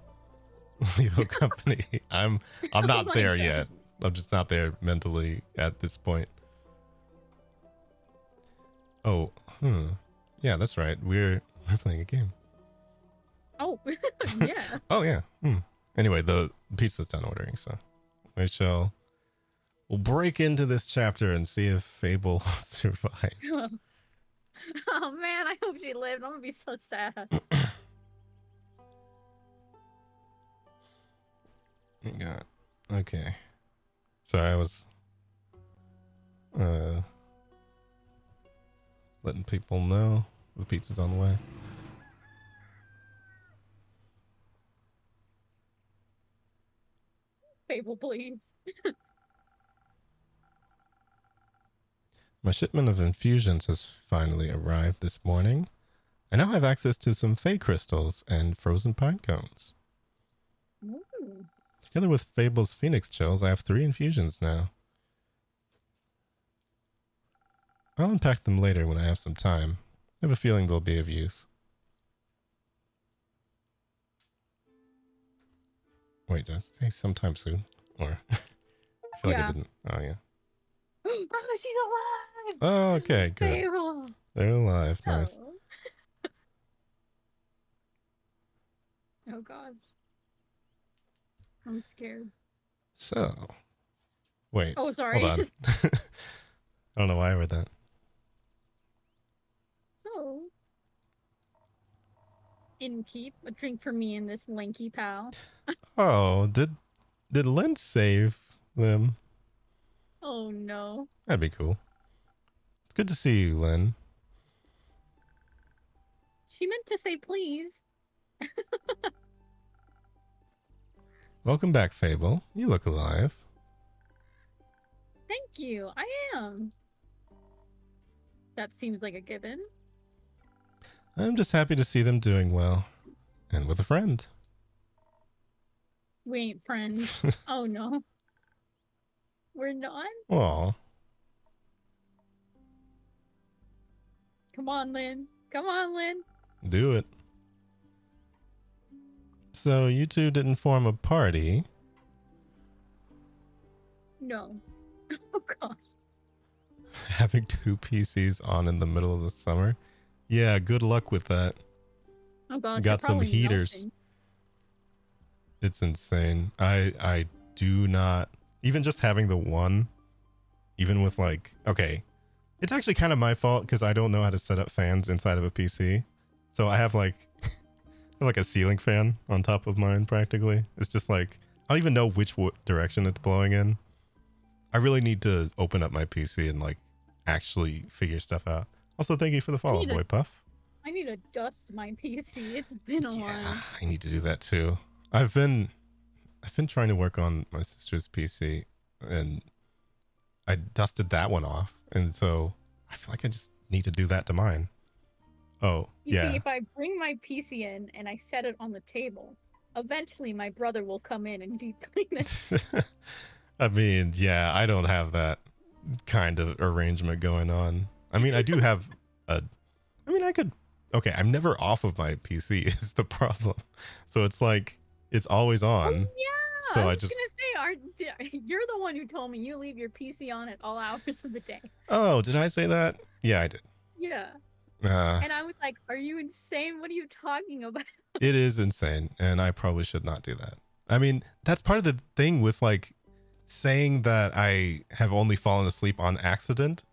Lethal Company. I'm not there yet. I'm just not there mentally at this point. Oh, yeah, that's right. We're playing a game. Oh, yeah. Oh, yeah. Anyway, the pizza's done ordering, so we'll break into this chapter and see if Fable survives. Oh man, I hope she lived. I'm gonna be so sad. God. Okay. Sorry, I was letting people know the pizza's on the way. Fable, please. My shipment of infusions has finally arrived this morning. I now have access to some Fey crystals and frozen pine cones. Ooh. Together with Fable's Phoenix Chills, I have 3 infusions now. I'll unpack them later when I have some time. I have a feeling they'll be of use. Wait, did I say sometime soon? Or I feel like I didn't. Oh, yeah. Oh, she's alive! Oh, okay, good. Fable. They're alive. Nice. Oh gosh. I'm scared. So, Wait. Oh, sorry. Hold on. I don't know why I read that. So, innkeep, a drink for me and this lanky pal. Oh, did Lynn save them? Oh no. That'd be cool. It's good to see you, Lynn. She meant to say please. Welcome back, Fable. You look alive. Thank you. I am. That seems like a given. I'm just happy to see them doing well. And with a friend. We ain't friends. Oh no. We're not? Aw. Come on, Lynn. Come on, Lynn. Do it. So you two didn't form a party. No. Oh gosh. Having two PCs on in the middle of the summer. Yeah, good luck with that. Oh gosh. Got they're some probably heaters. melting. It's insane. I do not, even just having the one, even with like, okay, it's actually kind of my fault because I don't know how to set up fans inside of a PC. So I have like like a ceiling fan on top of mine practically. It's just like, I don't even know which direction it's blowing in. I really need to open up my PC and like actually figure stuff out. Also, thank you for the follow, Boy Puff. I need to dust my PC. It's been a while. I need to do that too. I've been trying to work on my sister's PC and I dusted that one off. And so I feel like I just need to do that to mine. Oh, You yeah. see, if I bring my PC in and I set it on the table, eventually my brother will come in and deep clean it. I mean, yeah, I don't have that kind of arrangement going on. I mean, I do have okay, I'm never off of my PC is the problem. So it's like, it's always on. Oh, yeah. So I was gonna say, you're the one who told me you leave your PC on at all hours of the day. Oh, did I say that? Yeah, I did. Yeah. Uh, And I was like, are you insane? What are you talking about? It is insane, and I probably should not do that. I mean, that's part of the thing with like saying that I have only fallen asleep on accident,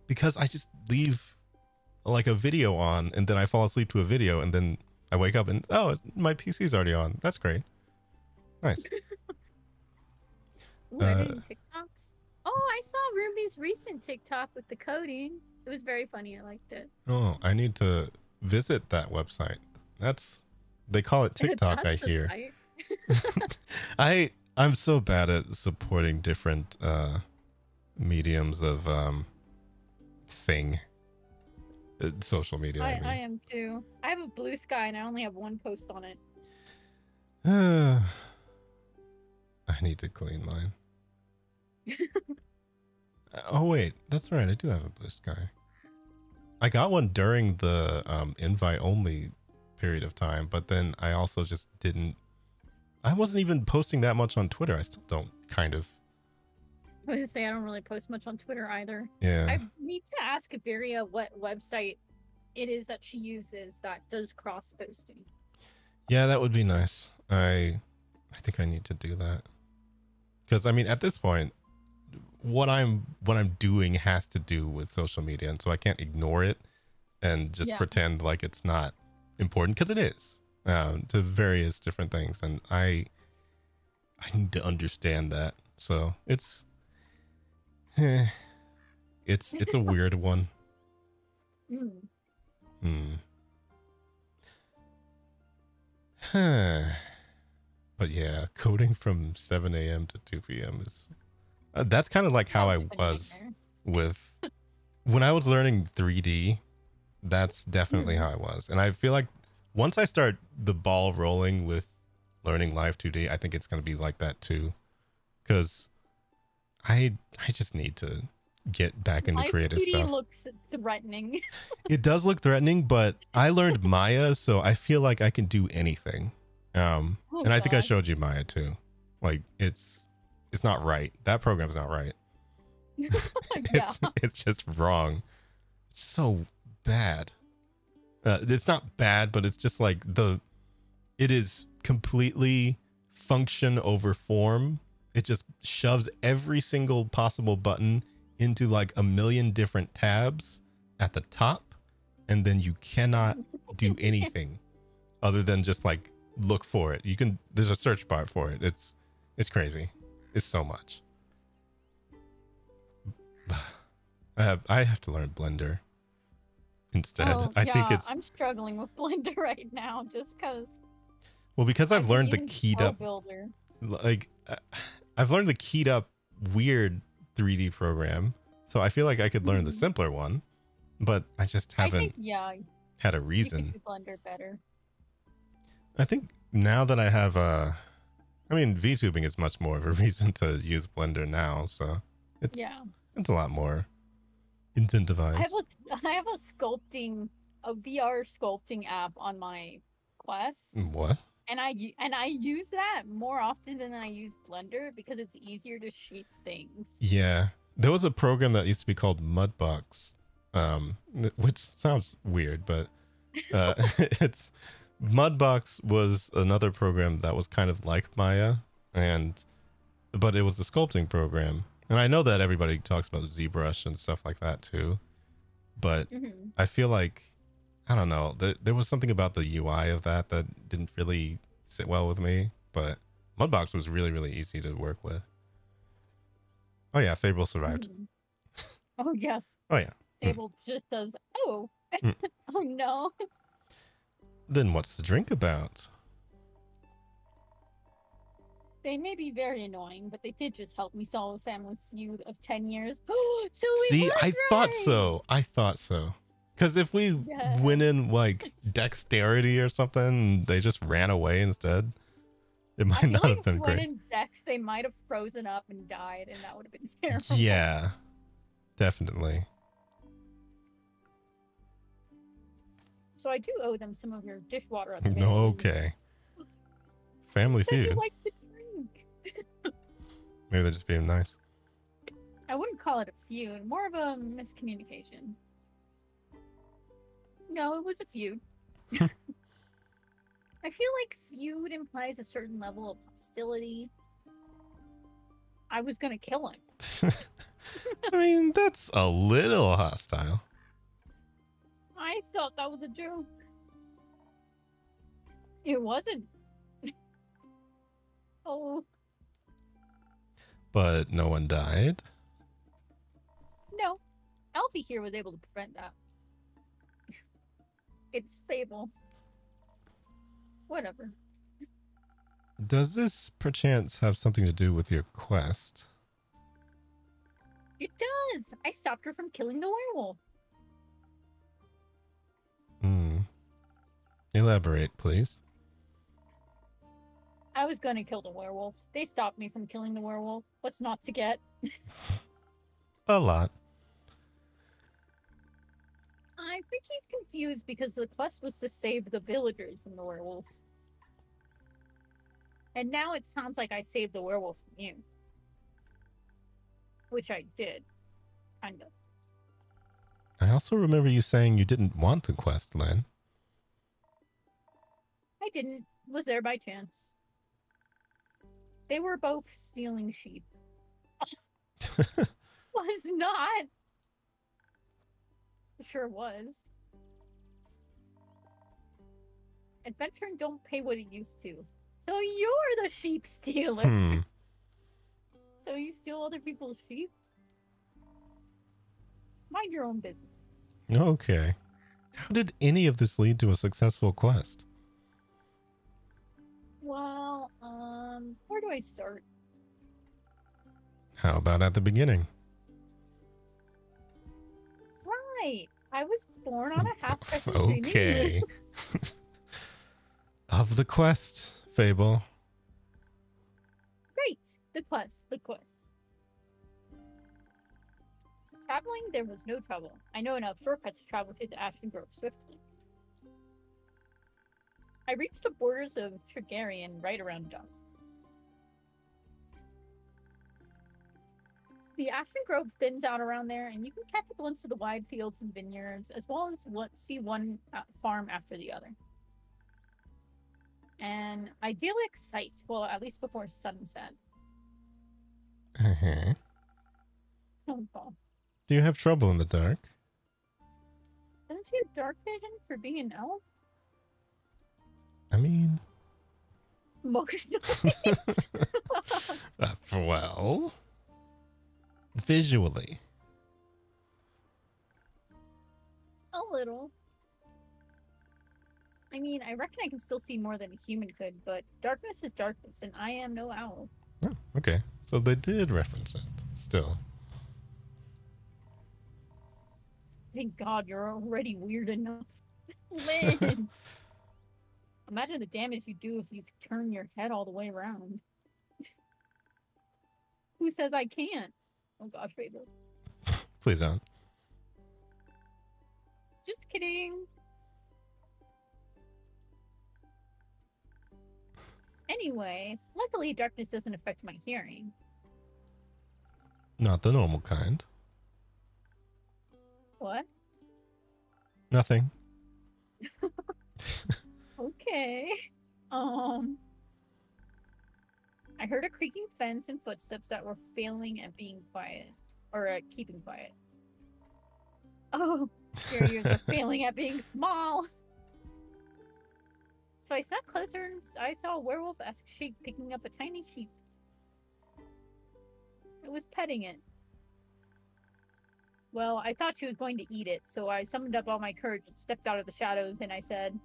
because I just leave like a video on and then I fall asleep to a video and then I wake up and my PC's already on. That's great. Nice. Ooh, editing TikToks. Oh, I saw Ruby's recent TikTok with the coding. It was very funny. I liked it. Oh, I need to visit that website. They call it TikTok, I That's the hear. site. I'm so bad at supporting different mediums of social media. I am too. I have a Blue Sky and I only have one post on it. I need to clean mine. Oh wait, that's right. I do have a Blue Sky. I got one during the invite only period of time, but then I also just didn't. I wasn't even posting that much on Twitter. I still don't, kind of. I was gonna say I don't really post much on Twitter either. Yeah. I need to ask Averia what website it is that she uses that does cross posting. Yeah, that would be nice. I think I need to do that. Because I mean, at this point, what I'm doing has to do with social media, and so I can't ignore it and just pretend like it's not important, because it is to various different things, and I need to understand that. So it's a weird one. But yeah, coding from 7 a.m. to 2 p.m. is that's kind of like how I was with when I was learning 3D. That's definitely how I was, and I feel like once I start the ball rolling with learning live 2D, I think it's going to be like that too, because I just need to get back into creative stuff. Looks threatening. It does look threatening, but I learned Maya, so I feel like I can do anything. And I think I showed you Maya too. Like it's not right. That program's not right. It's just wrong. It's so bad. It's not bad, but it's just like it is completely function over form, it just shoves every single possible button into like a million different tabs at the top, and then you cannot do anything other than just like look for it. There's a search bar for it. It's crazy. It's so much. I have to learn Blender instead. Oh, I yeah, think it's I'm struggling with Blender right now just because because I've learned the keyed up builder. like I've learned the keyed up weird 3D program, so I feel like I could learn the simpler one, but I just haven't had a reason. You could do Blender better. I think now that I have I mean, VTubing is much more of a reason to use Blender now, so it's a lot more incentivized. I have a VR sculpting app on my Quest. What? And I use that more often than I use Blender because it's easier to shape things. Yeah, there was a program that used to be called Mudbox, which sounds weird, but it's Mudbox was another program that was kind of like Maya, but it was a sculpting program. And I know that everybody talks about ZBrush and stuff like that too, but I feel like, I don't know, there was something about the UI of that didn't really sit well with me, but Mudbox was really, really easy to work with. Oh yeah, Fable survived. Oh yes. Oh yeah. Fable just says, oh, oh no. Then what's the drink about? They may be very annoying, but they did just help me solve a family feud of 10 years. So See, I thought so. Because if we went in like dexterity or something, they just ran away instead. It might not have been great. When in Dex, they might have frozen up and died, and that would have been terrible. Yeah, definitely. So I do owe them some of your dishwater at the No, okay. Family feud. You like the drink. Maybe they're just being nice. I wouldn't call it a feud, more of a miscommunication. No, it was a feud. I feel like feud implies a certain level of hostility. I was gonna kill him. I mean, that's a little hostile. I thought that was a joke. It wasn't. Oh. But no one died? No. Alfie here was able to prevent that. It's Fable. Whatever. Does this perchance have something to do with your quest? It does. I stopped her from killing the werewolf. Elaborate, please. I was gonna kill the werewolf. They stopped me from killing the werewolf. What's not to get? A lot. I think he's confused because the quest was to save the villagers from the werewolf. And now it sounds like I saved the werewolf from you. Which I did. Kind of. I also remember you saying you didn't want the quest, Len. I didn't. Was there by chance. They were both stealing sheep. Was not. Sure was. Adventuring don't pay what it used to. So you're the sheep stealer. So you steal other people's sheep? Mind your own business. Okay. How did any of this lead to a successful quest? Well, where do I start? How about at the beginning? Right. I was born on a half-peasant Okay. Of the quest, Fable. Great. The quest. Traveling, there was no trouble. I know enough shortcuts to travel through the Ashen Grove swiftly. I reached the borders of Tregarian right around dusk. The Ashen Grove thins out around there, and you can catch a glimpse of the wide fields and vineyards, as well as see one farm after the other. An idyllic sight, well, at least before sunset. Uh-huh. Oh god. Do you have trouble in the dark? Doesn't she have dark vision for being an elf? I mean... Emotionally. well... Visually. A little. I mean, I reckon I can still see more than a human could, but darkness is darkness, and I am no owl. Oh, okay. So they did reference it. Still. Thank God you're already weird enough. Lynn! Imagine the damage you do if you turn your head all the way around. Who says I can't? Oh gosh, Faber. Please don't. Just kidding. Anyway, luckily darkness doesn't affect my hearing. Not the normal kind. What? Nothing. Okay. I heard a creaking fence and footsteps that were failing at being quiet. Or at keeping quiet. Oh, your ears are failing at being small. So I snuck closer and I saw a werewolf-esque shape picking up a tiny sheep. It was petting it. Well, I thought she was going to eat it, so I summoned up all my courage and stepped out of the shadows and I said,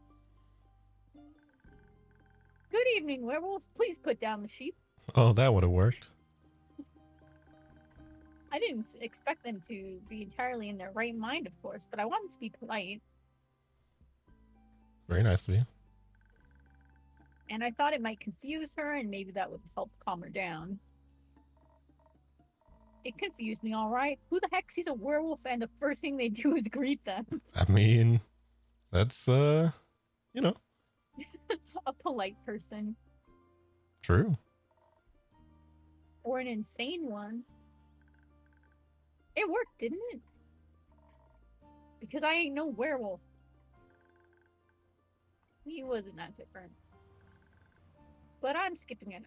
"Good evening, werewolf. Please put down the sheep." Oh, that would have worked. I didn't expect them to be entirely in their right mind, of course, but I wanted to be polite. Very nice of you. And I thought it might confuse her and maybe that would help calm her down. It confused me, all right. Who the heck sees a werewolf and the first thing they do is greet them? I mean, that's, you know. A polite person. True. Or an insane one. It worked, didn't it? Because I ain't no werewolf. He wasn't that different. But I'm skipping ahead.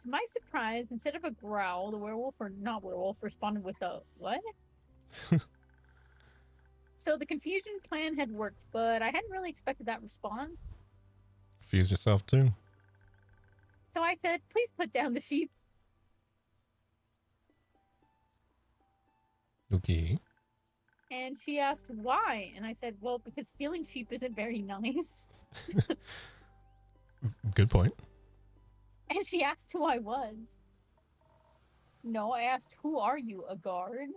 To my surprise, instead of a growl, the werewolf, or not werewolf, responded with a what? So the confusion plan had worked, but I hadn't really expected that response. Confused yourself too. So I said, "Please put down the sheep." Okay. And she asked why, and I said, "Well, because stealing sheep isn't very nice." Good point. And she asked who I was. No, I asked, "Who are you, a guard?"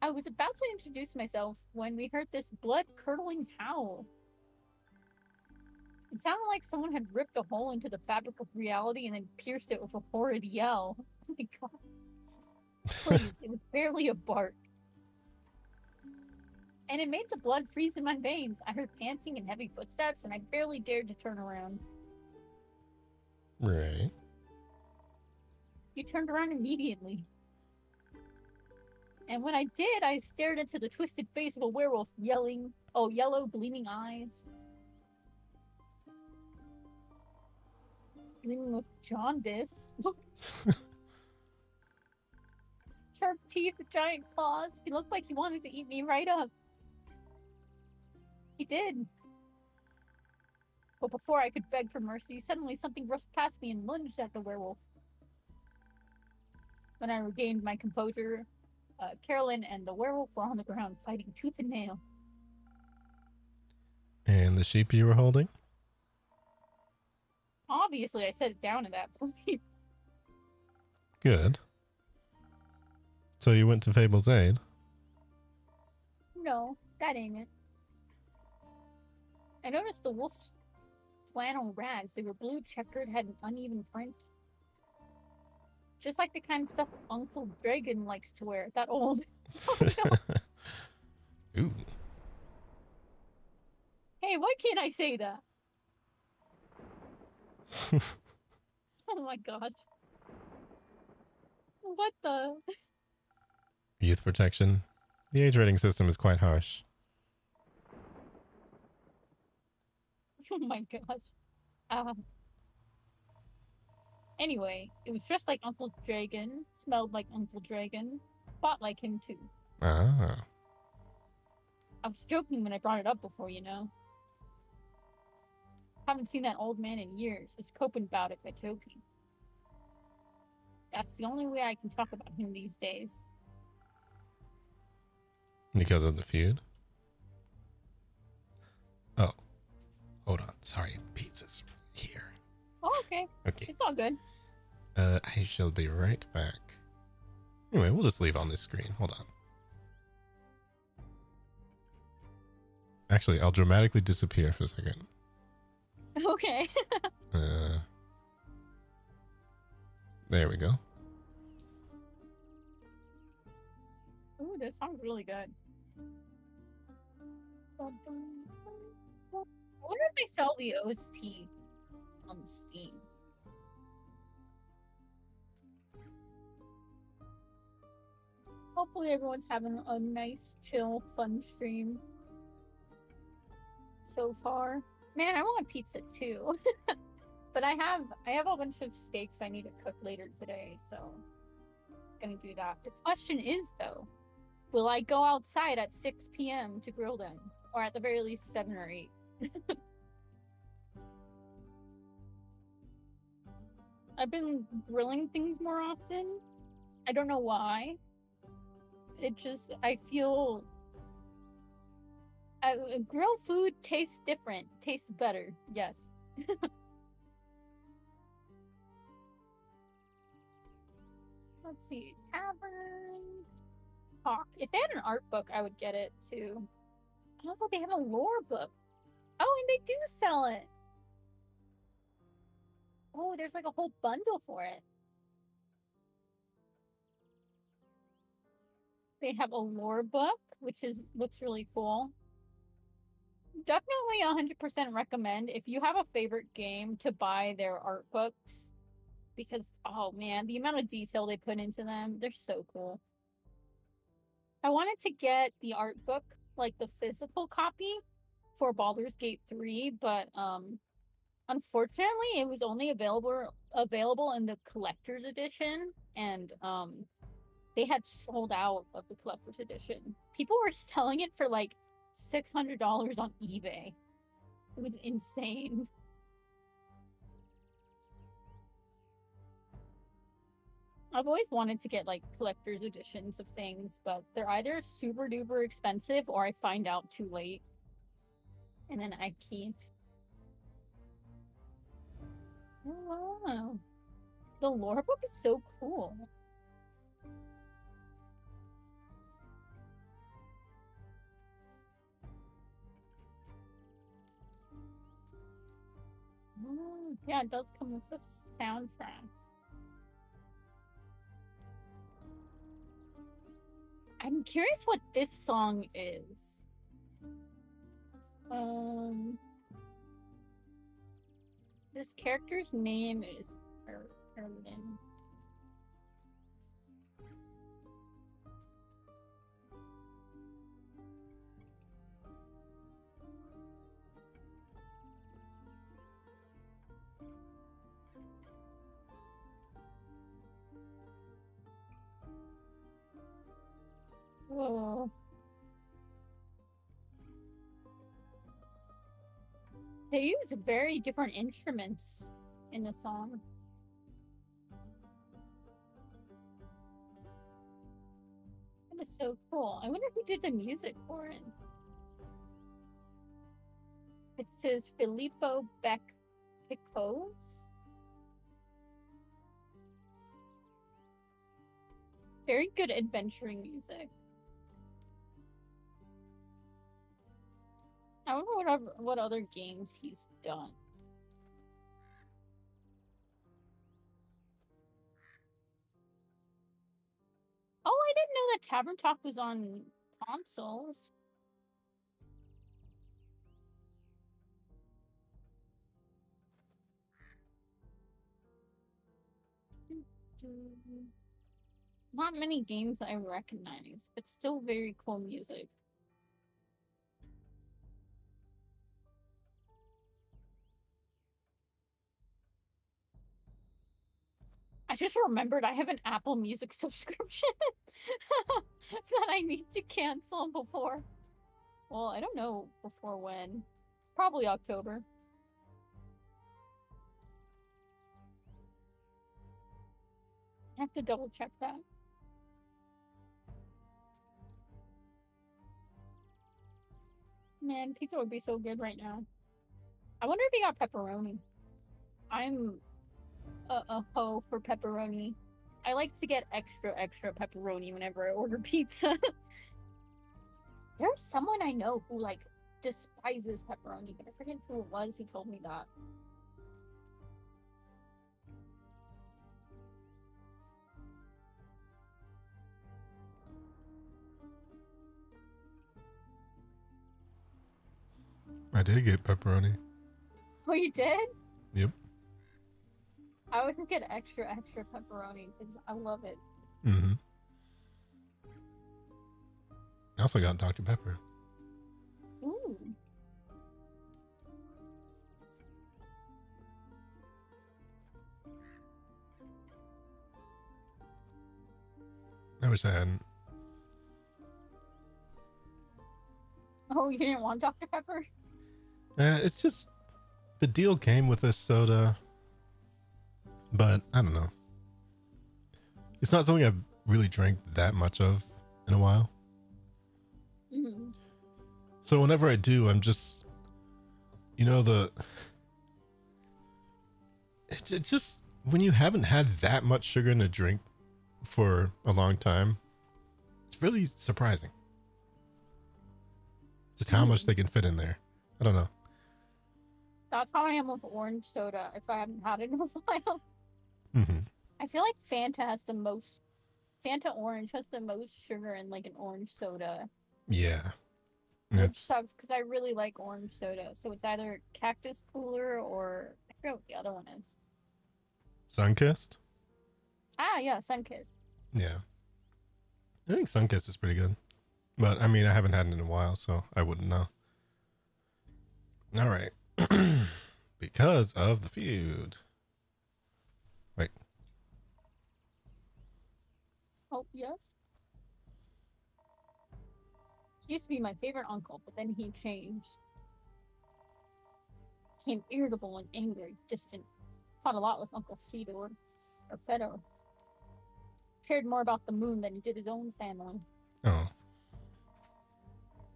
I was about to introduce myself when we heard this blood-curdling howl. It sounded like someone had ripped a hole into the fabric of reality and then pierced it with a horrid yell. Oh my god. Please, it was barely a bark. And it made the blood freeze in my veins. I heard panting and heavy footsteps, and I barely dared to turn around. Right. He turned around immediately. And when I did, I stared into the twisted face of a werewolf, yelling, oh, yellow gleaming eyes. Gleaming with jaundice. Sharp teeth, giant claws. He looked like he wanted to eat me right up. He did. But before I could beg for mercy, suddenly something rushed past me and lunged at the werewolf. When I regained my composure, Carolyn and the werewolf were on the ground fighting tooth and nail. And the sheep you were holding? Obviously, I set it down at that point. Good. So you went to Fable's aid? No, that ain't it. I noticed the wolf's flannel rags. They were blue checkered, had an uneven print. Just like the kind of stuff Uncle Dragon likes to wear. That old. Oh, no. Ooh. Hey, why can't I say that? Oh my god. What the? Youth protection. The age rating system is quite harsh. Oh my gosh. Anyway, it was just like Uncle Dragon, smelled like Uncle Dragon, fought like him too. Ah. I was joking when I brought it up before, you know. Haven't seen that old man in years. Was coping about it by joking. That's the only way I can talk about him these days. Because of the feud? Oh. Hold on. Sorry, pizza's here. Oh, okay. Okay. It's all good. I shall be right back. Anyway, we'll just leave on this screen. Hold on. Actually, I'll dramatically disappear for a second. Okay. There we go. Ooh, this sounds really good. I wonder if they sell the OST on Steam. Hopefully everyone's having a nice, chill, fun stream so far. Man, I want pizza too. But I have a bunch of steaks I need to cook later today, so I'm gonna do that. The question is though, will I go outside at 6 p.m. to grill them? Or at the very least 7 or 8? I've been grilling things more often. I don't know why. It just, I feel grilled food tastes different, tastes better, yes. Let's see, Tavern Talk. If they had an art book, I would get it too. I don't know, they have a lore book. Oh, and they do sell it. Oh, there's like a whole bundle for it. They have a lore book, which looks really cool. Definitely 100% recommend if you have a favorite game to buy their art books, because oh man, the amount of detail they put into them, they're so cool. I wanted to get the art book, like the physical copy for Baldur's Gate 3, but unfortunately it was only available in the collector's edition, and they had sold out of the collector's edition. People were selling it for like $600 on eBay. It was insane. I've always wanted to get like collector's editions of things, but they're either super duper expensive or I find out too late. And then I can't. Oh, wow. The lore book is so cool. Yeah, it does come with the soundtrack. I'm curious what this song is. This character's name is Erlin. Whoa. They use very different instruments in the song. That is so cool. I wonder who did the music for it. It says Filippo Beck Picos. Very good adventuring music. I wonder what other games he's done. Oh, I didn't know that Tavern Talk was on consoles. Not many games I recognize, but still very cool music. I just remembered I have an Apple Music subscription that I need to cancel before. Well, I don't know before when. Probably October. I have to double check that. Man, pizza would be so good right now. I wonder if he got pepperoni. I'm a hoe for pepperoni. I like to get extra pepperoni whenever I order pizza. There's someone I know who like despises pepperoni, but I forget who it was. He told me that. I did get pepperoni. Oh, you did? Yep. I always just get extra pepperoni because I love it. Mm-hmm. I also got Dr. Pepper. Ooh. I wish I hadn't. Oh, you didn't want Dr. Pepper? It's just the deal came with this soda, but I don't know. It's not something I've really drank that much of in a while. Mm-hmm. So whenever I do, I'm just, it just when you haven't had that much sugar in a drink for a long time, it's really surprising. Just how much they can fit in there. I don't know. That's how I am with orange soda if I haven't had it in a while. Mm-hmm. I feel like Fanta Orange has the most sugar in like an orange soda. Yeah. It sucks because I really like orange soda. So it's either Cactus Cooler or I forget what the other one is. Sunkissed? Ah, yeah, Sunkist. Yeah. I think Sunkissed is pretty good. But I mean, I haven't had it in a while, so I wouldn't know. All right. Because of the feud. Wait. Oh, yes. He used to be my favorite uncle, but then he changed. Became irritable and angry, distant. Fought a lot with Uncle Fedor. Or Fedor. Cared more about the moon than he did his own family. Oh.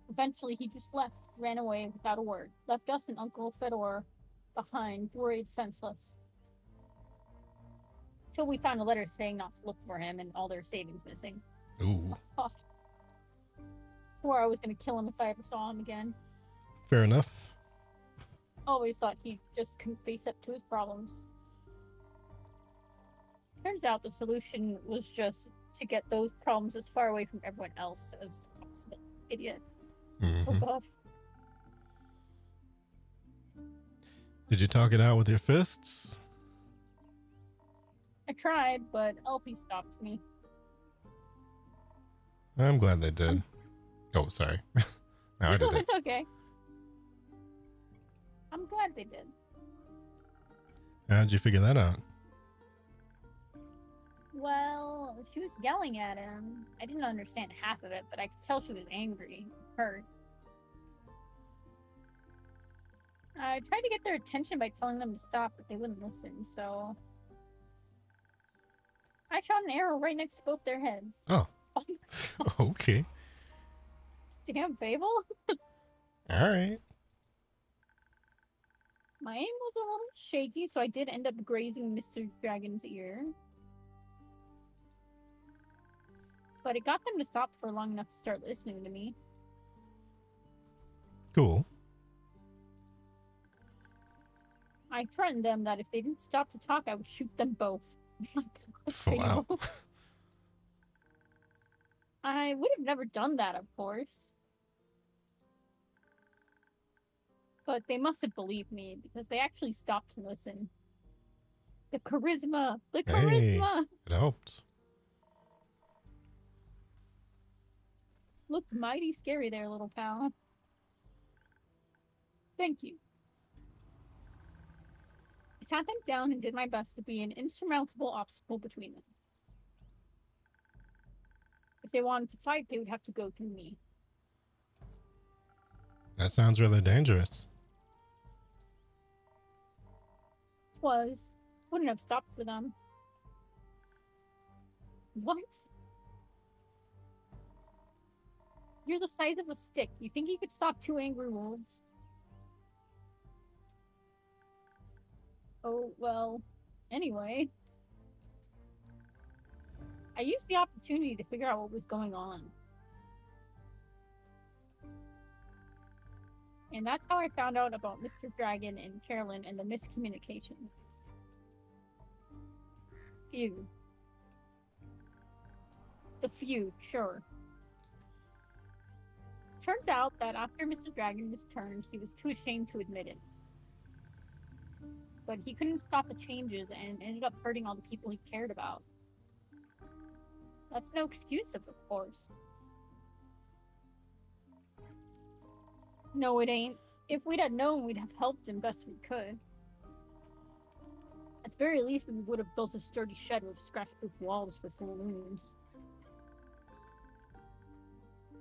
Eventually, he just left, ran away without a word, left us and Uncle Fedor behind, worried, senseless. Till we found a letter saying not to look for him and all their savings missing. Ooh. Oh. Swore I was going to kill him if I ever saw him again. Fair enough. Always thought he just couldn't face up to his problems. Turns out the solution was just to get those problems as far away from everyone else as possible. Idiot. Mm-hmm. Oh gosh. Did you talk it out with your fists? I tried, but Elfie stopped me. I'm glad they did. Oh, sorry. I did it. It's okay. I'm glad they did. How'd you figure that out? Well, she was yelling at him. I didn't understand half of it, but I could tell she was angry, hurt. I tried to get their attention by telling them to stop, but they wouldn't listen, so I shot an arrow right next to both their heads. Oh. Okay. Damn, Fable. All right. My aim was a little shaky, so I did end up grazing Mr. Dragon's ear. But it got them to stop for long enough to start listening to me. Cool. I threatened them that if they didn't stop to talk, I would shoot them both. Wow. I would have never done that, of course. But they must have believed me, because they actually stopped to listen. The charisma! The charisma! Hey, it helped. Looked mighty scary there, little pal. Thank you. I sat them down and did my best to be an insurmountable obstacle between them. If they wanted to fight, they would have to go through me. That sounds really dangerous. Wouldn't have stopped for them. What? You're the size of a stick. You think you could stop 2 angry wolves? Oh, well, anyway. I used the opportunity to figure out what was going on. And that's how I found out about Mr. Dragon and Carolyn and the miscommunication. Feud. The feud, sure. Turns out that after Mr. Dragon was turned, he was too ashamed to admit it. But he couldn't stop the changes and ended up hurting all the people he cared about. That's no excuse, of course. No, it ain't. If we'd had known, we'd have helped him best we could. At the very least, we would have built a sturdy shed with scratch-proof walls for full moons.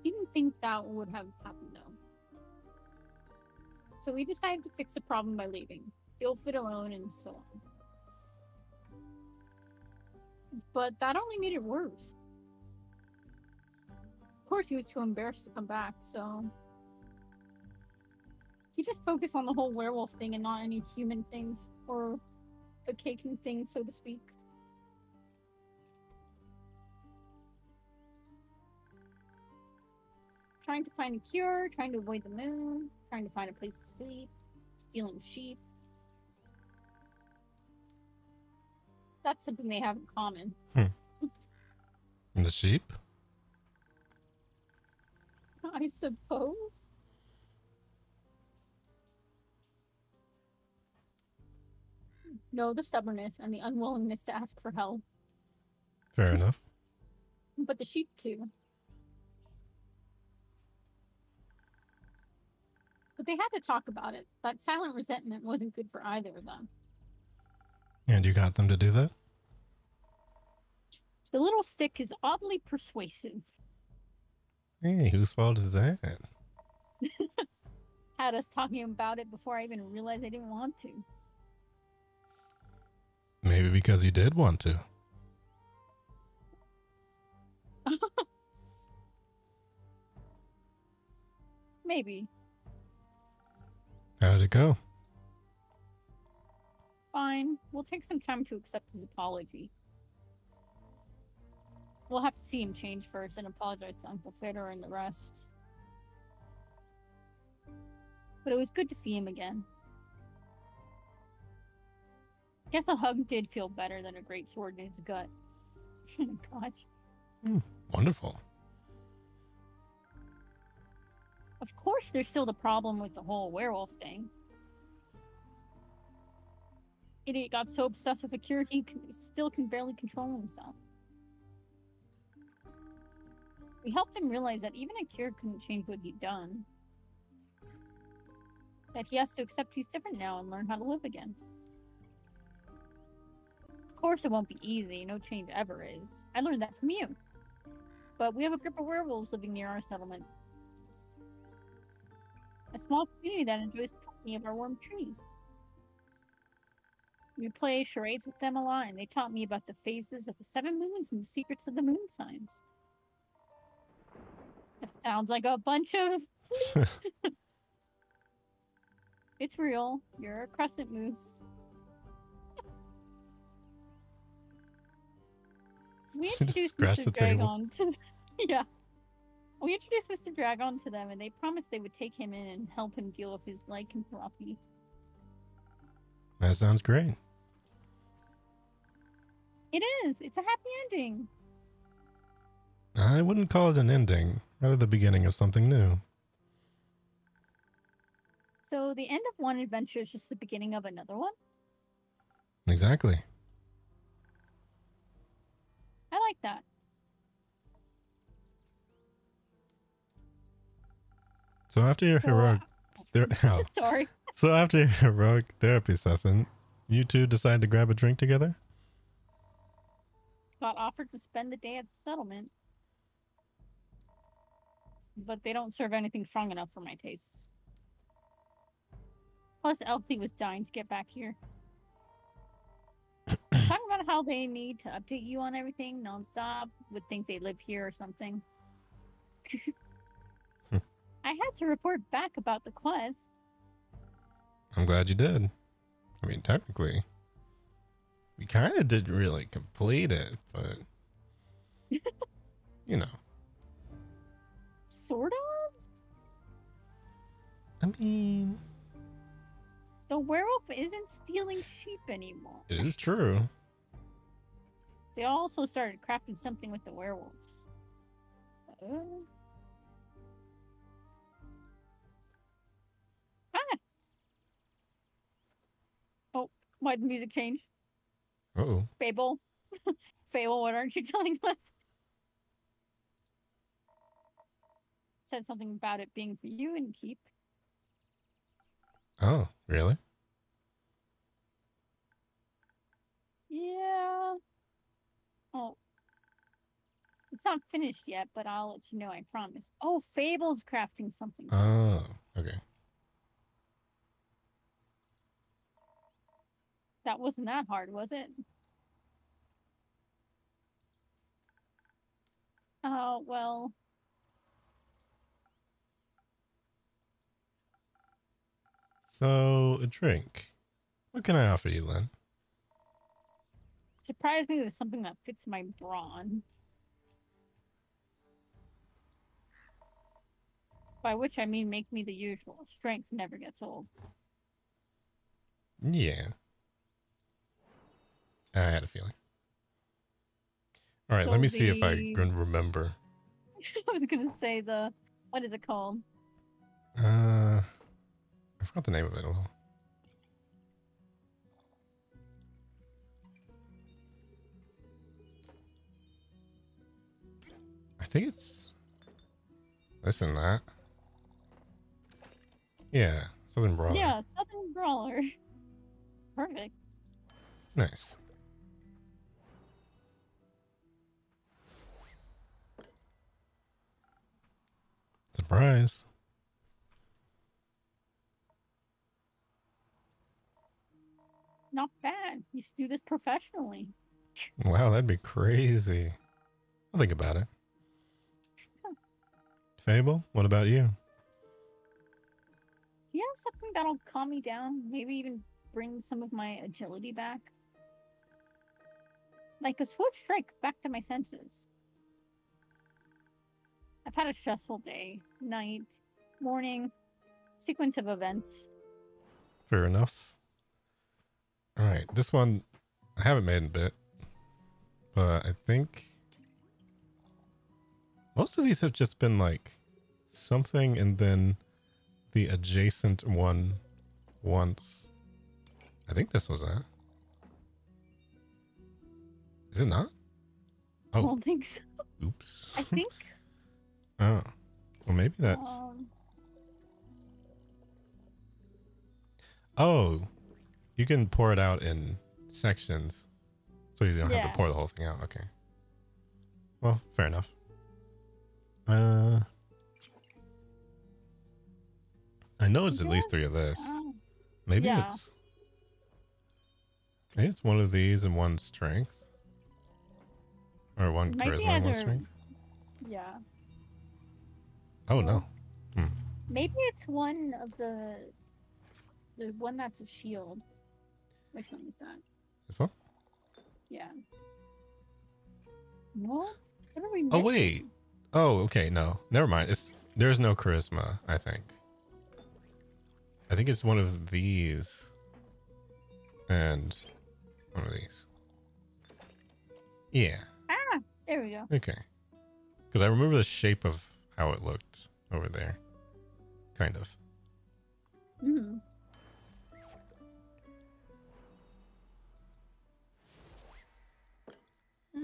He didn't think that would have happened, though. So we decided to fix the problem by leaving. He'll fit alone and so on. But that only made it worse. Of course, he was too embarrassed to come back, so... He just focused on the whole werewolf thing and not any human things, or the caking thing, so to speak. Trying to find a cure, trying to avoid the moon, trying to find a place to sleep, stealing sheep. That's something they have in common. And the sheep? I suppose. No, the stubbornness and the unwillingness to ask for help. Fair enough. But the sheep too. But they had to talk about it. That silent resentment wasn't good for either of them. And you got them to do that? The little stick is oddly persuasive. Hey, whose fault is that? Had us talking about it before I even realized I didn't want to. Maybe because you did want to. Maybe. How'd it go? Fine. We'll take some time to accept his apology. We'll have to see him change first and apologize to Uncle Fitter and the rest. But it was good to see him again. Guess a hug did feel better than a great sword in his gut. Oh my gosh. Wonderful. Of course, there's still the problem with the whole werewolf thing. Idiot got so obsessed with a cure he still can barely control himself. We helped him realize that even a cure couldn't change what he'd done. That he has to accept he's different now and learn how to live again. Of course it won't be easy, no change ever is. I learned that from you. But we have a group of werewolves living near our settlement. A small community that enjoys the company of our warm trees. We play charades with them a lot, and they taught me about the phases of the 7 moons and the secrets of the moon signs. That sounds like a bunch of... It's real. You're a crescent moose. We introduced Mr. Dragon to... Yeah. We introduced Mr. Dragon to them, and they promised they would take him in and help him deal with his lycanthropy. That sounds great. It is. It's a happy ending. I wouldn't call it an ending, rather the beginning of something new. So the end of one adventure is just the beginning of another one? Exactly. I like that. So after your heroic Sorry. So after your heroic therapy session, You two decide to grab a drink together? Got offered to spend the day at the settlement. But they don't serve anything strong enough for my tastes. Plus, Elfie was dying to get back here. Talking about how they need to update you on everything nonstop. Would think they live here or something. I had to report back about the quest. I'm glad you did. I mean, technically, we kind of didn't really complete it, but you know. Sort of? I mean, the werewolf isn't stealing sheep anymore. it is true. They also started crafting something with the werewolves. Oh, why'd the music change? Uh-oh. Fable? Fable, what aren't you telling us? Said something about it being for you and keep. Oh, really? Yeah. Oh. It's not finished yet, but I'll let you know, I promise. Oh, Fable's crafting something. Oh, okay. That wasn't that hard, was it? Oh, well. So, a drink. What can I offer you, Len? Surprised me with something that fits my brawn. By which I mean make me the usual. Strength never gets old. Yeah. I had a feeling. All right, So let me see if I can remember. I was gonna say what is it called? I forgot the name of it a little. I think it's this and that. Yeah, Southern Brawler. Yeah, Southern Brawler. Perfect. Nice. Surprise. Not bad. You should do this professionally. Wow, that'd be crazy. I'll think about it. Fable, what about you? Yeah, something that'll calm me down. Maybe even bring some of my agility back. Like a swift strike back to my senses. I've had a stressful day, night, morning, sequence of events. Fair enough. All right, this one I haven't made in a bit, but I think most of these have just been like something and then the adjacent one once. I think this was that. Is it not? I Oh, don't think so. oops. I think. Oh, well, maybe that's. Oh, you can pour it out in sections, so you don't have to pour the whole thing out. Okay. Well, fair enough. I know it's at least 3 of this. Maybe it's one of these and 1 strength, or 1 charisma and 1 strength. Yeah. Oh no. Maybe it's one of the one that's a shield. Which one is that? This one? Yeah. No. What are we Oh missing? wait. Oh, okay. No, never mind. There's no charisma. I think it's one of these and one of these. Yeah. Ah, there we go. Okay. Because I remember the shape of how it looked over there. Kind of. Mm-hmm.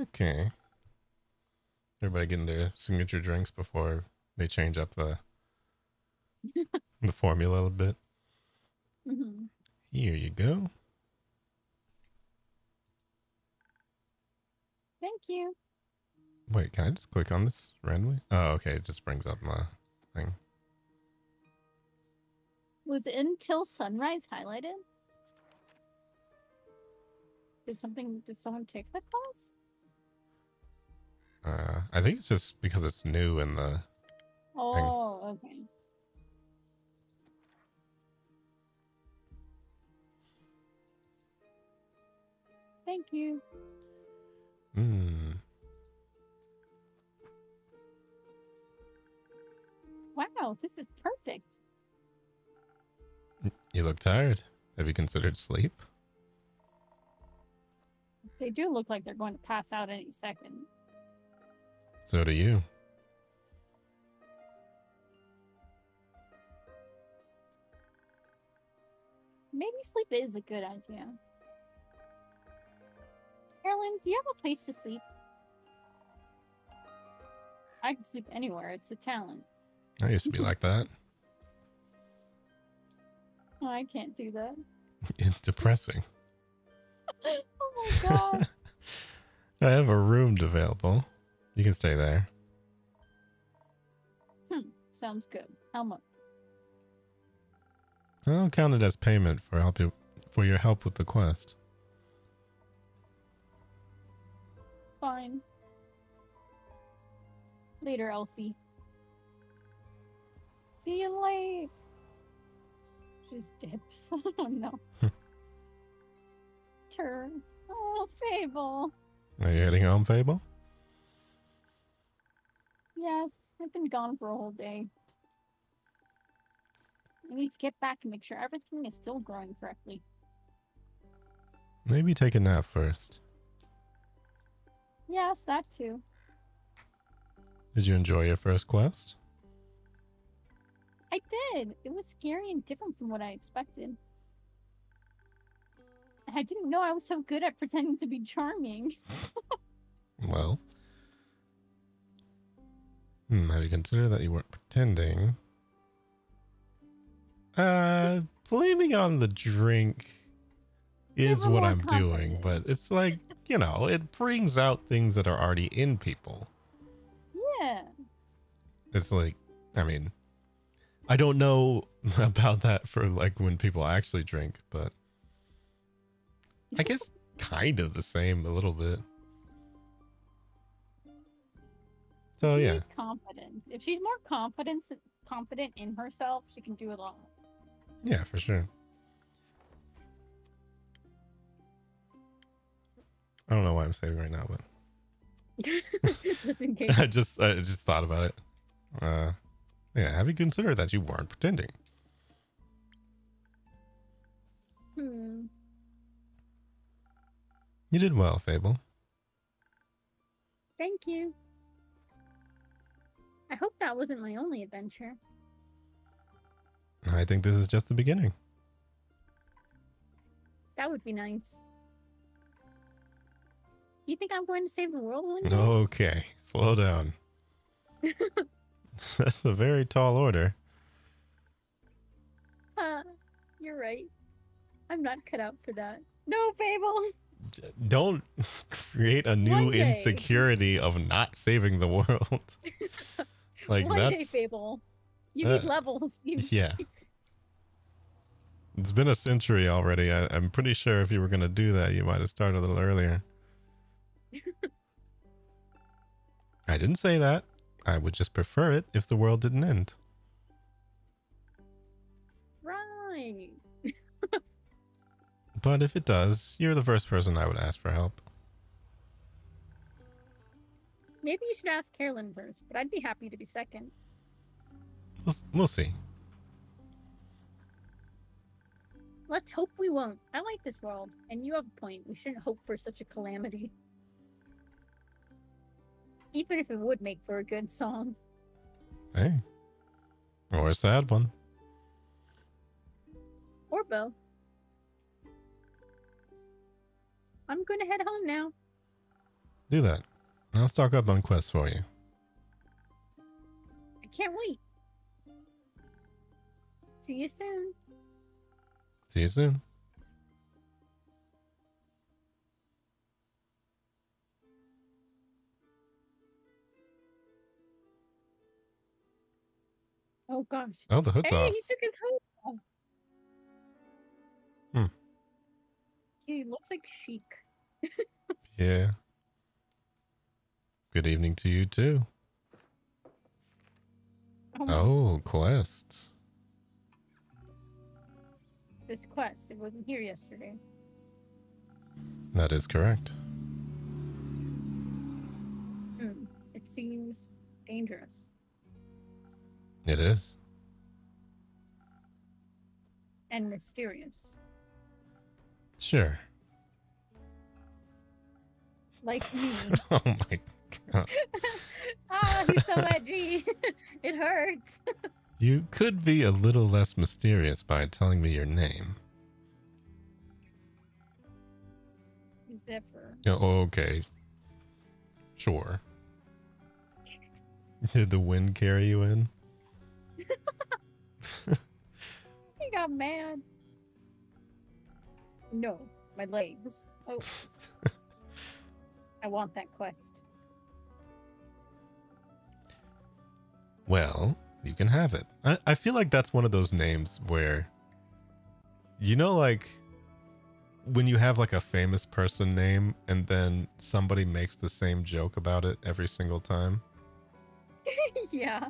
Okay. Everybody getting their signature drinks before they change up the formula a bit. Mm-hmm. Here you go. Thank you. Wait, can I just click on this randomly? Oh, okay. It just brings up my thing. Was Until Sunrise highlighted? Did someone take the class? I think it's just because it's new in the thing. Oh, okay. Thank you. Wow, this is perfect. You look tired. Have you considered sleep? They do look like they're going to pass out any second. So do you. Maybe sleep is a good idea. Carolyn, do you have a place to sleep? I can sleep anywhere. It's a talent. I used to be like that. Oh, I can't do that. It's depressing. Oh my god. I have a room available. You can stay there. Sounds good. How much? I'll count it as payment for your help with the quest. Fine. Later, Elfie. See you late. Just dips. Oh no. Turn. Oh, Fable. Are you heading home, Fable? Yes, I've been gone for a whole day. I need to get back and make sure everything is still growing correctly. Maybe take a nap first. Yes, that too. Did you enjoy your first quest? I did. It was scary and different from what I expected. I didn't know I was so good at pretending to be charming. Well, have you considered that you weren't pretending? Blaming it on the drink is were what more I'm doing, confident. but it's like, it brings out things that are already in people. Yeah. It's like, I mean, I don't know about that for like when people actually drink, but I guess kind of the same a little bit. So She yeah. is confident. If she's more confident in herself, she can do it all. Yeah, for sure. I don't know why I'm saving right now, but Just in case. I just thought about it. Yeah, have you considered that you weren't pretending? You did well, Fable. Thank you. I hope that wasn't my only adventure. I think this is just the beginning. That would be nice. Do you think I'm going to save the world one day? Okay, slow down. That's a very tall order. You're right. I'm not cut out for that. No, Fable! Don't create a new insecurity of not saving the world. Like One day, Fable. You need levels. Yeah. It's been a century already. I'm pretty sure if you were going to do that, you might have started a little earlier. I didn't say that. I would just prefer it if the world didn't end. Right. But if it does, you're the first person I would ask for help. Maybe you should ask Carolyn first, but I'd be happy to be second. We'll see. Let's hope we won't. I like this world, and you have a point. We shouldn't hope for such a calamity. Even if it would make for a good song. Hey. Or a sad one. Or both. I'm going to head home now. Do that. I'll stock up on quests for you. I can't wait. See you soon. See you soon. Oh gosh. Oh, the hood's Hey, off. he took his hood off. Hmm. He looks like chic. Yeah. Good evening to you too. Oh my. Oh, quest. This quest, it wasn't here yesterday. That is correct. It seems dangerous. It is. And mysterious. Sure. Like me. Oh my god. Ah, he's so edgy. It hurts. You could be a little less mysterious by telling me your name. Zephyr. Oh, okay. Sure. Did the wind carry you in? He got mad. No, my legs. Oh. I want that quest. Well, you can have it. I feel like that's one of those names where, you know, like when you have like a famous person name and then somebody makes the same joke about it every single time. Yeah.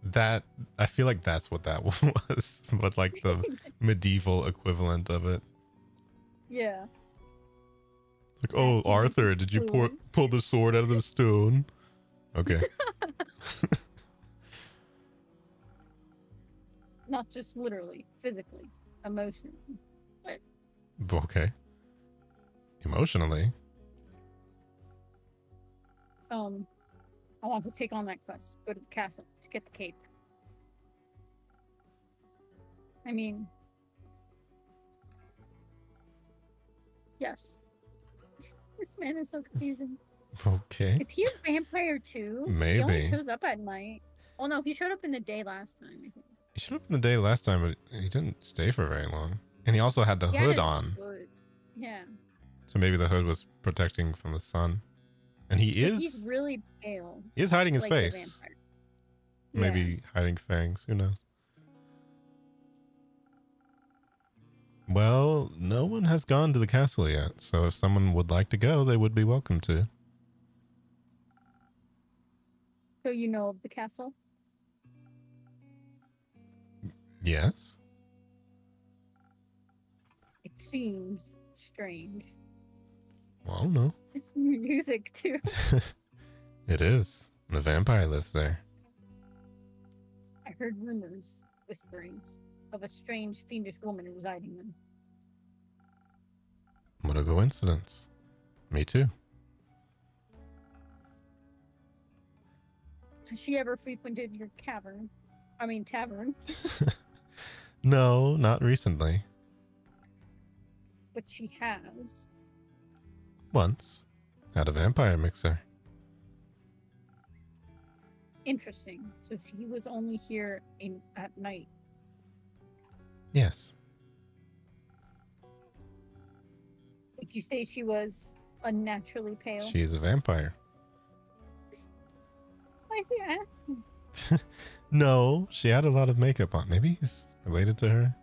That, I feel like that's what that was, but like the medieval equivalent of it. Yeah. Like, oh, Arthur, did you pull the sword out of the stone? Okay. Not just literally, physically, emotionally. But Okay. Emotionally. I want to take on that quest. Go to the castle to get the cape. I mean, yes. This man is so confusing. Okay. Is he a vampire too? Maybe. He only shows up at night. Oh no, he showed up in the day last time, I think. He showed up in the day last time, but he didn't stay for very long. And he also had the hood on. Hood. Yeah. So maybe the hood was protecting from the sun. And He's really pale. He is hiding his like a face. vampire. Maybe hiding fangs. Who knows? Well, no one has gone to the castle yet. So if someone would like to go, they would be welcome to. So you know of the castle? Yes. It seems strange. Well, I don't know. This music too. It is. The vampire lives there. I heard rumors, whisperings, of a strange, fiendish woman residing them. What a coincidence. Me too. Has she ever frequented your tavern? No, not recently. But she has. Once. At a vampire mixer. Interesting. So she was only here at night. Yes. Would you say she was unnaturally pale? She is a vampire. Why is he asking? No, she had a lot of makeup on. Maybe he's related to her.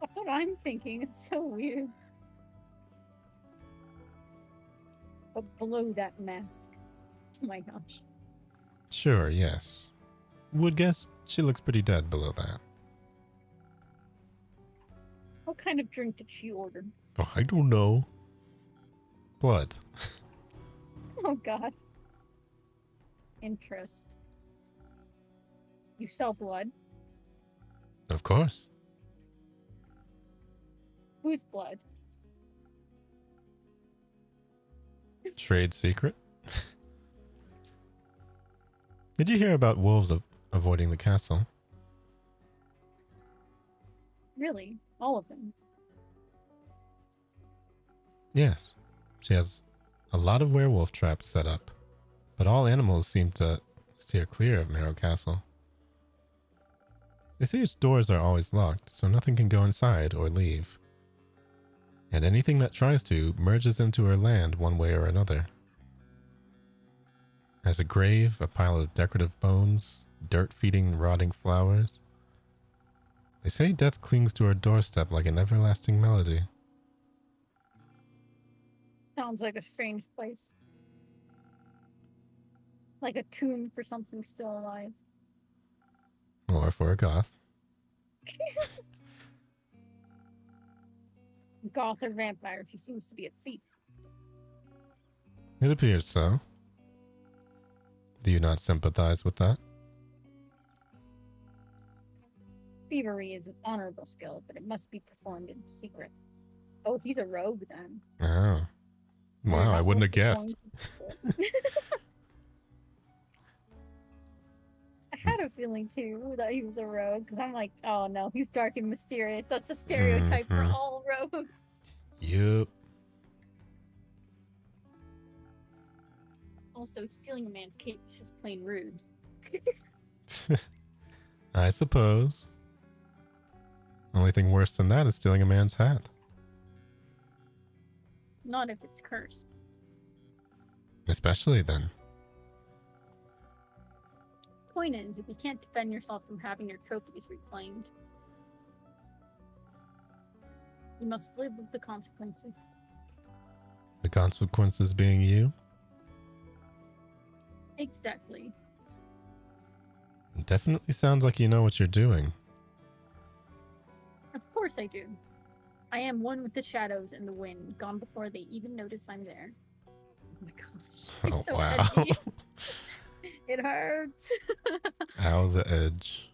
That's what I'm thinking. It's so weird. But below that mask. Oh my gosh. Sure, yes. Would guess she looks pretty dead below that. What kind of drink did she order? Oh, I don't know. Blood. Oh god. Interest. You sell blood? Of course. Whose blood? Trade secret. Did you hear about wolves avoiding the castle? Really? All of them? Yes. She has a lot of werewolf traps set up, but all animals seem to steer clear of Marrow Castle. They say its doors are always locked, so nothing can go inside or leave. And anything that tries to merges into her land one way or another. As a grave, a pile of decorative bones, dirt feeding rotting flowers. They say death clings to our doorstep like an everlasting melody. Sounds like a strange place. Like a tomb for something still alive. Or for a goth. Goth or vampire, she seems to be a thief. It appears so. Do you not sympathize with that? Thievery is an honorable skill, but it must be performed in secret. Oh, he's a rogue then. Oh. Wow, I wouldn't have guessed. I had a feeling too that he was a rogue, because I'm like, oh no, he's dark and mysterious. That's a stereotype for all rogues. Yup. Also, stealing a man's cape is just plain rude. I suppose. Only thing worse than that is stealing a man's hat. Not if it's cursed. Especially then. Point is, if you can't defend yourself from having your trophies reclaimed, you must live with the consequences. The consequences being you? Exactly. It definitely sounds like you know what you're doing. Of course I do. I am one with the shadows and the wind, gone before they even notice I'm there. Oh my gosh. Oh, It's so wow. edgy. It hurts. Ow, the edge.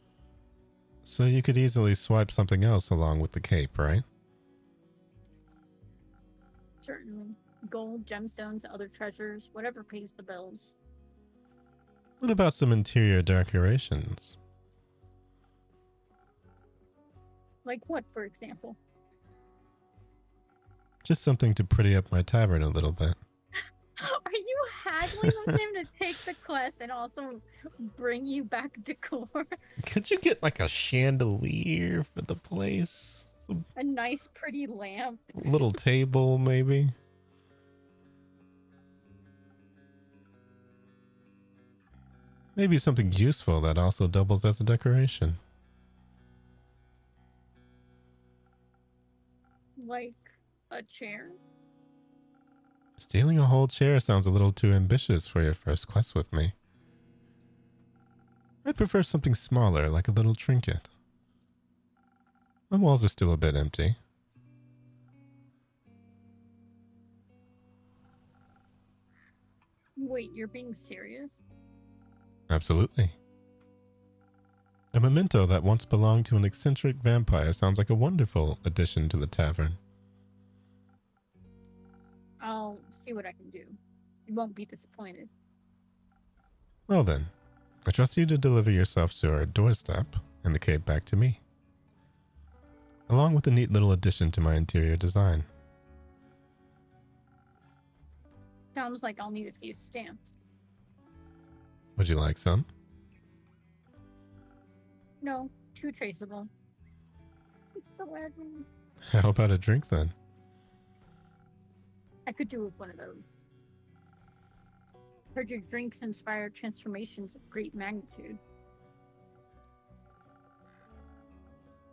So you could easily swipe something else along with the cape, right? Certainly. Gold, gemstones, other treasures, whatever pays the bills. What about some interior decorations? Like what, for example? Just something to pretty up my tavern a little bit. Are you haggling with him to take the quest and also bring you back decor? Could you get like a chandelier for the place? A nice, pretty lamp. A little table, maybe? Maybe something useful that also doubles as a decoration. Like a chair? Stealing a whole chair sounds a little too ambitious for your first quest with me. I'd prefer something smaller, like a little trinket. My walls are still a bit empty. Wait, you're being serious? Absolutely. A memento that once belonged to an eccentric vampire sounds like a wonderful addition to the tavern. I'll see what I can do. You won't be disappointed. Well then, I trust you to deliver yourself to our doorstep and the cape back to me, along with a neat little addition to my interior design. Sounds like I'll need a few stamps. Would you like some? No, too traceable. It's so aggravating. How about a drink then? I could do with one of those. Heard your drinks inspire transformations of great magnitude.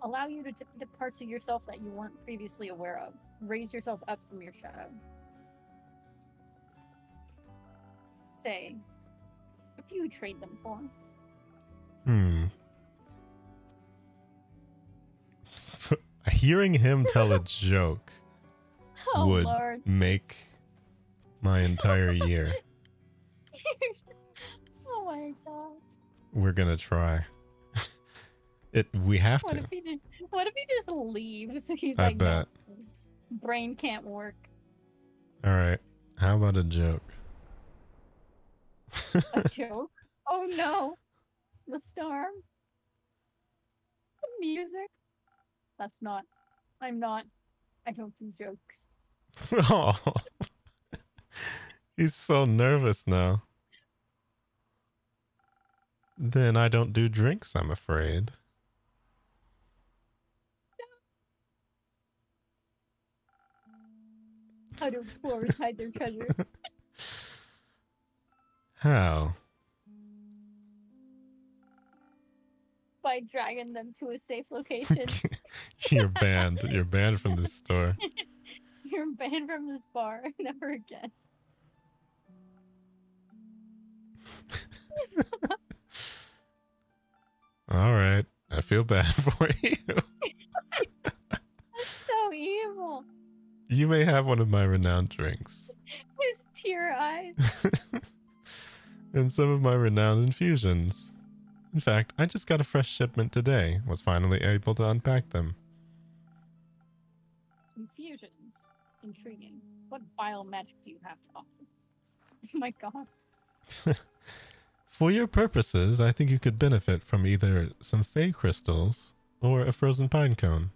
Allow you to the parts of yourself that you weren't previously aware of. Raise yourself up from your shadow. Say, what do you trade them for? Hearing him tell a joke Oh, would Lord. make my entire year. Oh my god. We're gonna try. We have What to. if he just leaves? He's I like, no, bet. brain can't work. All right. How about a joke? A joke? Oh no. The storm. The music. That's not. I'm not. I don't do jokes. Oh, he's so nervous now. Then I don't do drinks, I'm afraid. How do explorers hide their treasure? How? by dragging them to a safe location. You're banned. You're banned from this store. You're banned from this bar. Never again. All right. I feel bad for you. That's so evil. You may have one of my renowned drinks. His tear eyes. And some of my renowned infusions. In fact, I just got a fresh shipment today. Was finally able to unpack them. Infusions. Intriguing. What vile magic do you have to offer? Oh my god. For your purposes, I think you could benefit from either some fey crystals or a frozen pine cone.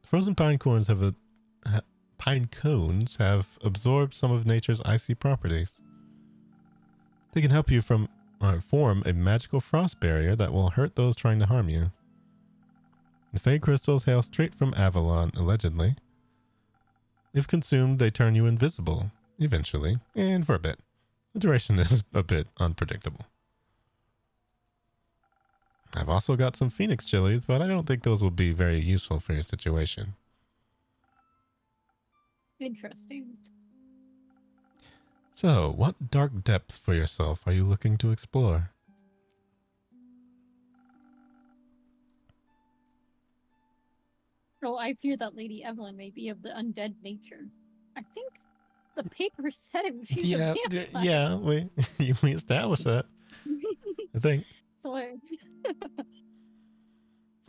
Frozen pine cones have absorbed some of nature's icy properties. They can help you form a magical frost barrier that will hurt those trying to harm you. The fey crystals hail straight from Avalon, allegedly. If consumed, they turn you invisible, eventually, and for a bit. The duration is a bit unpredictable. I've also got some phoenix chilies, but I don't think those will be very useful for your situation. Interesting. So, what dark depths for yourself are you looking to explore? Oh, I fear that Lady Evelyn may be of the undead nature. I think the paper said it. She's a vampire. Yeah, we established that. I think. So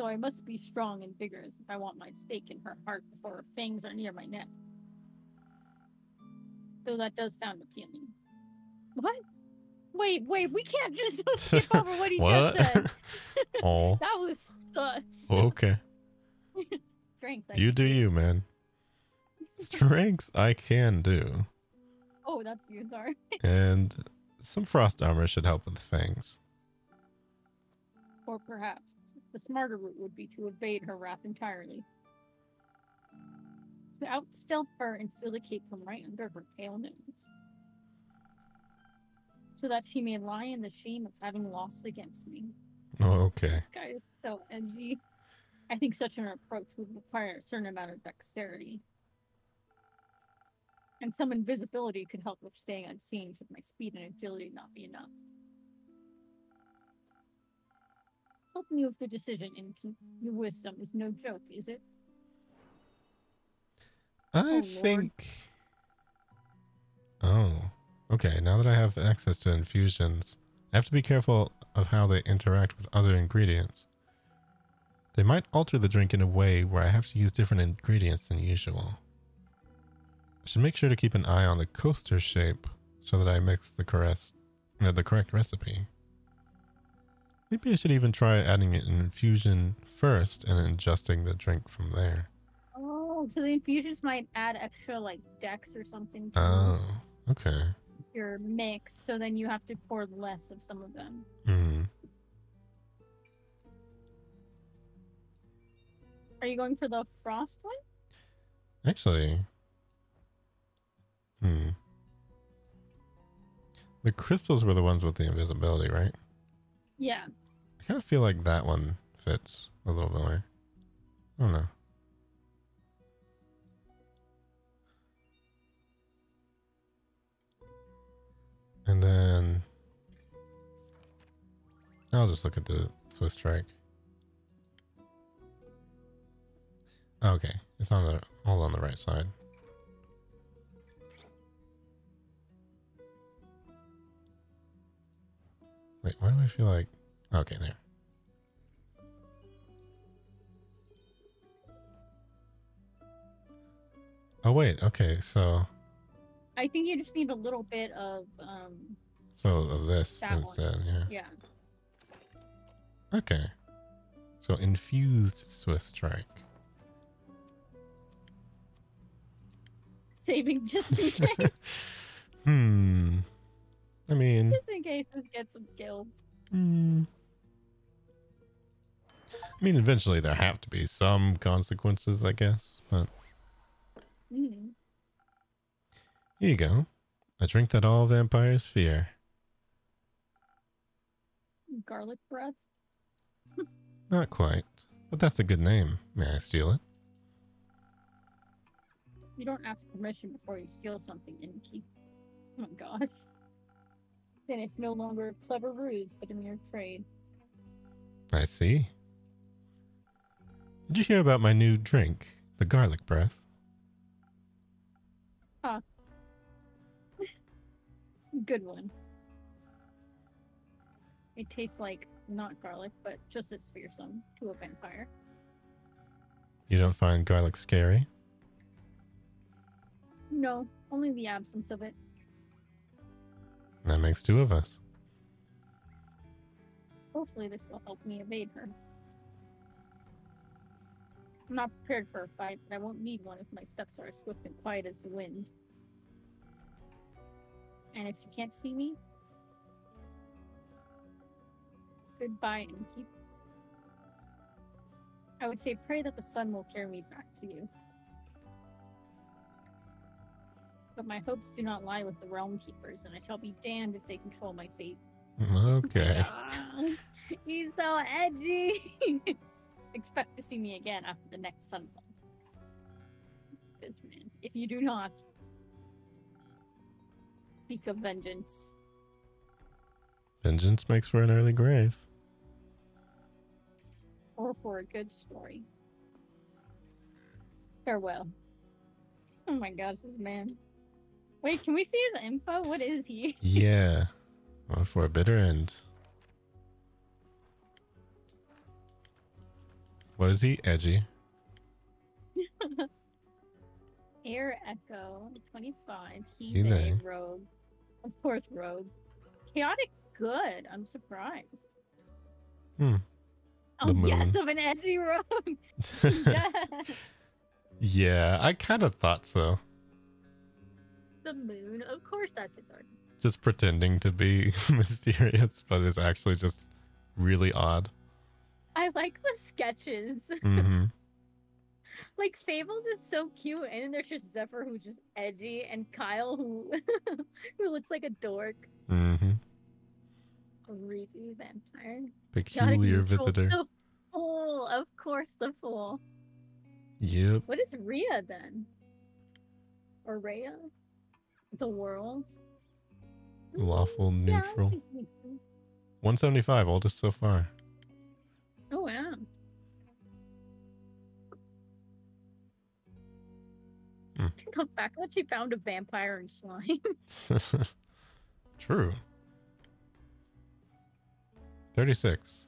I must be strong and vigorous if I want my stake in her heart before her fangs are near my neck. Though that does sound appealing. What? Wait, we can't just skip over what he just said. Oh. That was sus. Okay. Strength. You do you, man. Strength I can do. Oh, that's you, sorry. And some frost armor should help with fangs. Or perhaps the smarter route would be to evade her wrath entirely. To out-stealth her and steal the cape from right under her pale nose. So that she may lie in the shame of having lost against me. Oh, okay. This guy is so edgy. I think such an approach would require a certain amount of dexterity. And some invisibility could help with staying unseen should my speed and agility not be enough. Helping you with the decision and keep your wisdom is no joke, is it? I think... Oh, okay. Now that I have access to infusions, I have to be careful of how they interact with other ingredients. They might alter the drink in a way where I have to use different ingredients than usual. I should make sure to keep an eye on the coaster shape so that I mix the correct recipe. Maybe I should even try adding an infusion first and adjusting the drink from there. Oh, so the infusions might add extra, like, dex or something to Oh, okay. your mix, so then you have to pour less of some of them. Hmm. Are you going for the frost one? Actually, the crystals were the ones with the invisibility, right? Yeah. I kind of feel like that one fits a little more. I don't know. And then I'll just look at the Swiss strike. Okay, it's on the all on the right side. Wait, why do I feel like... Okay, there. Oh, wait, okay, so... I think you just need a little bit of, So, of this that instead, one. yeah. Yeah. Okay. So, infused Swift Strike. Saving just in case. I mean... Just in case this gets him killed. I mean, eventually there have to be some consequences, I guess, but... Mm. Here you go. A drink that all vampires fear. Garlic breath. Not quite, but that's a good name. May I steal it? You don't ask permission before you steal something, Innkeep. Oh my gosh. Then it's no longer a clever ruse, but a mere trade. I see. Did you hear about my new drink, the garlic breath? Huh. Good one. It tastes like not garlic, but just as fearsome to a vampire. You don't find garlic scary? No, only the absence of it. That makes two of us. Hopefully this will help me evade her. I'm not prepared for a fight, but I won't need one if my steps are as swift and quiet as the wind. And if she can't see me, goodbye, Innkeep. I would say pray that the sun will carry me back to you. But my hopes do not lie with the Realm Keepers, and I shall be damned if they control my fate. Okay. He's so edgy. Expect to see me again after the next sunfall. This man, if you do not speak of vengeance. Vengeance makes for an early grave. Or for a good story. Farewell. Oh my gosh, this man. Wait, can we see his info? What is he? Yeah. Well, for a bitter end. What is he? Edgy. Air Echo, 25. He's He a they. rogue. Of course, rogue. Chaotic good. I'm surprised. Hmm. Oh, The yes, moon. of an edgy rogue. Yes. Yeah, I kind of thought so. The moon. Of course, that's his art. Just pretending to be mysterious, but is actually just really odd. I like the sketches. Mm-hmm. Like, Fables is so cute, and then there's just Zephyr who's just edgy, and Kyle who who looks like a dork. Mm-hmm. A redo vampire. Peculiar Neutral. visitor. The fool. Of course, the fool. Yep. What is Rhea then? Or Rhea? The world? Lawful Yeah, I neutral. think we do. 175, oldest so far. Oh, wow. Hmm. The fact that she found a vampire and slime. True. 36.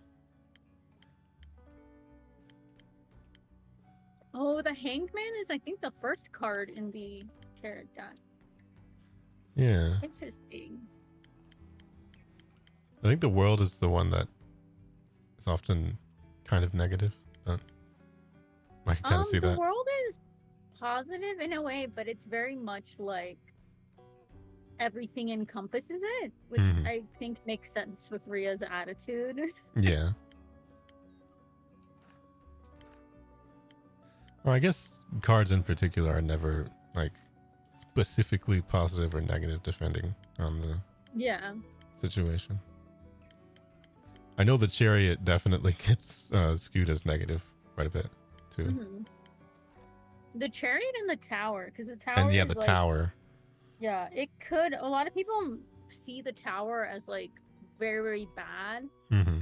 Oh, the Hanged Man is, I think, the first card in the tarot deck. Yeah. Interesting. I think the world is the one that is often kind of negative. But I can kind of see The that. world is positive in a way, but it's very much like everything encompasses it, which Mhm. I think makes sense with Rhea's attitude. Yeah. Well, I guess cards in particular are never like specifically positive or negative depending on the Yeah. situation. I know the chariot definitely gets skewed as negative quite a bit too. Mhm. The chariot and the tower, because the tower And yeah, is the like, tower. yeah, it could. A lot of people see the tower as like very, very bad. Mm-hmm.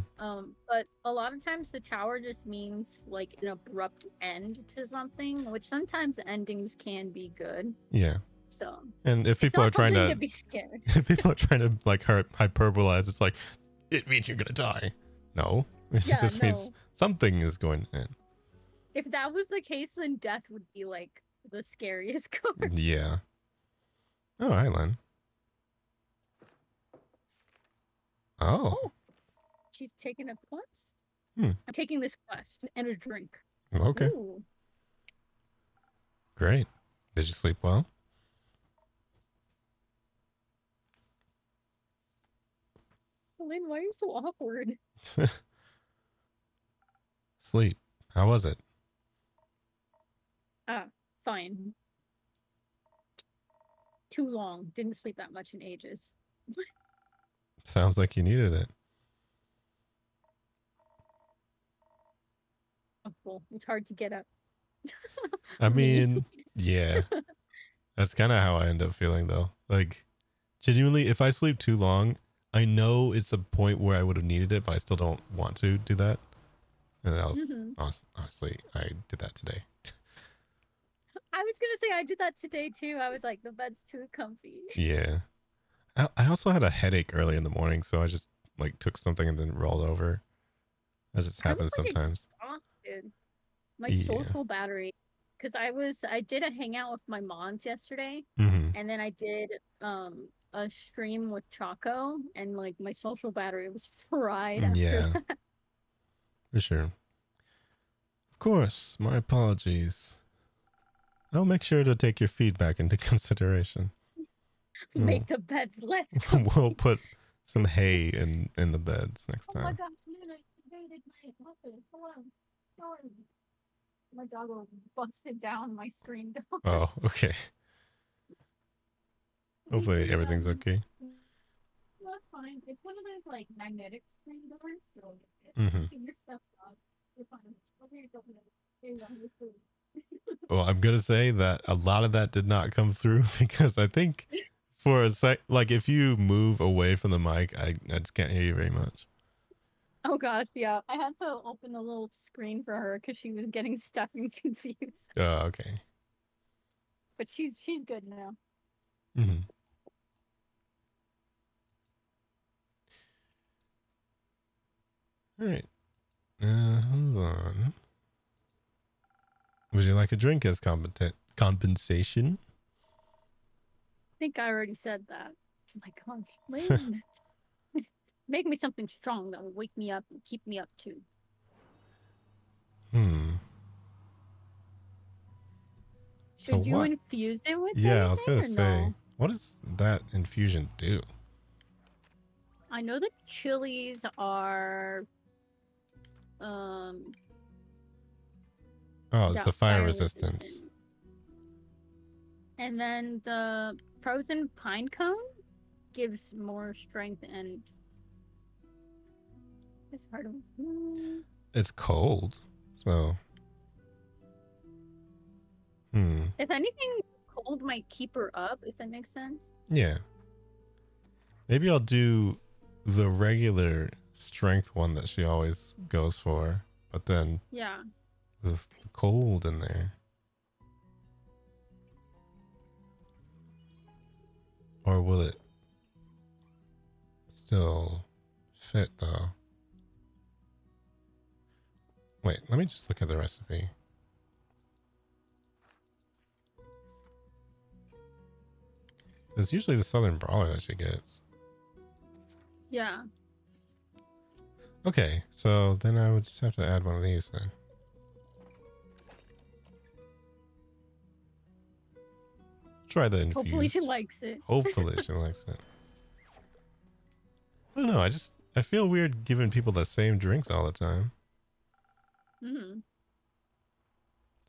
But a lot of times the tower just means like an abrupt end to something, which sometimes endings can be good. Yeah. So And if it's people are not trying something to to be scared. if people are trying to like hyperbolize, it's like it means you're gonna die. No, it Yeah, just means no. something is going to end. If that was the case, then death would be like the scariest card. Yeah. Oh, hi, Len. Oh, She's taking a quest. Hmm. I'm taking this quest and a drink. okay, Ooh. great. Did you sleep well? Lynn, why are you so awkward? Sleep. How was it? Fine. Too long. Didn't sleep that much in ages. Sounds like you needed it. cycle. It's hard to get up. I Me. mean, yeah, that's kind of how I end up feeling though. Like, genuinely, if I sleep too long, I know it's a point where I would have needed it, but I still don't want to do that. And that was Mhm. honestly, I did that today. I was gonna say I did that today too. I was like, the bed's too comfy. Yeah. I also had a headache early in the morning, so I just like took something and then rolled over. That just I was happens like sometimes. exhausted. My Yeah. social battery, because I did a hangout with my moms yesterday, Mm-hmm. and then I did a stream with Choco, and like my social battery was fried after Yeah, that. for sure. Of course, my apologies. I'll make sure to take your feedback into consideration. Make the beds less We'll comfy. put some hay in the beds next Oh my time. gosh, Luna invaded my office. Hold on. Sorry. My dog busted down my screen door. Oh, okay. Hopefully everything's okay. No, it's fine. It's one of those like magnetic screen doors, so Mm-hmm. keep your stuff on. You're fine. Okay, you're open it. There you go. Your food. Well, I'm gonna say that a lot of that did not come through because I think for a sec, like if you move away from the mic, I just can't hear you very much. Oh gosh, yeah. I had to open the little screen for her because she was getting stuck and confused. Oh, okay. But she's good now. Mm-hmm. All right. Hold on. Would you like a drink as compensation? I think I already said that. Oh my gosh, Lynn. Make me something strong that will wake me up and keep me up too. Hmm. So Should you what? infuse it with Yeah, I was anything gonna or say, no? what does that infusion do? I know the chilies are um Oh, it's got a fire fire resistance. resistant. And then the frozen pine cone gives more strength and it's hard to It's cold, so. if anything cold might keep her up, if that makes sense. Yeah. Maybe I'll do the regular strength one that she always goes for, but then Yeah. with the cold in there. Or will it still fit though? Wait, let me just look at the recipe. It's usually the Southern Brawler that she gets. Yeah. Okay, so then I would just have to add one of these then. Try the infused. Hopefully she likes it. Hopefully she likes it. I don't know, I feel weird giving people the same drinks all the time. Mm-hmm.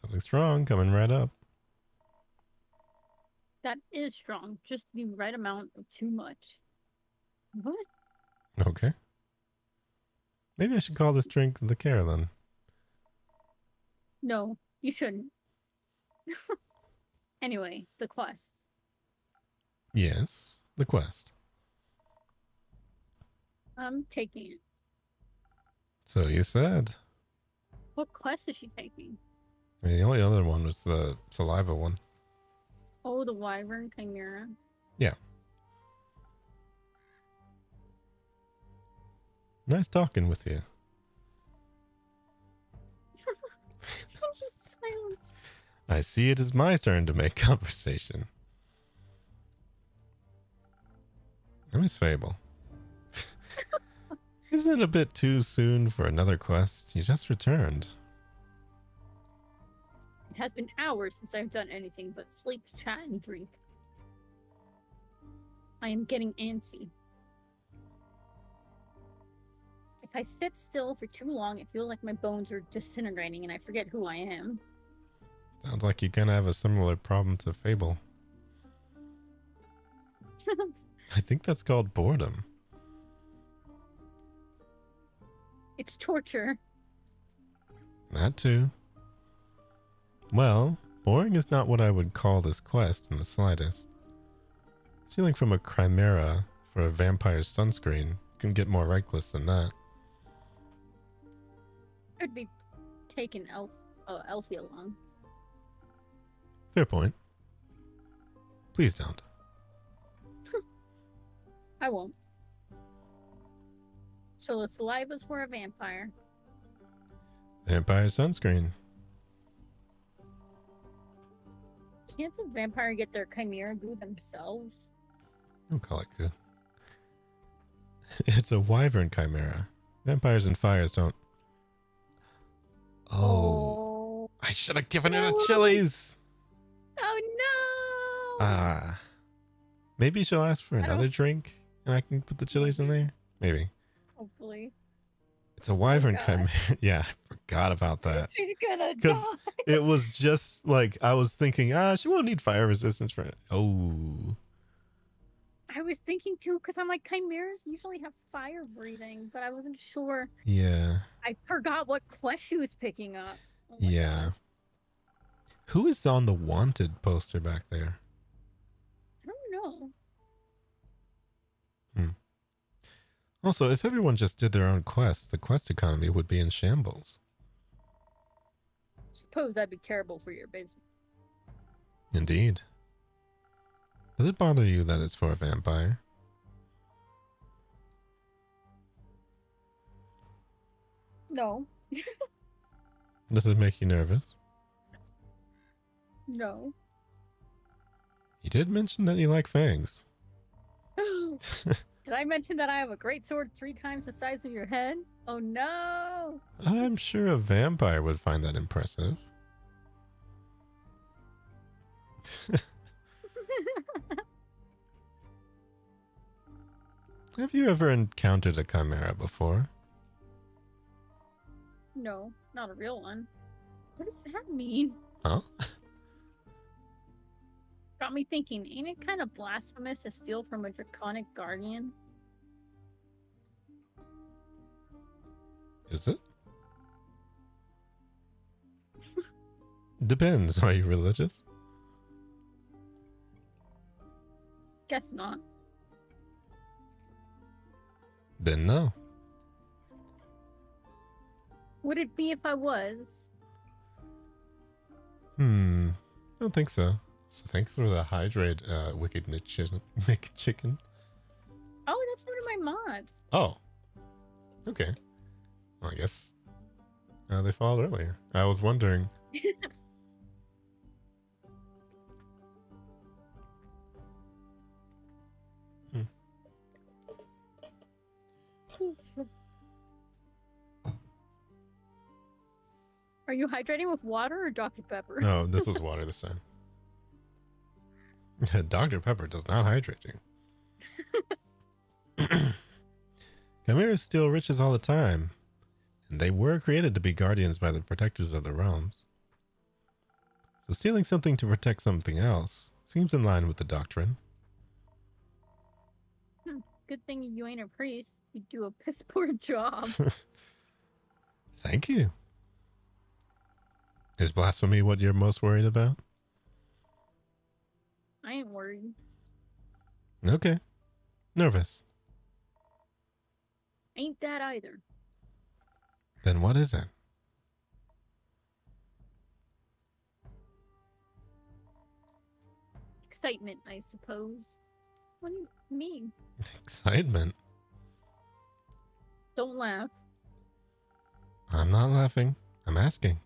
Something strong coming right up. That is strong. Just the right amount of too much. What? Okay. Maybe I should call this drink the Carolyn. No, you shouldn't. Anyway, the quest. Yes, the quest. I'm taking it. So you said. What quest is she taking? I mean, the only other one was the saliva one. Oh, the Wyvern Chimera. Yeah. Nice talking with you. Just silence. I see it is my turn to make conversation. Miss Fable. Isn't it a bit too soon for another quest? You just returned. It has been hours since I've done anything but sleep, chat, and drink. I am getting antsy. If I sit still for too long, I feel like my bones are disintegrating and I forget who I am. Sounds like you kind of have a similar problem to Fable. I think that's called boredom. It's torture. That too. Well, boring is not what I would call this quest in the slightest. Stealing from a chimera for a vampire's sunscreen can get more reckless than that. I'd be taking Elfie along. Fair point. Please don't. I won't. So the saliva's for a vampire. Vampire sunscreen. Can't a vampire get their chimera goo themselves? Don't call it goo. It's a wyvern chimera. Vampires and fires don't. Oh. I should have given her the chilies. Oh no! Maybe she'll ask for another drink and I can put the chilies in there. Maybe. Hopefully. It's a wyvern chimera. Yeah, I forgot about that. She's gonna die. It was just like I was thinking, she won't need fire resistance for it. Oh. I was thinking too, because I'm like, chimeras usually have fire breathing, but I wasn't sure. Yeah. I forgot what quest she was picking up. Oh yeah. gosh. Who is on the wanted poster back there? I don't know. Also, if everyone just did their own quests, the quest economy would be in shambles. Suppose that'd be terrible for your business. Indeed. Does it bother you that it's for a vampire? No. Does it make you nervous? No. You did mention that you like fangs. Did I mention that I have a great sword 3 times the size of your head? Oh no! I'm sure a vampire would find that impressive. Have you ever encountered a chimera before? No, not a real one. What does that mean? Huh? Got me thinking, ain't it kind of blasphemous to steal from a draconic guardian? Is it? Depends. Are you religious? Guess not. Then no. Would it be if I was? Don't think so. So thanks for the hydrate, wicked chicken. Oh, that's one of my mods. Oh. Okay. Well, I guess they followed earlier. I was wondering. Are you hydrating with water or Dr. Pepper? No, this was water this time. Dr. Pepper does not hydrate you. Chimeras steal riches all the time, and they were created to be guardians by the protectors of the realms. So stealing something to protect something else seems in line with the doctrine. Good thing you ain't a priest. You do a piss poor job. Thank you. Is blasphemy what you're most worried about? I ain't worried. Okay. Nervous. Ain't that either. Then what is it? Excitement, I suppose. What do you mean? Excitement. Don't laugh. I'm not laughing. I'm asking.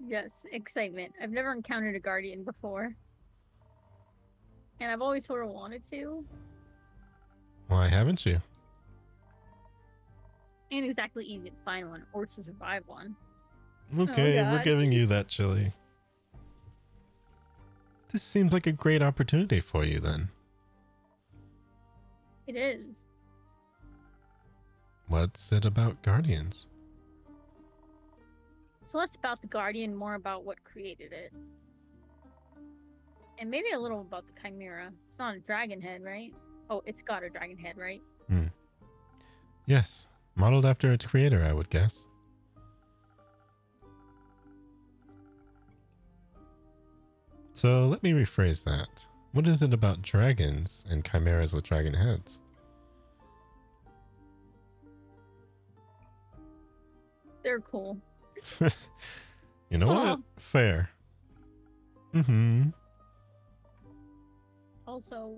Yes, excitement. I've never encountered a guardian before. And I've always sort of wanted to. Why haven't you? Ain't exactly easy to find one or to survive one. Okay, we're God. giving you that chili. This seems like a great opportunity for you then. It is. What's it about guardians? It's less about the guardian, more about what created it. And maybe a little about the chimera. It's not a dragon head, right? Oh, it's got a dragon head, right? Yes, modeled after its creator, I would guess. So let me rephrase that. What is it about dragons and chimeras with dragon heads? They're cool. You know what? Fair. Mm-hmm. Also,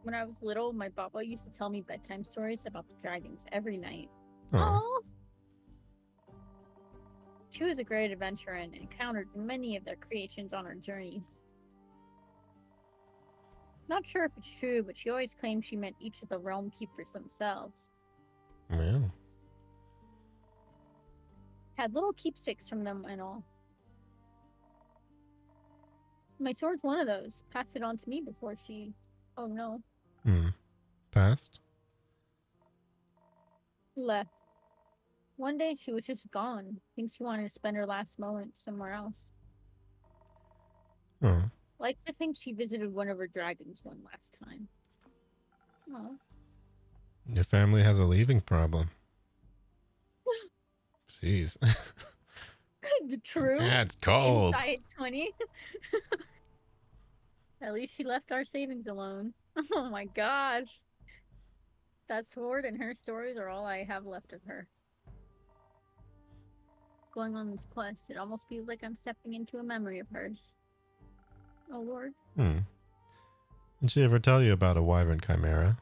when I was little, my Baba used to tell me bedtime stories about the dragons every night. Oh. She was a great adventurer and encountered many of their creations on her journeys. Not sure if it's true, but she always claimed she met each of the realm keepers themselves. Yeah. Had little keepsakes from them and all. My sword's one of those. Passed it on to me before she... Oh no. Passed? Left. One day she was just gone. I think she wanted to spend her last moment somewhere else. Oh. Like to think she visited one of her dragons one last time. Oh. Your family has a leaving problem. Jeez. True. Yeah, it's cold. Inside 20. At least she left our savings alone. Oh my gosh. That sword and her stories are all I have left of her. Going on this quest, it almost feels like I'm stepping into a memory of hers. Oh Lord. Did she ever tell you about a wyvern chimera?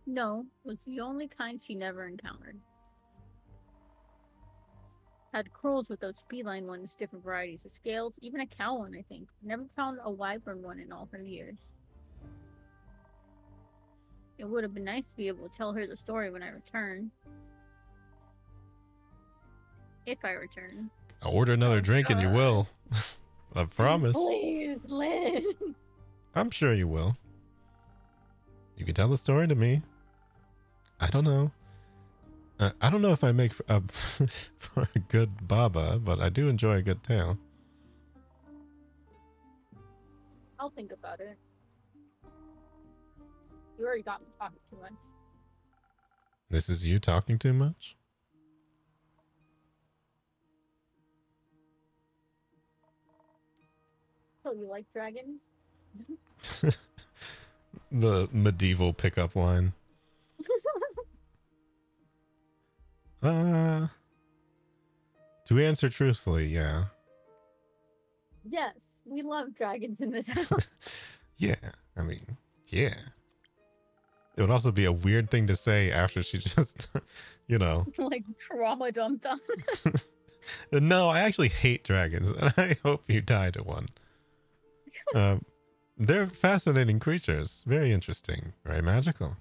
No, it was the only kind she never encountered. Had crows with those feline ones, different varieties of scales, even a cow one, I think. Never found a wyvern one in all her years. It would have been nice to be able to tell her the story when I return. If I return. I'll order another drink and you will. I promise. Please, Lynn. I'm sure you will. You can tell the story to me. I don't know. I don't know if I make up for a good Baba, but I do enjoy a good tale. I'll think about it. You already got me talking too much. This is you talking too much? So you like dragons? The medieval pickup line. To answer truthfully, yeah. Yes, we love dragons in this house. Yeah, I mean, yeah. It would also be a weird thing to say after she just, you know. Like trauma dumped on. No, I actually hate dragons, and I hope you die to one. They're fascinating creatures. Very interesting. Very magical.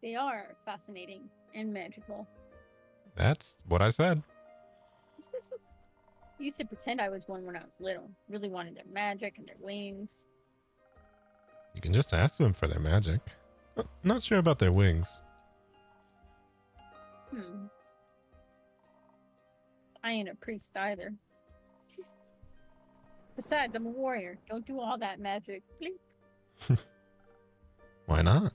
They are fascinating and magical. That's what I said. I used to pretend I was one when I was little. Really wanted their magic and their wings. You can just ask them for their magic. Not sure about their wings. I ain't a priest either. Besides, I'm a warrior. Don't do all that magic. Blink. Why not?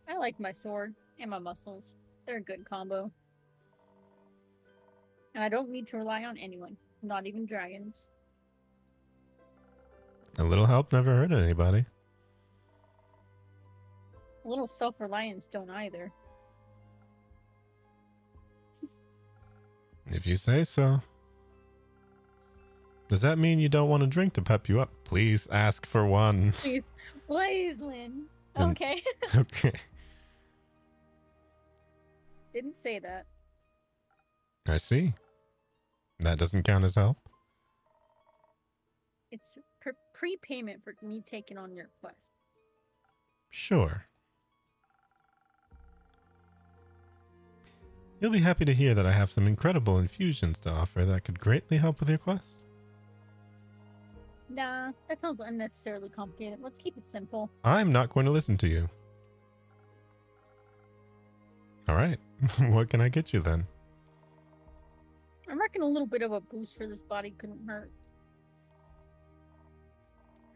I like my sword and my muscles. They're a good combo. And I don't need to rely on anyone. Not even dragons. A little help never hurt anybody. A little self-reliance don't either. If you say so. Does that mean you don't want a drink to pep you up? Please ask for one. Please, please, Lynn. And- Okay. Okay. Didn't say that. I see. That doesn't count as help? It's prepayment for me taking on your quest. Sure. You'll be happy to hear that I have some incredible infusions to offer that could greatly help with your quest. Nah, that sounds unnecessarily complicated. Let's keep it simple. I'm not going to listen to you. All right. What can I get you then? I reckon a little bit of a boost for this body couldn't hurt.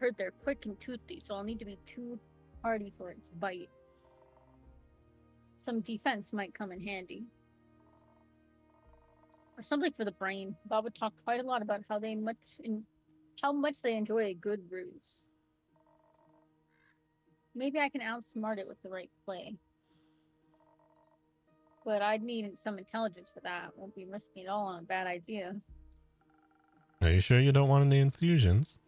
heard they're quick and toothy, so I'll need to be too hardy for its bite. Some defense might come in handy. Or something for the brain. Baba talked quite a lot about how much they enjoy a good ruse. Maybe I can outsmart it with the right play. But I'd need some intelligence for that. Won't be risking it all on a bad idea. Are you sure you don't want any infusions?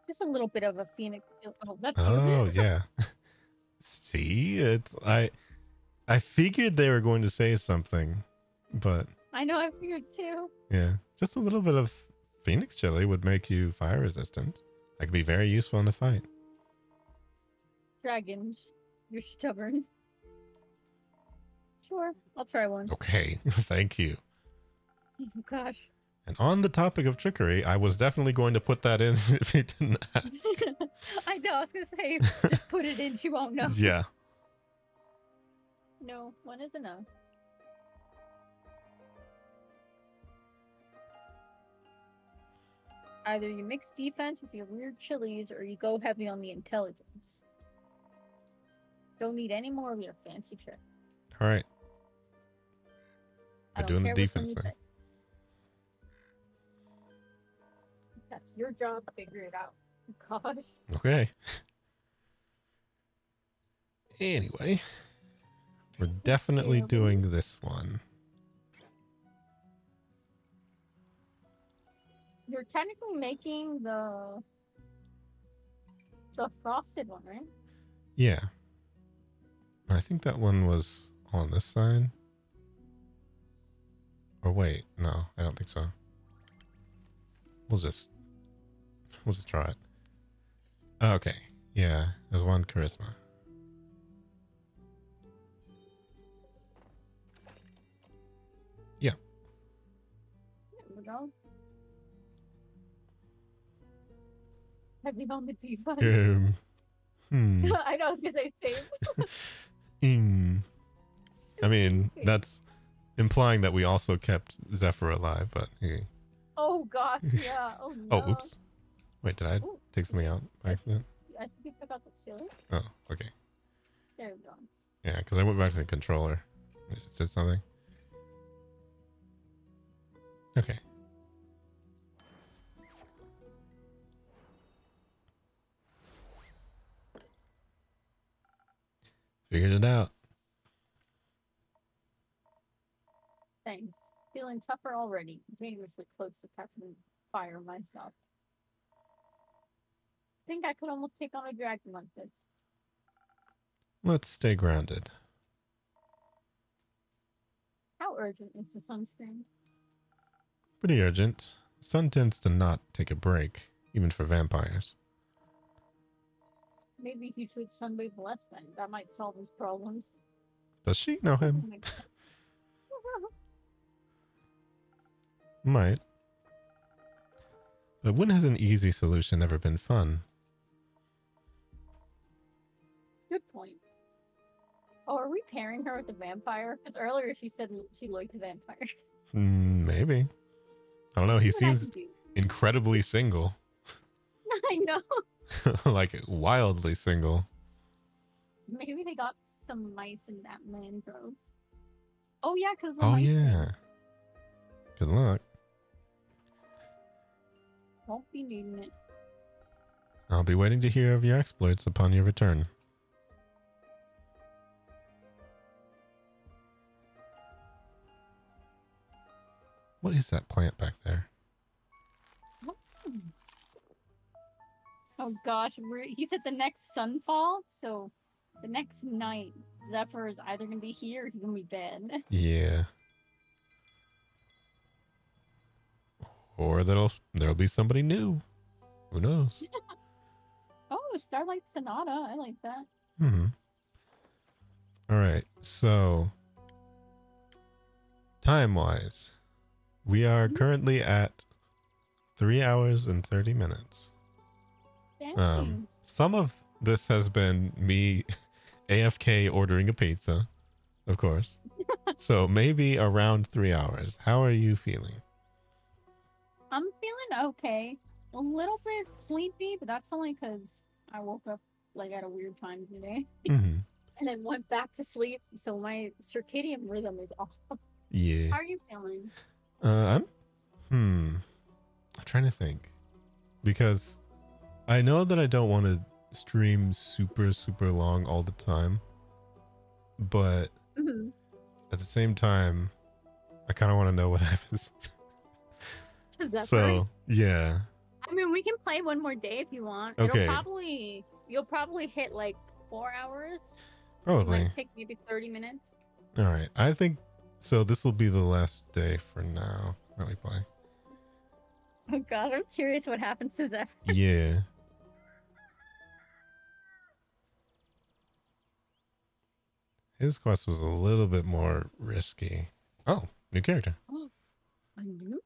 Just a little bit of a phoenix. Oh, that's Oh, you. yeah. See, I figured they were going to say something, but I know, I figured too. yeah, just a little bit of Phoenix chili would make you fire resistant. That could be very useful in a fight. Dragons, you're stubborn. Sure, I'll try one. Okay, thank you. Oh, gosh. And on the topic of trickery, I was definitely going to put that in if you didn't ask. I know, I was gonna say, just put it in, she won't know. Yeah. No, one is enough. Either you mix defense with your weird chilies, or you go heavy on the intelligence. Don't need any more of your fancy trick. All right. I We're don't doing the care which one defense you thing. pick. That's your job. Figure it out. Gosh. Okay. Anyway, we're definitely doing this one. You're technically making the frosted one, right? Yeah. I think that one was on this side. Or wait, no, I don't think so. We'll just try it. Okay. Yeah, there's one charisma. Yeah. There we go. Heavy on the defense. I know, I was gonna say same. I mean, that's implying that we also kept Zephyr alive, but he... Oh gosh, yeah. Oh no. Oh, oops. Wait, did I take something out by accident? I think you took out the chili. Oh, okay. There we go. Yeah, because I went back to the controller. It just did something. Okay. Figured it out. Thanks. Feeling tougher already. Dangerously close to catching fire myself. Think I could almost take on a dragon like this. Let's stay grounded. How urgent is the sunscreen? Pretty urgent. Sun tends to not take a break, even for vampires. Maybe he should sunbathe less then. That might solve his problems. Does she know him? Might. But when has an easy solution ever been fun? Good point. Oh, are we pairing her with a vampire? Because earlier she said she liked vampires. Maybe. I don't know. He See what I seems can do. incredibly single. I know. Like wildly single. Maybe they got some mice in that mangrove. Oh yeah, because Oh yeah. Good luck. Won't be needing it. I'll be waiting to hear of your exploits upon your return. What is that plant back there? Oh gosh, he said the next sunfall, so the next night Zephyr is either gonna be here or he's gonna be dead. Yeah. Or there'll be somebody new. Who knows? Oh, Starlight Sonata, I like that. All right, so time-wise, we are currently at 3 hours and 30 minutes. Dang. Some of this has been me AFK ordering a pizza, of course. So maybe around 3 hours. How are you feeling? I'm feeling okay. A little bit sleepy, but that's only because I woke up like at a weird time today Mm-hmm. and then went back to sleep. So my circadian rhythm is off. Yeah. How are you feeling? I'm I'm trying to think because I know that I don't want to stream super long all the time, but Mm-hmm. at the same time, I kind of want to know what happens. Is that fine? So yeah, I mean, we can play one more day if you want. okay, You'll probably hit like 4 hours. It probably. might take maybe 30 minutes. All right, I think so. This will be the last day for now that we play. Oh god, I'm curious what happens to Zephyr. Yeah. His quest was a little bit more risky. Oh, new character. Oh, a new.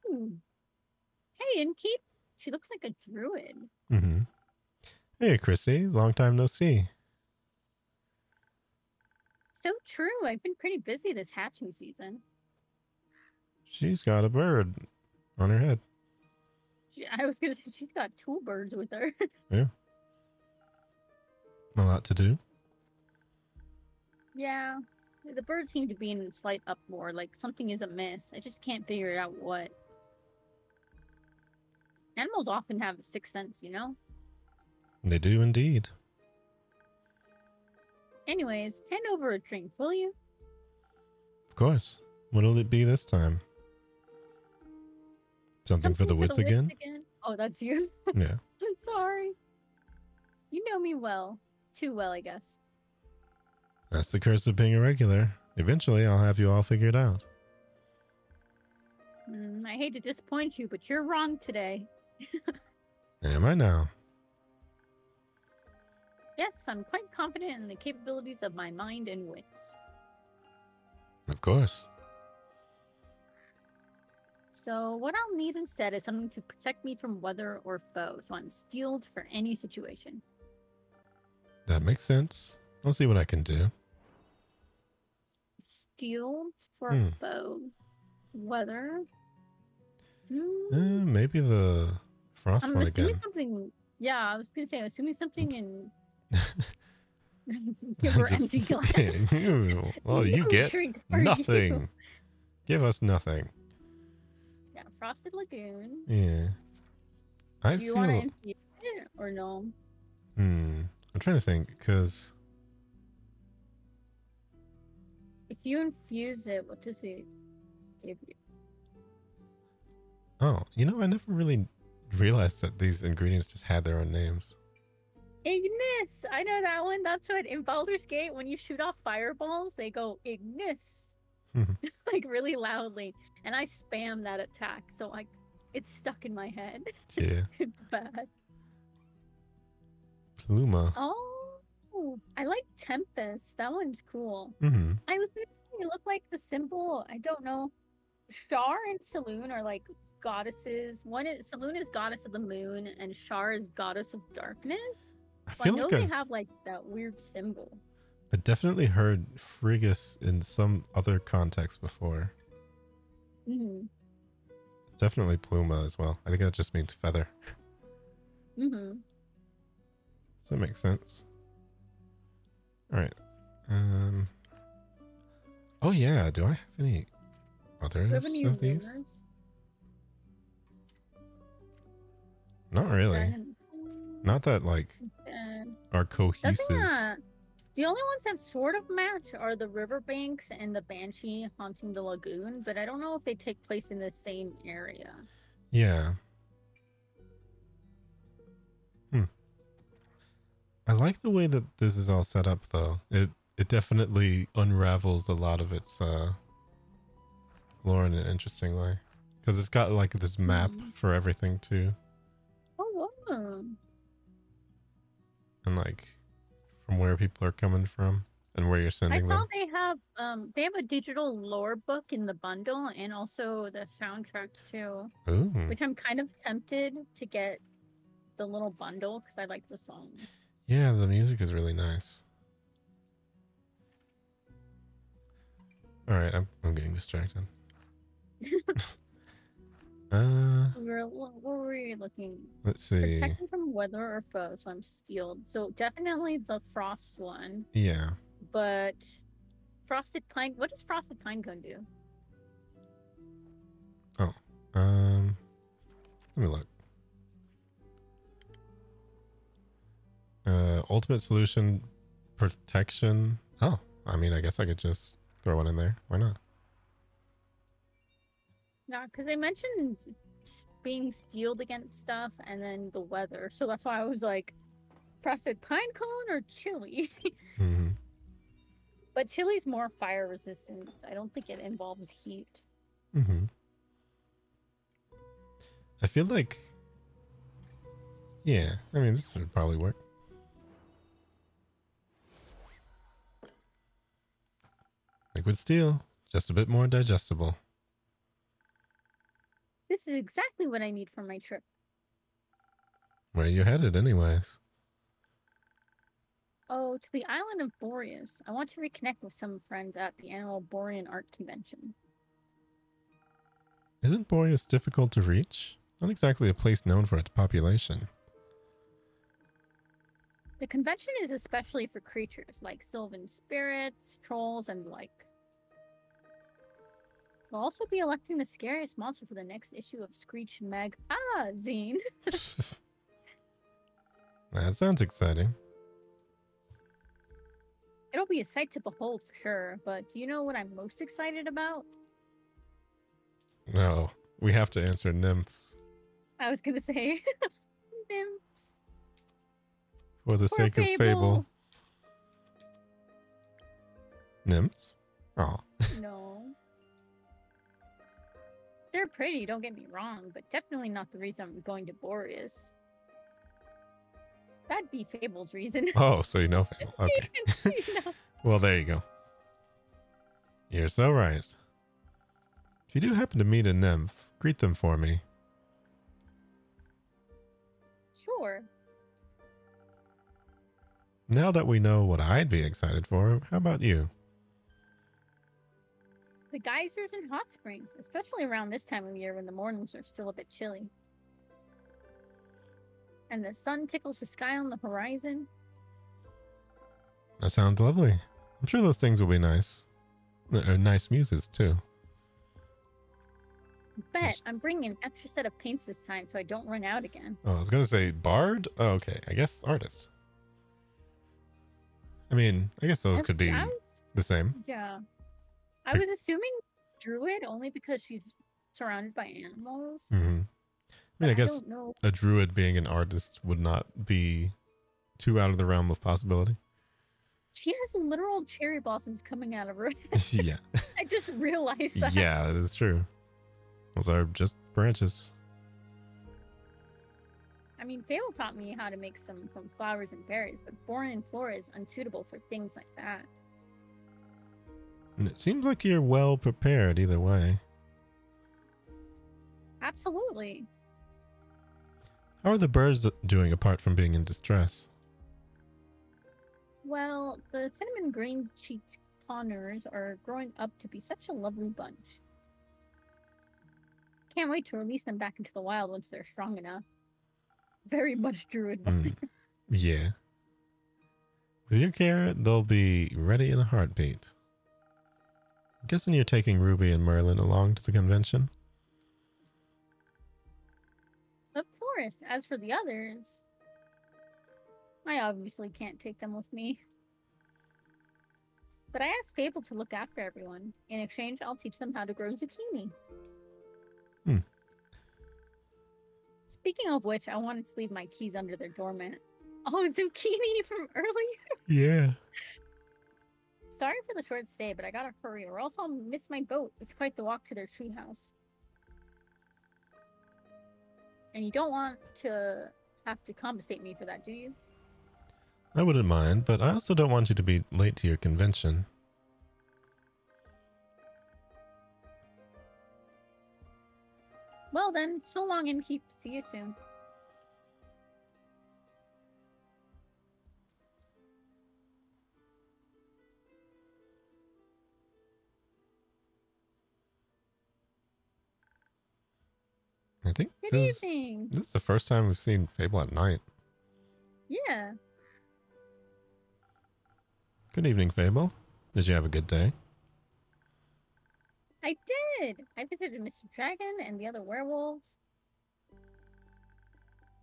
Hey, Inkeep. She looks like a druid. Mm-hmm. Hey, Chrissy. Long time no see. So true. I've been pretty busy this hatching season. She's got a bird on her head. I was gonna say she's got 2 birds with her. Yeah. A lot to do. Yeah. The birds seem to be in slight uproar, like something is amiss. I just can't figure out what. Animals often have a sixth sense, you know? They do indeed. Anyways, hand over a drink, will you? Of course. What'll it be this time? Something for the wits again? Oh, that's you? Yeah. Sorry. You know me well. Too well, I guess. That's the curse of being a regular. Eventually, I'll have you all figured out. I hate to disappoint you, but you're wrong today. Am I now? Yes, I'm quite confident in the capabilities of my mind and wits. Of course. So what I'll need instead is something to protect me from weather or foe, so I'm steeled for any situation. That makes sense. I'll see what I can do. Steeled for a foe. Weather? Maybe the frost I'm one assuming again. something... Yeah, I was going to say, I'm assuming something in... Give her empty glass. Well, you get nothing. You. Give us nothing. Yeah, Frosted Lagoon. Yeah. Do you want to infuse it or no? I'm trying to think, because... If you infuse it, what does it give you? Oh, you know, I never really realized that these ingredients just had their own names. Ignis! I know that one. That's what in Baldur's Gate, when you shoot off fireballs, they go Ignis. Like really loudly. And I spam that attack, so like it's stuck in my head. Yeah. It's bad. Pluma. Oh, I like Tempest. That one's cool. Mm-hmm. I was gonna say it looked like the symbol, I don't know. Shar and Saloon are like goddesses. Saloon is goddess of the moon, and Shar is goddess of darkness. I feel know like they have like that weird symbol. I definitely heard Frigus in some other context before. Mm-hmm. Definitely Pluma as well. I think that just means feather. Mm-hmm. So that makes sense. All right. Oh yeah. Do I have any others of these? Rumors? Not really. Not that like are cohesive. The only ones that sort of match are the riverbanks and the banshee haunting the lagoon, but I don't know if they take place in the same area. Yeah. I like the way that this is all set up, though. It definitely unravels a lot of its lore in an interesting way, because it's got like this map for everything too. Oh, wow. And like from where people are coming from and where you're sending them. I saw they have a digital lore book in the bundle and also the soundtrack too. Ooh. Which I'm kind of tempted to get the little bundle because I like the songs. Yeah, the music is really nice. All right, I'm getting distracted. What were we looking? Let's see. Protecting from weather or foe, so I'm steeled. So definitely the frost one. Yeah. But frosted pine. What does frosted pine cone do? Oh. Let me look. Ultimate solution protection. Oh, I mean, I guess I could just throw one in there. Why not? Nah, because they mentioned being steeled against stuff and then the weather. So that's why I was like, frosted pine cone or chili? Mm-hmm. But chili's more fire resistance. I don't think it involves heat. Mm-hmm. I feel like, yeah, I mean, this would probably work. Liquid steel, just a bit more digestible. This is exactly what I need for my trip. Where you headed anyways? Oh, to the island of Boreas. I want to reconnect with some friends at the annual Borean Art Convention. Isn't Boreas difficult to reach? Not exactly a place known for its population. The convention is especially for creatures like sylvan spirits, trolls, and the like. We'll also be electing the scariest monster for the next issue of Screech Magazine. That sounds exciting. It'll be a sight to behold for sure, but do you know what I'm most excited about? No, we have to answer nymphs. I was gonna say nymphs. For the Poor sake of Fable. Nymphs? Oh. No. They're pretty, don't get me wrong, but definitely not the reason I'm going to Boreas. That'd be Fable's reason. Oh, so you know Fable. Okay. You know. Well, there you go. You're so right. If you do happen to meet a nymph, greet them for me. Sure. Now that we know what I'd be excited for, how about you? The geysers and hot springs, especially around this time of year when the mornings are still a bit chilly. And the sun tickles the sky on the horizon. That sounds lovely. I'm sure those things will be nice. Nice muses, too. Bet Yes. I'm bringing an extra set of paints this time so I don't run out again. Oh, I was going to say bard? Oh, okay. I guess artist. I mean, I guess those could be the same. Yeah. I was assuming druid only because she's surrounded by animals. Mm-hmm. I mean, I guess don't know. a druid being an artist would not be too out of the realm of possibility. She has literal cherry blossoms coming out of her head. Yeah. I just realized that. Yeah, that is true. Those are just branches. I mean, Fable taught me how to make some from flowers and berries, but Borean flora is unsuitable for things like that. And it seems like you're well prepared either way. Absolutely. How are the birds doing apart from being in distress? Well, the cinnamon green-cheeked connors are growing up to be such a lovely bunch. Can't wait to release them back into the wild once they're strong enough. Very much druid. Yeah. With your care, they'll be ready in a heartbeat. I'm guessing you're taking Ruby and Merlin along to the convention? Of course. As for the others, I obviously can't take them with me. But I asked Fable to look after everyone. In exchange, I'll teach them how to grow zucchini. Speaking of which, I wanted to leave my keys under their doormat. Oh, zucchini from earlier? Yeah. Sorry for the short stay, but I gotta hurry or else I'll miss my boat. It's quite the walk to their treehouse. And you don't want to have to compensate me for that, do you? I wouldn't mind, but I also don't want you to be late to your convention. Well then, so long and keep. See you soon. think Good this evening. is the first time we've seen Fable at night. Yeah. Good evening, Fable. Did you have a good day? I did. I visited Mr. Dragon and the other werewolves.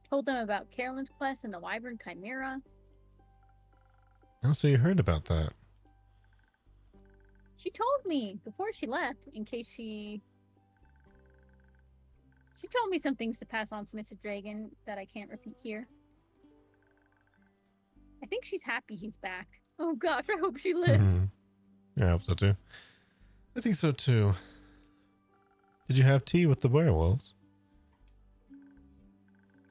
Told them about Carolyn's quest and the Wyvern Chimera. Oh, so you heard about that. She told me before she left, in case she told me some things to pass on to Mr. Dragon that I can't repeat here. I think she's happy he's back. Oh gosh, I hope she lives. Yeah, I hope so too. I think so too. Did you have tea with the werewolves?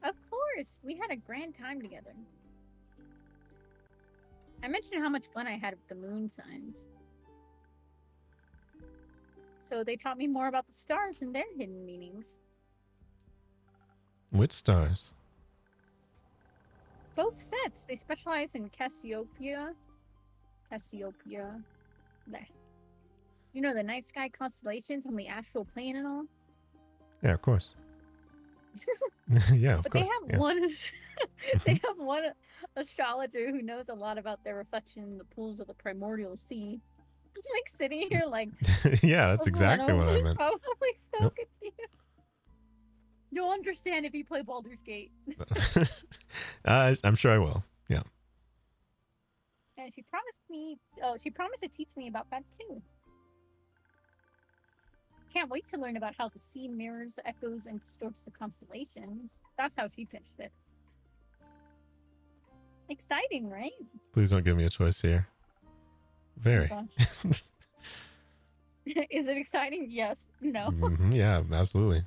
Of course, we had a grand time together. I mentioned how much fun I had with the moon signs. So they taught me more about the stars and their hidden meanings. Which stars? Both sets. They specialize in Cassiopeia. There. You know, the night sky constellations on the astral plane and all? Yeah, of course. Yeah, of But course. they have Yeah. one they have one astrologer who knows a lot about their reflection in the pools of the primordial sea. I'm like sitting here like Yeah, that's exactly what I he's meant. probably so Yep. confused. You'll understand if you play Baldur's Gate. I'm sure I will. Yeah. And she promised to teach me about that too. Can't wait to learn about how the sea mirrors, echoes, and distorts the constellations. That's how she pitched it. Exciting, right? Please don't give me a choice here. Very. gosh. Is it exciting? Yes. No. Yeah, absolutely.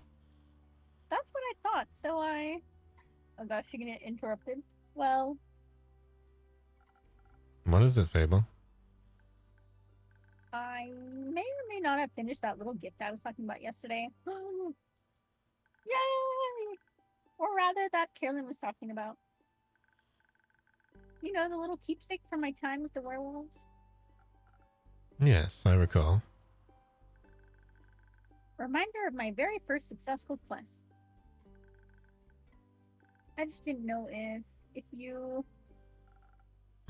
That's what I thought. So oh gosh, you're gonna get interrupted. Well, What is it, Fable? I may or may not have finished that little gift I was talking about yesterday. Yay! Or rather, that Carolyn was talking about. You know, the little keepsake from my time with the werewolves? Yes, I recall. Reminder of my very first successful quest. I just didn't know if you...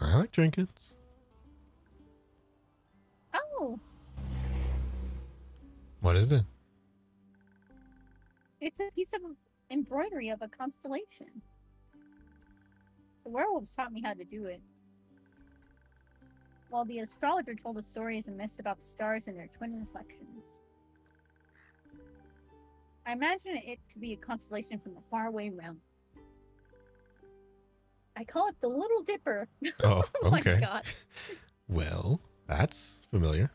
I like trinkets. Oh, What is it? it's a piece of embroidery of a constellation. The werewolves taught me how to do it. While the astrologer told us stories and myths about the stars and their twin reflections. I imagine it to be a constellation from a faraway realm. I call it the Little Dipper. Oh, Oh okay. my god. Well, that's familiar.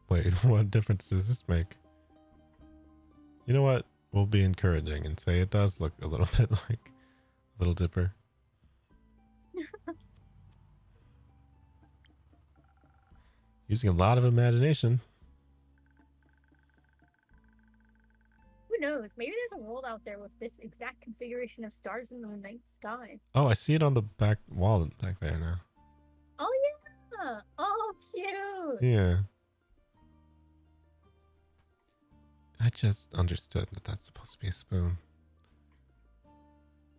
Wait, what difference does this make? You know what? We'll be encouraging and say it does look a little bit like Little Dipper. Using a lot of imagination. Who knows? Maybe there's a world out there with this exact configuration of stars in the night sky. Oh, I see it on the back wall back there now. Oh yeah! Oh, cute! Yeah. I just understood that that's supposed to be a spoon.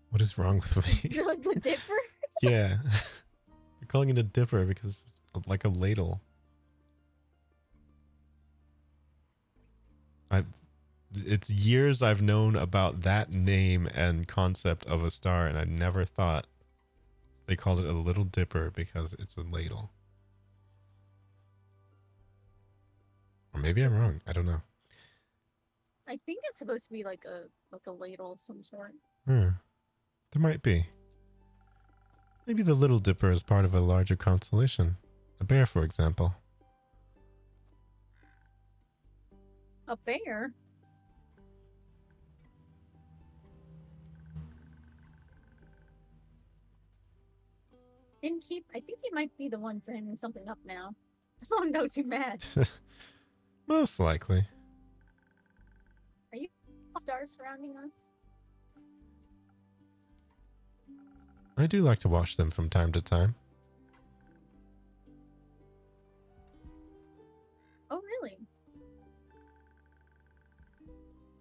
What is wrong with me? You're like the Dipper? Yeah. They're calling it a dipper because it's like a ladle. It's years I've known about that name and concept of a star, and I never thought they called it a little dipper because it's a ladle. Or maybe I'm wrong. I don't know. I think it's supposed to be like a ladle of some sort. There might be. Maybe the Little Dipper is part of a larger constellation. A bear, for example. A bear? Innkeep, I think he might be the one dreaming something up now. Oh no, too mad. Most likely. Are you stars surrounding us? I do like to watch them from time to time.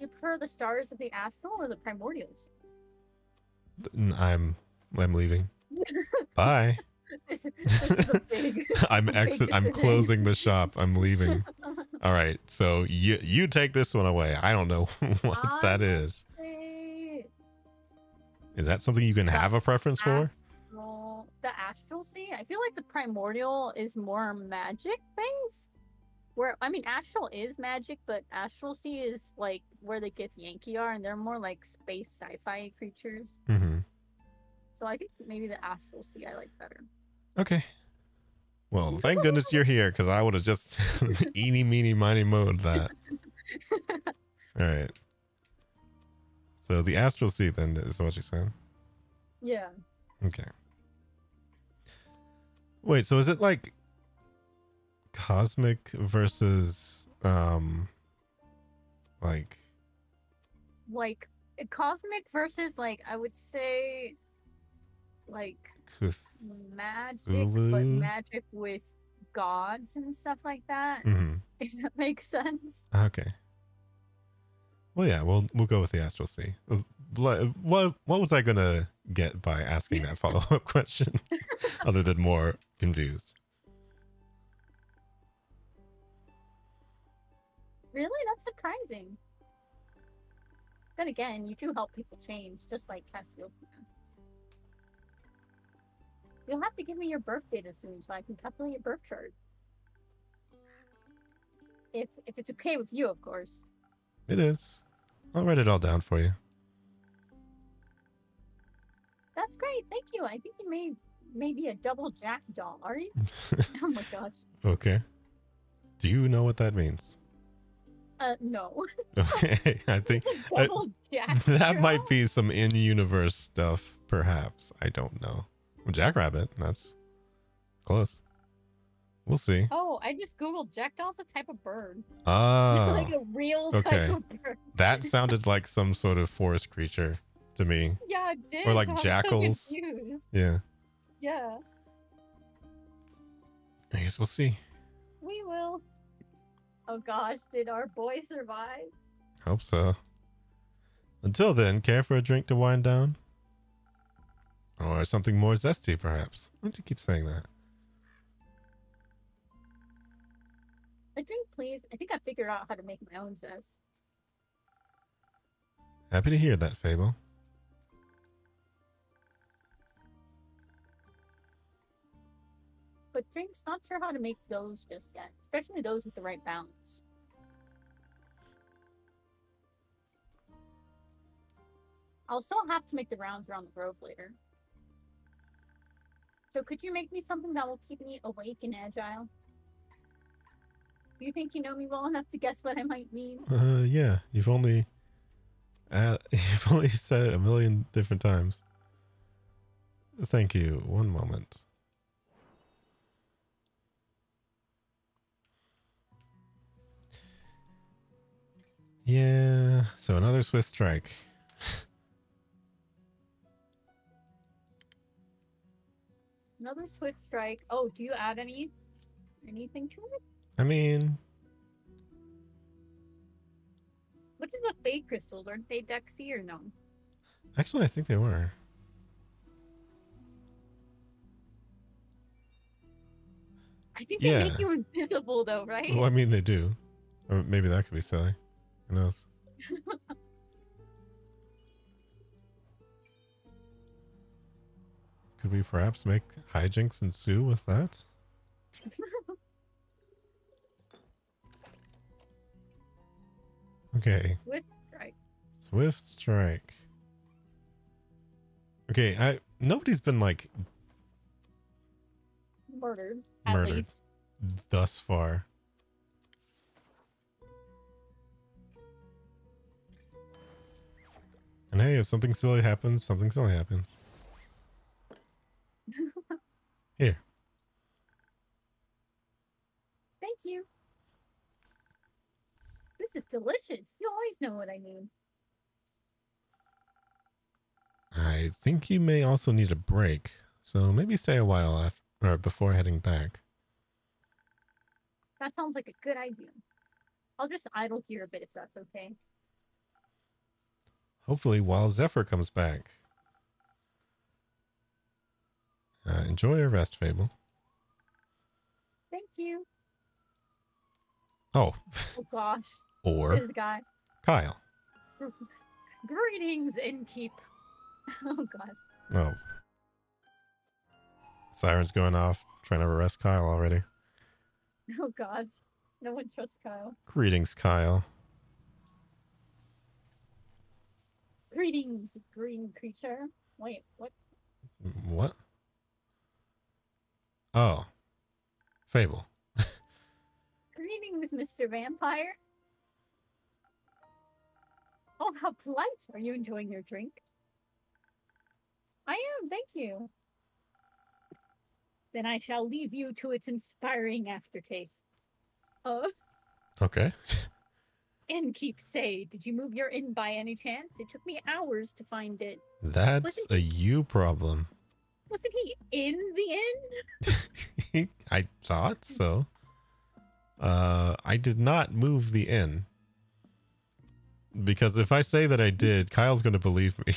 You prefer the stars of the astral or the primordials? I'm leaving. Bye. This is a big, I'm a big exit. I'm decision. closing the shop. I'm leaving. All right. So you take this one away. I don't know what that I is. say Is that something you can have a preference for? the astral sea. I feel like the primordial is more magic based. Where I mean, astral is magic, but astral sea is like where the Gith Yankee are, and they're more like space sci-fi creatures. Mm-hmm. So I think maybe the astral sea I like better. Okay. Well, thank goodness you're here, because I would have just eeny, meeny, miny, mowed that. All right. So the astral sea then is what you said? Yeah. Okay. Wait, so is it like cosmic versus like Cosmic versus like I would say like magic, but Cthulhu? magic with gods and stuff like that. Mm-hmm. If that makes sense. Okay. Well, yeah, we'll go with the astral sea. What was I gonna get by asking that follow-up question, other than more confused? Really, that's surprising. Then again, you do help people change, just like Cassiopeia. You'll have to give me your birth data soon so I can calculate your birth chart. If it's okay with you, of course. It is. I'll write it all down for you. That's great, thank you. I think you may be a double jack doll, are you? Oh my gosh. Okay. Do you know what that means? No. Okay, I think Double jack that girl? might be some in-universe stuff, perhaps. I don't know. Jackrabbit, that's close. We'll see. Oh, I just googled jackdaw's a type of bird. Ah, Like a real okay. type of bird. That sounded like some sort of forest creature to me. Yeah, it did. Or like so jackals. I'm so confused. Yeah. Yeah, I guess we'll see. we will. Oh gosh, did our boy survive? Hope so. Until then, care for a drink to wind down? Or something more zesty, perhaps? Why don't you keep saying that? A drink, please. I think I figured out how to make my own zest. Happy to hear that, Fable. But drinks, not sure how to make those just yet. Especially those with the right balance. I'll still have to make the rounds around the grove later. So could you make me something that will keep me awake and agile? Do you think you know me well enough to guess what I might mean? Yeah. You've only said it a million different times. Thank you. One moment. Yeah. So another Swiss strike. Another swift strike. Oh, do you add anything to it? I mean, What is the fade crystals? Aren't they Dexy or no? actually, I think they were. I think they Yeah. make you invisible though, right? Well, I mean, they do. Or maybe that could be silly. Who knows? Could we perhaps make hijinks ensue with that? Okay. Swift strike. Swift strike. Okay, nobody's been like Murdered. At murdered least. thus far. And hey, if something silly happens, something silly happens. Here. Thank you. This is delicious. You always know what I mean. I think you may also need a break, so maybe stay a while after or before heading back. That sounds like a good idea. I'll just idle here a bit if that's okay. Hopefully while Zephyr comes back. Enjoy your rest, Fable. Thank you. Oh, Oh gosh. or This guy. Kyle. Greetings, innkeep. Oh god. Oh. Siren's going off, trying to arrest Kyle already. Oh god. No one trusts Kyle. Greetings, Kyle. Greetings, green creature. Wait, what? What? Oh. Fable. Greetings, Mr. Vampire. Oh, how polite. Are you enjoying your drink? I am, thank you. Then I shall leave you to its inspiring aftertaste. Okay. Innkeep say, did you move your inn by any chance? It took me hours to find it. That's a you problem. Wasn't he in the inn? I thought so. I did not move the inn. Because if I say that I did, Kyle's going to believe me.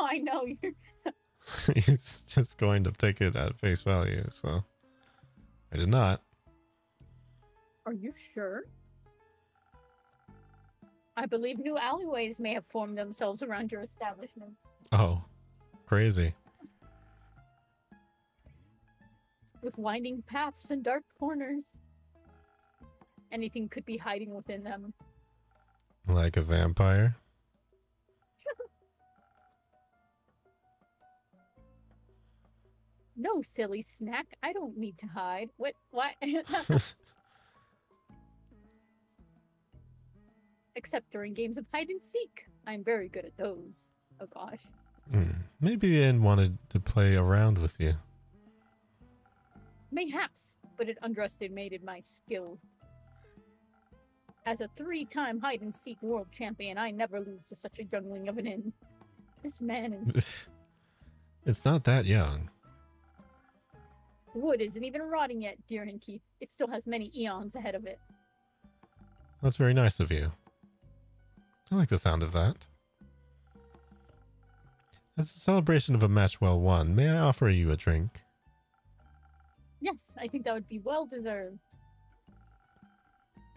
I know. He's just going to take it at face value, so. I did not. Are you sure? I believe new alleyways may have formed themselves around your establishment. Oh, crazy. With winding paths and dark corners. Anything could be hiding within them. Like a vampire? No, silly snack. I don't need to hide. What? Except during games of hide and seek. I'm very good at those. Oh gosh. Maybe the inn wanted to play around with you. Mayhaps, but it underestimated my skill. As a 3-time hide and seek world champion, I never lose to such a youngling of an inn. This man is... It's not that young. Wood isn't even rotting yet, dear Innkeep. It still has many eons ahead of it. That's very nice of you. I like the sound of that. As a celebration of a match well won, may I offer you a drink? Yes, I think that would be well deserved.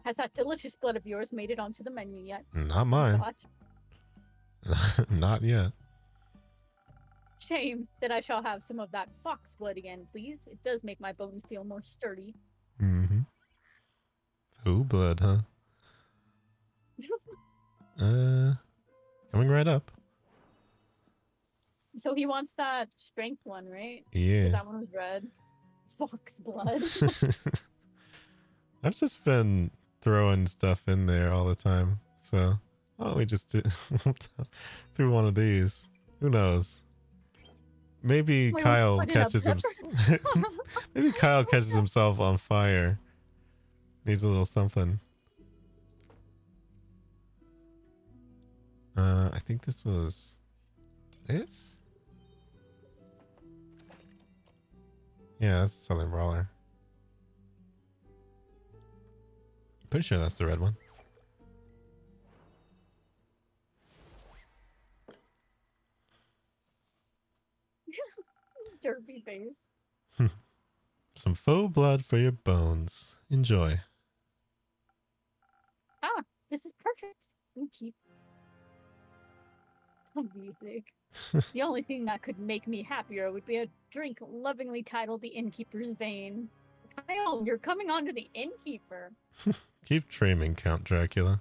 Has that delicious blood of yours made it onto the menu yet? Not mine. Not yet. Shame that I shall have some of that fox blood again, please. It does make my bones feel more sturdy. Mm-hmm. Ooh, blood, huh? Coming right up. So he wants that strength one, right? Yeah. That one was red. Fox blood. I've just been throwing stuff in there all the time. So why don't we just do one of these? Who knows? Maybe Wait, Kyle put it catches up, Maybe Kyle catches himself on fire. Needs a little something. I think this was this? Yeah, that's the Southern Brawler. Pretty sure that's the red one. Derpy face. Some faux blood for your bones. Enjoy. Ah, this is perfect. Keep. Oh, music. The only thing that could make me happier would be a drink lovingly titled The Innkeeper's Vein. Kyle, you're coming on to the Innkeeper. Keep dreaming, Count Dracula.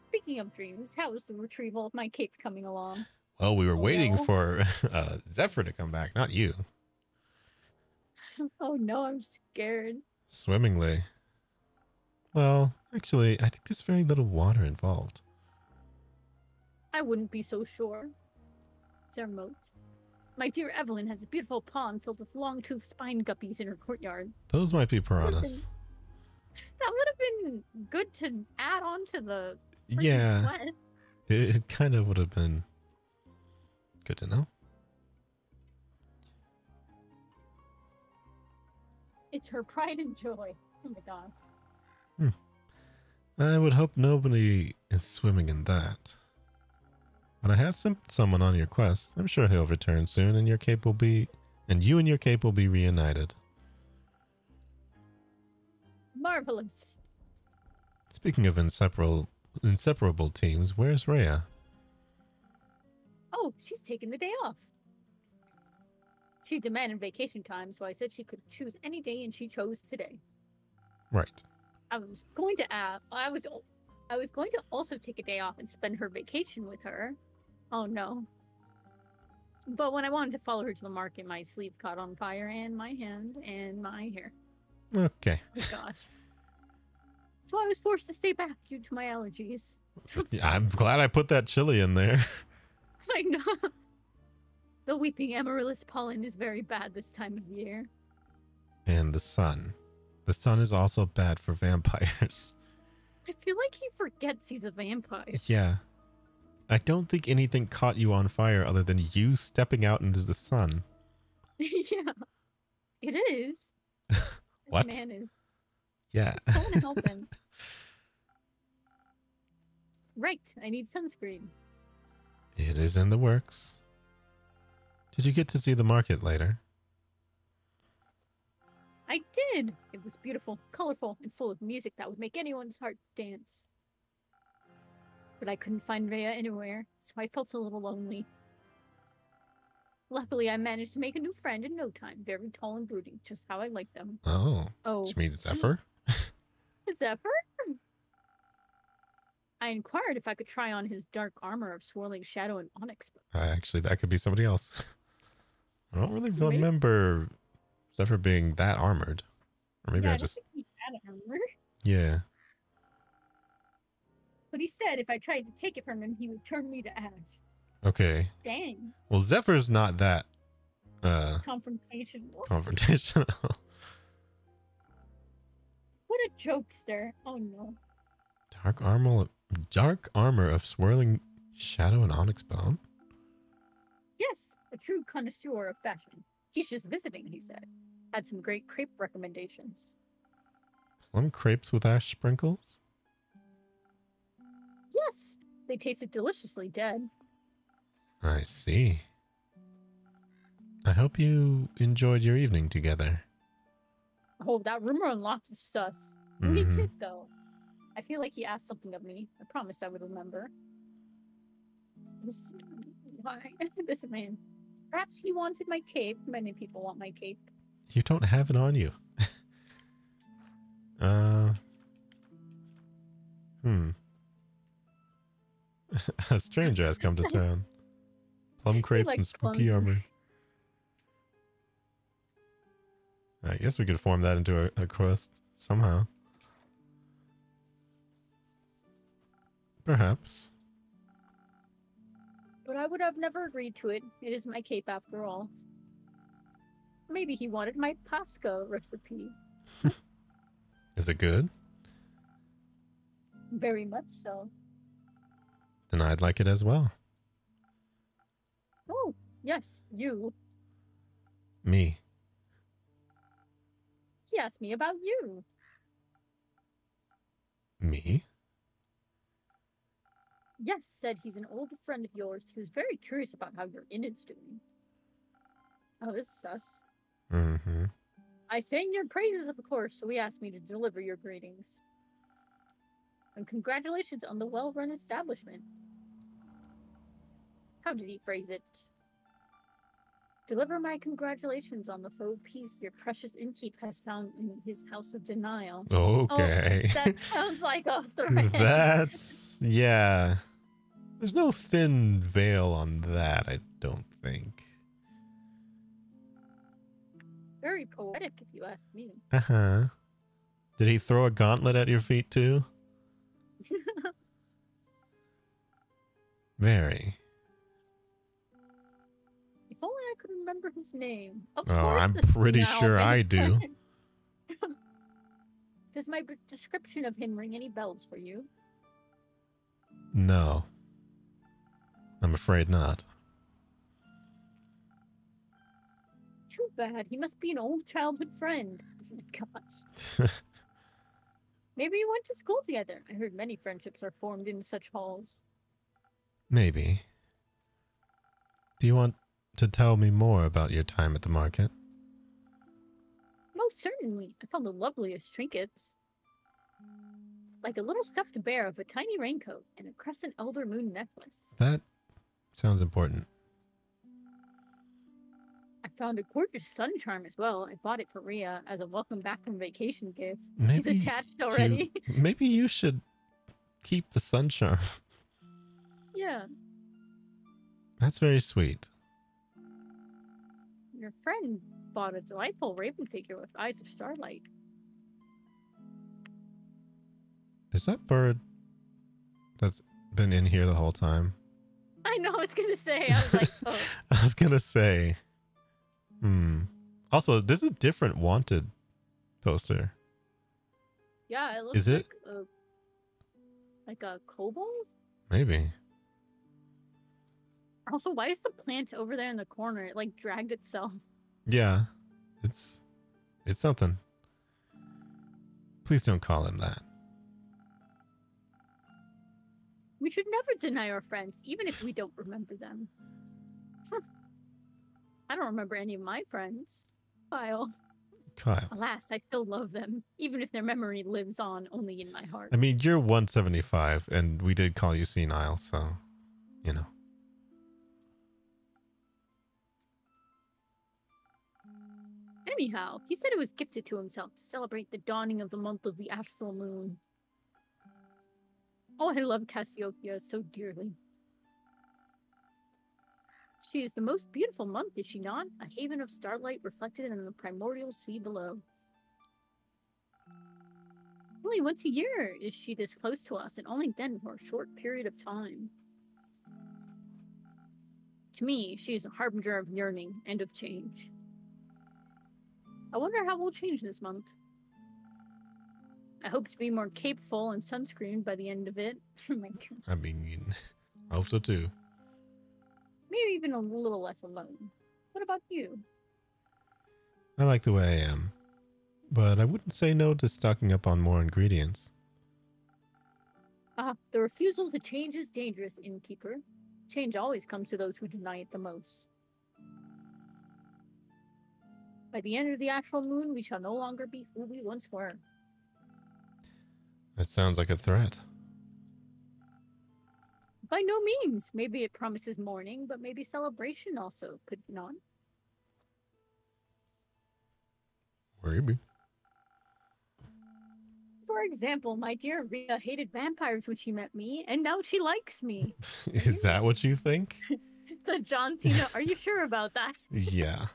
Speaking of dreams, how is the retrieval of my cape coming along? Well, we were waiting no. for Zephyr to come back, not you. Oh no, I'm scared. Swimmingly. Well, actually, I think there's very little water involved. I wouldn't be so sure. Is there a moat? My dear Evelyn has a beautiful pond filled with long-toothed spine guppies in her courtyard. Those might be piranhas. That would have been good to add on to the Yeah, quest. it kind of would have been good to know. It's her pride and joy. Oh my god. I would hope nobody is swimming in that. But I have sent someone on your quest. I'm sure he'll return soon, and you and your cape will be reunited. Marvelous. Speaking of inseparable teams, where's Rhea? Oh, she's taking the day off. She demanded vacation time, so I said she could choose any day, and she chose today. Right. I was going to also take a day off and spend her vacation with her. Oh no. But when I wanted to follow her to the market, my sleeve caught on fire, and my hand, and my hair. Okay. Oh gosh. So I was forced to stay back due to my allergies. I'm glad I put that chili in there. I know. The weeping amaryllis pollen is very bad this time of year. And the sun. The sun is also bad for vampires. I feel like he forgets he's a vampire. Yeah. I don't think anything caught you on fire other than you stepping out into the sun. Yeah. It is. What? This man is. Yeah. Someone help him. Right. I need sunscreen. It is in the works. Did you get to see the market later? I did. It was beautiful, colorful, and full of music that would make anyone's heart dance. But I couldn't find Rhea anywhere, so I felt a little lonely. Luckily, I managed to make a new friend in no time. Very tall and brooding, just how I like them. Oh. Oh. Did you meet Zephyr? Zephyr? I inquired if I could try on his dark armor of swirling shadow and onyx. Actually, that could be somebody else. I don't really Maybe. remember Zephyr being that armored. Or maybe Yeah, I I don't just... think he had armor. Yeah. But he said if I tried to take it from him, he would turn me to ash. Okay. Dang. Well, Zephyr's not that Confrontational. confrontational. What a jokester. Oh no. Dark armor of swirling shadow and onyx bone? Yes, a true connoisseur of fashion. He's just visiting, he said. Had some great crepe recommendations. Plum crepes with ash sprinkles? Yes, they tasted deliciously dead. I see. I hope you enjoyed your evening together. Oh, that rumor unlocked is sus. Me too, though. I feel like he asked something of me. I promised I would remember. Why? This man. Perhaps he wanted my cape. Many people want my cape. You don't have it on you. A stranger has come to town. Plum crepes and spooky armor. I guess we could form that into a quest somehow. Perhaps. But I would have never agreed to it. It is my cape after all. Maybe he wanted my Pasca recipe. Is it good? Very much so. Then I'd like it as well. Oh, yes, you. Me. He asked me about you. Me? Yes, said he's an old friend of yours who's very curious about how your inn is doing. Oh, this is sus. Mm-hmm. I sang your praises, of course, so he asked me to deliver your greetings. And congratulations on the well-run establishment. How did he phrase it? Deliver my congratulations on the faux peace your precious innkeep has found in his house of denial. Okay. Oh, that sounds like a threat. That's... yeah. There's no thin veil on that, I don't think. Very poetic, if you ask me. Uh-huh. Did he throw a gauntlet at your feet, too? Very. If only I could remember his name. Of Oh, course I'm this pretty now sure I makes do. sense. Does my description of him ring any bells for you? No. I'm afraid not. Too bad. He must be an old childhood friend. Oh my gosh. Maybe you went to school together. I heard many friendships are formed in such halls. Maybe. Do you want to tell me more about your time at the market? Most certainly. I found the loveliest trinkets. Like a little stuffed bear of a tiny raincoat and a crescent elder moon necklace. That sounds important. I found a gorgeous sun charm as well. I bought it for Rhea as a welcome back from vacation gift. Maybe He's attached already. Maybe you should keep the sun charm. Yeah. That's very sweet. Your friend bought a delightful raven figure with eyes of starlight. Is that bird that's been in here the whole time? I know, I was gonna say. I was like, oh. I was gonna say. Also, there's a different wanted poster. Yeah, it looks Is it? Like a kobold? Maybe. Also, why is the plant over there in the corner? It like dragged itself. Yeah. It's something. Please don't call him that. We should never deny our friends, even if we don't remember them. I don't remember any of my friends. Kyle. Alas, I still love them, even if their memory lives on only in my heart. I mean, you're 175, and we did call you senile, so, you know. Anyhow, he said it was gifted to himself to celebrate the dawning of the month of the astral moon. Oh, I love Cassiopeia so dearly. She is the most beautiful month, is she not? A haven of starlight reflected in the primordial sea below. Only once a year is she this close to us, and only then for a short period of time. To me, she is a harbinger of yearning and of change. I wonder how we'll change this month. I hope to be more capeful and sunscreened by the end of it. Oh my God. I mean, I hope so too. Maybe even a little less alone. What about you? I like the way I am, but I wouldn't say no to stocking up on more ingredients. The refusal to change is dangerous, innkeeper. Change always comes to those who deny it the most. By the end of the actual moon, we shall no longer be who we once were. That sounds like a threat. By no means. Maybe it promises mourning, but maybe celebration also, could it not? Maybe. For example, my dear Rhea hated vampires when she met me, and now she likes me. Is that what you think? The John Cena, are you sure about that? Yeah.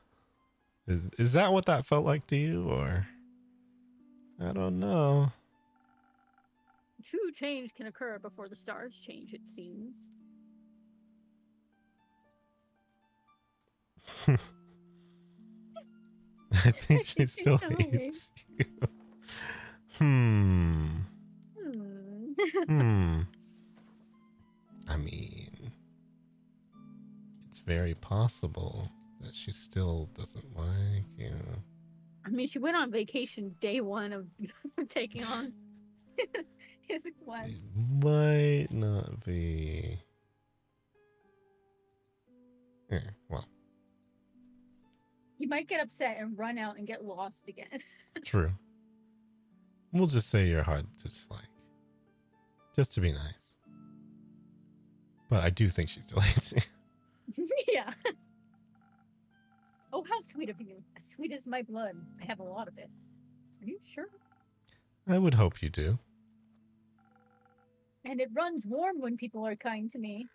Is that what that felt like to you, or? I don't know. True change can occur before the stars change, it seems. I think she still hates you. I mean, it's very possible that she still doesn't like you. I mean, she went on vacation day one of taking on his quest. It might not be. Yeah, well. You might get upset and run out and get lost again. True. We'll just say you're hard to dislike. Just to be nice. But I do think she still hates you. Yeah. Oh, how sweet of you. As sweet as my blood. I have a lot of it. Are you sure? I would hope you do. And it runs warm when people are kind to me.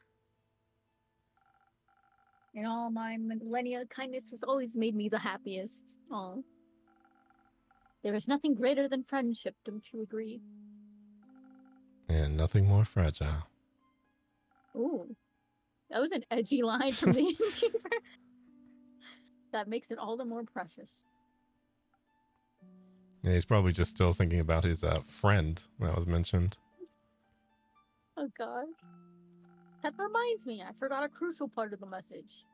In all my millennia, kindness has always made me the happiest. Oh. There is nothing greater than friendship, don't you agree? And nothing more fragile. Ooh. That was an edgy line from the innkeeper. That makes it all the more precious. Yeah, he's probably just still thinking about his friend that was mentioned. Oh, God. That reminds me, I forgot a crucial part of the message.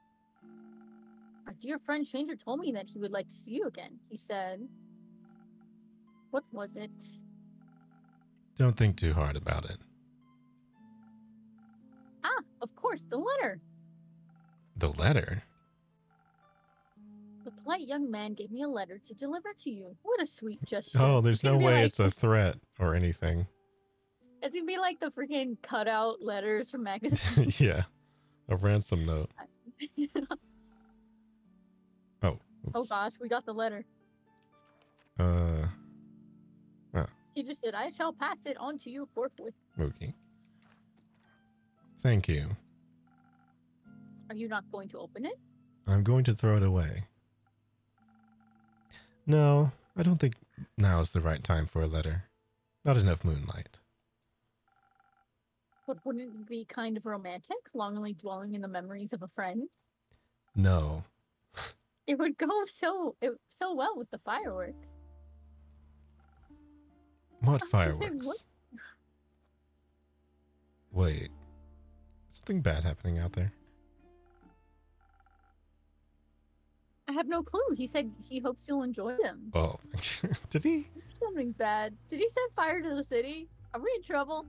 Our dear friend Stranger told me that he would like to see you again. He said... What was it? Don't think too hard about it. Ah, of course, the letter. The letter? The polite young man gave me a letter to deliver to you. What a sweet gesture. Oh, there's It's no gonna be way like, it's a threat or anything. It's gonna be like the freaking cutout letters from magazines. Yeah. A ransom note. Oh. Oh Oops. gosh, we got the letter. He just said, I shall pass it on to you forthwith. Okay. Thank you. Are you not going to open it? I'm going to throw it away. No, I don't think now is the right time for a letter. Not enough moonlight. But wouldn't it be kind of romantic, longingly dwelling in the memories of a friend? No. It would go so well with the fireworks. What I was gonna say, fireworks? what? Wait. Something bad happening out there? I have no clue. He said he hopes you'll enjoy them. Oh. Did he? Something bad. Did he set fire to the city? Are we in trouble?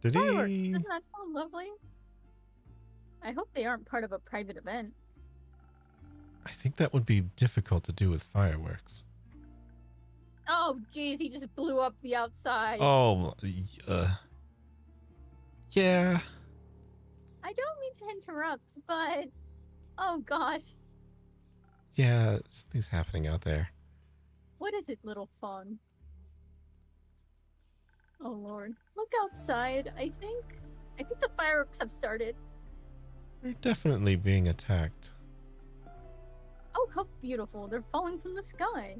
Did Fireworks. he? Doesn't that sound lovely? I hope they aren't part of a private event. I think that would be difficult to do with fireworks. Oh, geez, he just blew up the outside. Oh, yeah. I don't mean to interrupt, but... Oh, gosh. Yeah, something's happening out there. What is it, little fawn? Oh, Lord. Look outside, I think the fireworks have started. We're definitely being attacked. Oh, how beautiful. They're falling from the sky.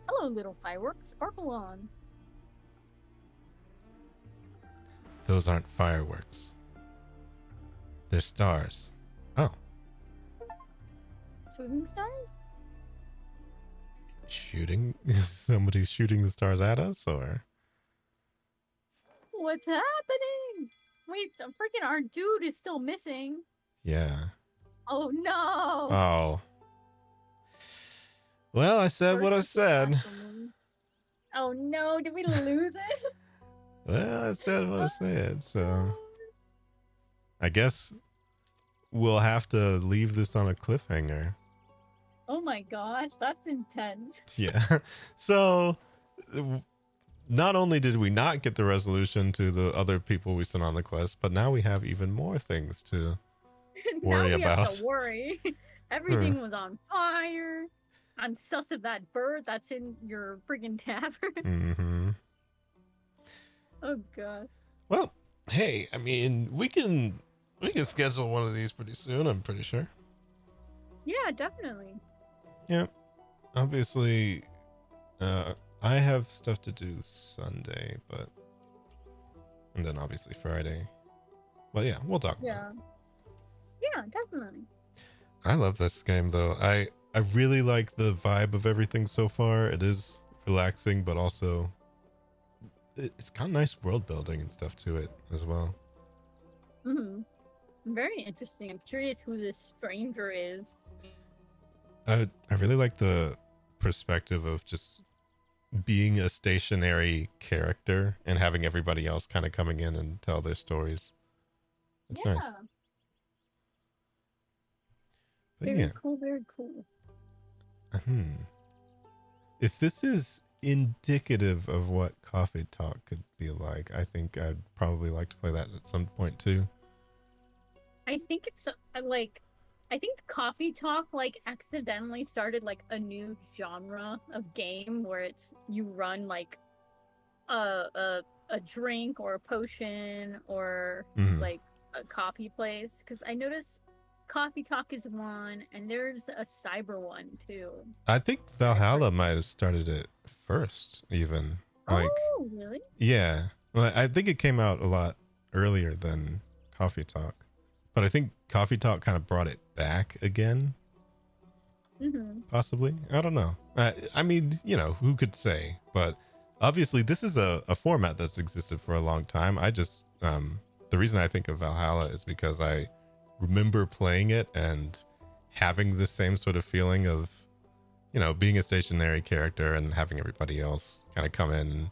Hello, little fireworks. Sparkle on. Those aren't fireworks. They're stars. Oh, Shooting stars? shooting? Somebody's shooting the stars at us, or? What's happening? Wait, the freaking our dude is still missing. Yeah. Oh, no. Oh. Well, I said what I said. Oh, no. Did we lose it? Well, I said what I said, so I guess we'll have to leave this on a cliffhanger. Oh my gosh, that's intense. Yeah. So not only did we not get the resolution to the other people we sent on the quest, but now we have even more things to worry now we about. have to worry. Everything was on fire. I'm sus of that bird that's in your freaking tavern. Mm-hmm. Oh god. Well, hey, I mean, we can schedule one of these pretty soon, I'm pretty sure. Yeah, definitely. Yep. Obviously, I have stuff to do Sunday, and then obviously Friday. Well, yeah, we'll talk about it. Yeah, definitely. I love this game, though. I really like the vibe of everything so far. It is relaxing, but also it's got nice world building and stuff to it as well. Very interesting. I'm curious who this stranger is. I really like the perspective of just being a stationary character and having everybody else kind of coming in and tell their stories. It's nice. But Very yeah. cool, very cool. If this is indicative of what Coffee Talk could be like, I think I'd probably like to play that at some point too. I think it's I think Coffee Talk accidentally started a new genre of game where it's you run a drink or a potion or a coffee place, because I noticed Coffee Talk is one and there's a cyber one too. I think Valhalla might have started it first, even. Oh, really? Yeah. Well, I think it came out a lot earlier than Coffee Talk. But I think Coffee Talk kind of brought it back again. Possibly. I don't know. I mean, who could say? But obviously, this is a format that's existed for a long time. I just, the reason I think of Valhalla is because I remember playing it and having the same sort of feeling of, being a stationary character and having everybody else kind of come in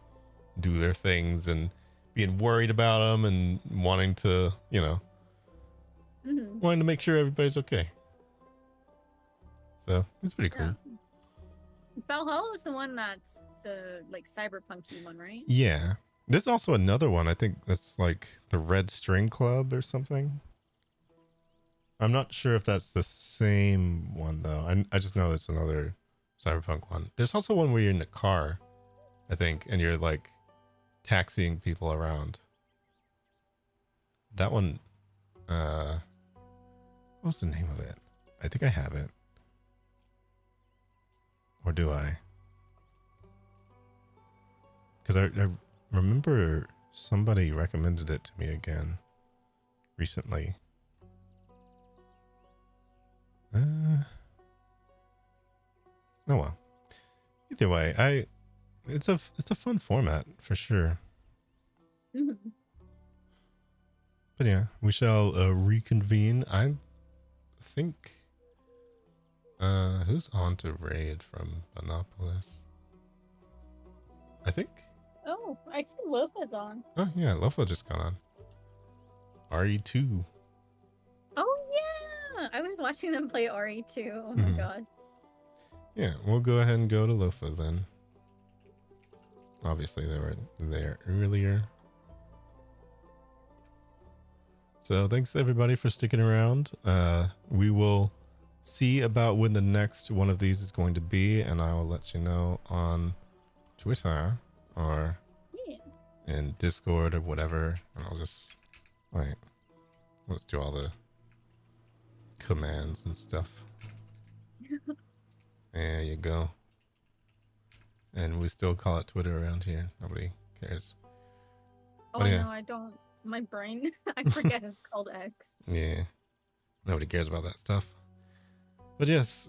do their things and being worried about them and wanting to, Mm-hmm. wanting to make sure everybody's okay. So it's pretty cool. Yeah. Valhalla is the one that's the like cyberpunky one, right? Yeah. There's also another one. I think that's like the Red String Club or something. I'm not sure if that's the same one though. I just know it's another cyberpunk one. There's also one where you're in a car, I think, and you're like taxiing people around. That one, what's the name of it? I think I have it. Or do I? Because I remember somebody recommended it to me again recently. Oh well. Either way, it's a fun format for sure. Mm-hmm. But yeah, we shall reconvene. I think who's on to raid from Monopolis? I think. Oh, I see Lofa's on. Oh yeah, Lofa just got on. RE2. Oh yeah, I was watching them play RE2. Oh my god. Yeah, we'll go ahead and go to Lofa then. Obviously, they were there earlier. So thanks everybody for sticking around. We will see about when the next one of these is going to be, and I will let you know on Twitter or in Discord or whatever. And I'll just let's do all the commands and stuff. There you go. And we still call it Twitter around here. Nobody cares. Oh yeah. No, I don't. My brain, I forget it's called X. Yeah. Nobody cares about that stuff. But yes,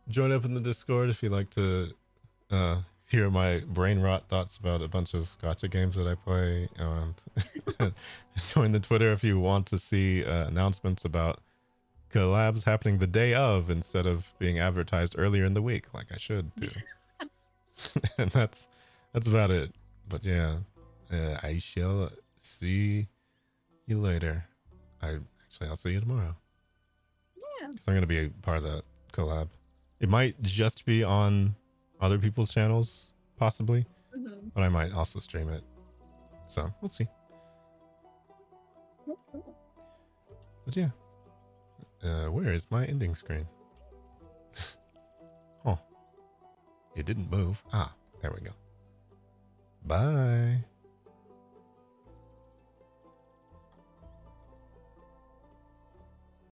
join up in the Discord if you'd like to hear my brain rot thoughts about a bunch of gacha games that I play. And join the Twitter if you want to see announcements about collabs happening the day of instead of being advertised earlier in the week like I should do. And that's about it. But yeah, I shall see you later. I'll see you tomorrow. Yeah. Because I'm going to be a part of that collab. It might just be on other people's channels, possibly. Mm-hmm. But I might also stream it. So, we'll see. But yeah. Where is my ending screen? Oh. It didn't move. Ah, there we go. Bye.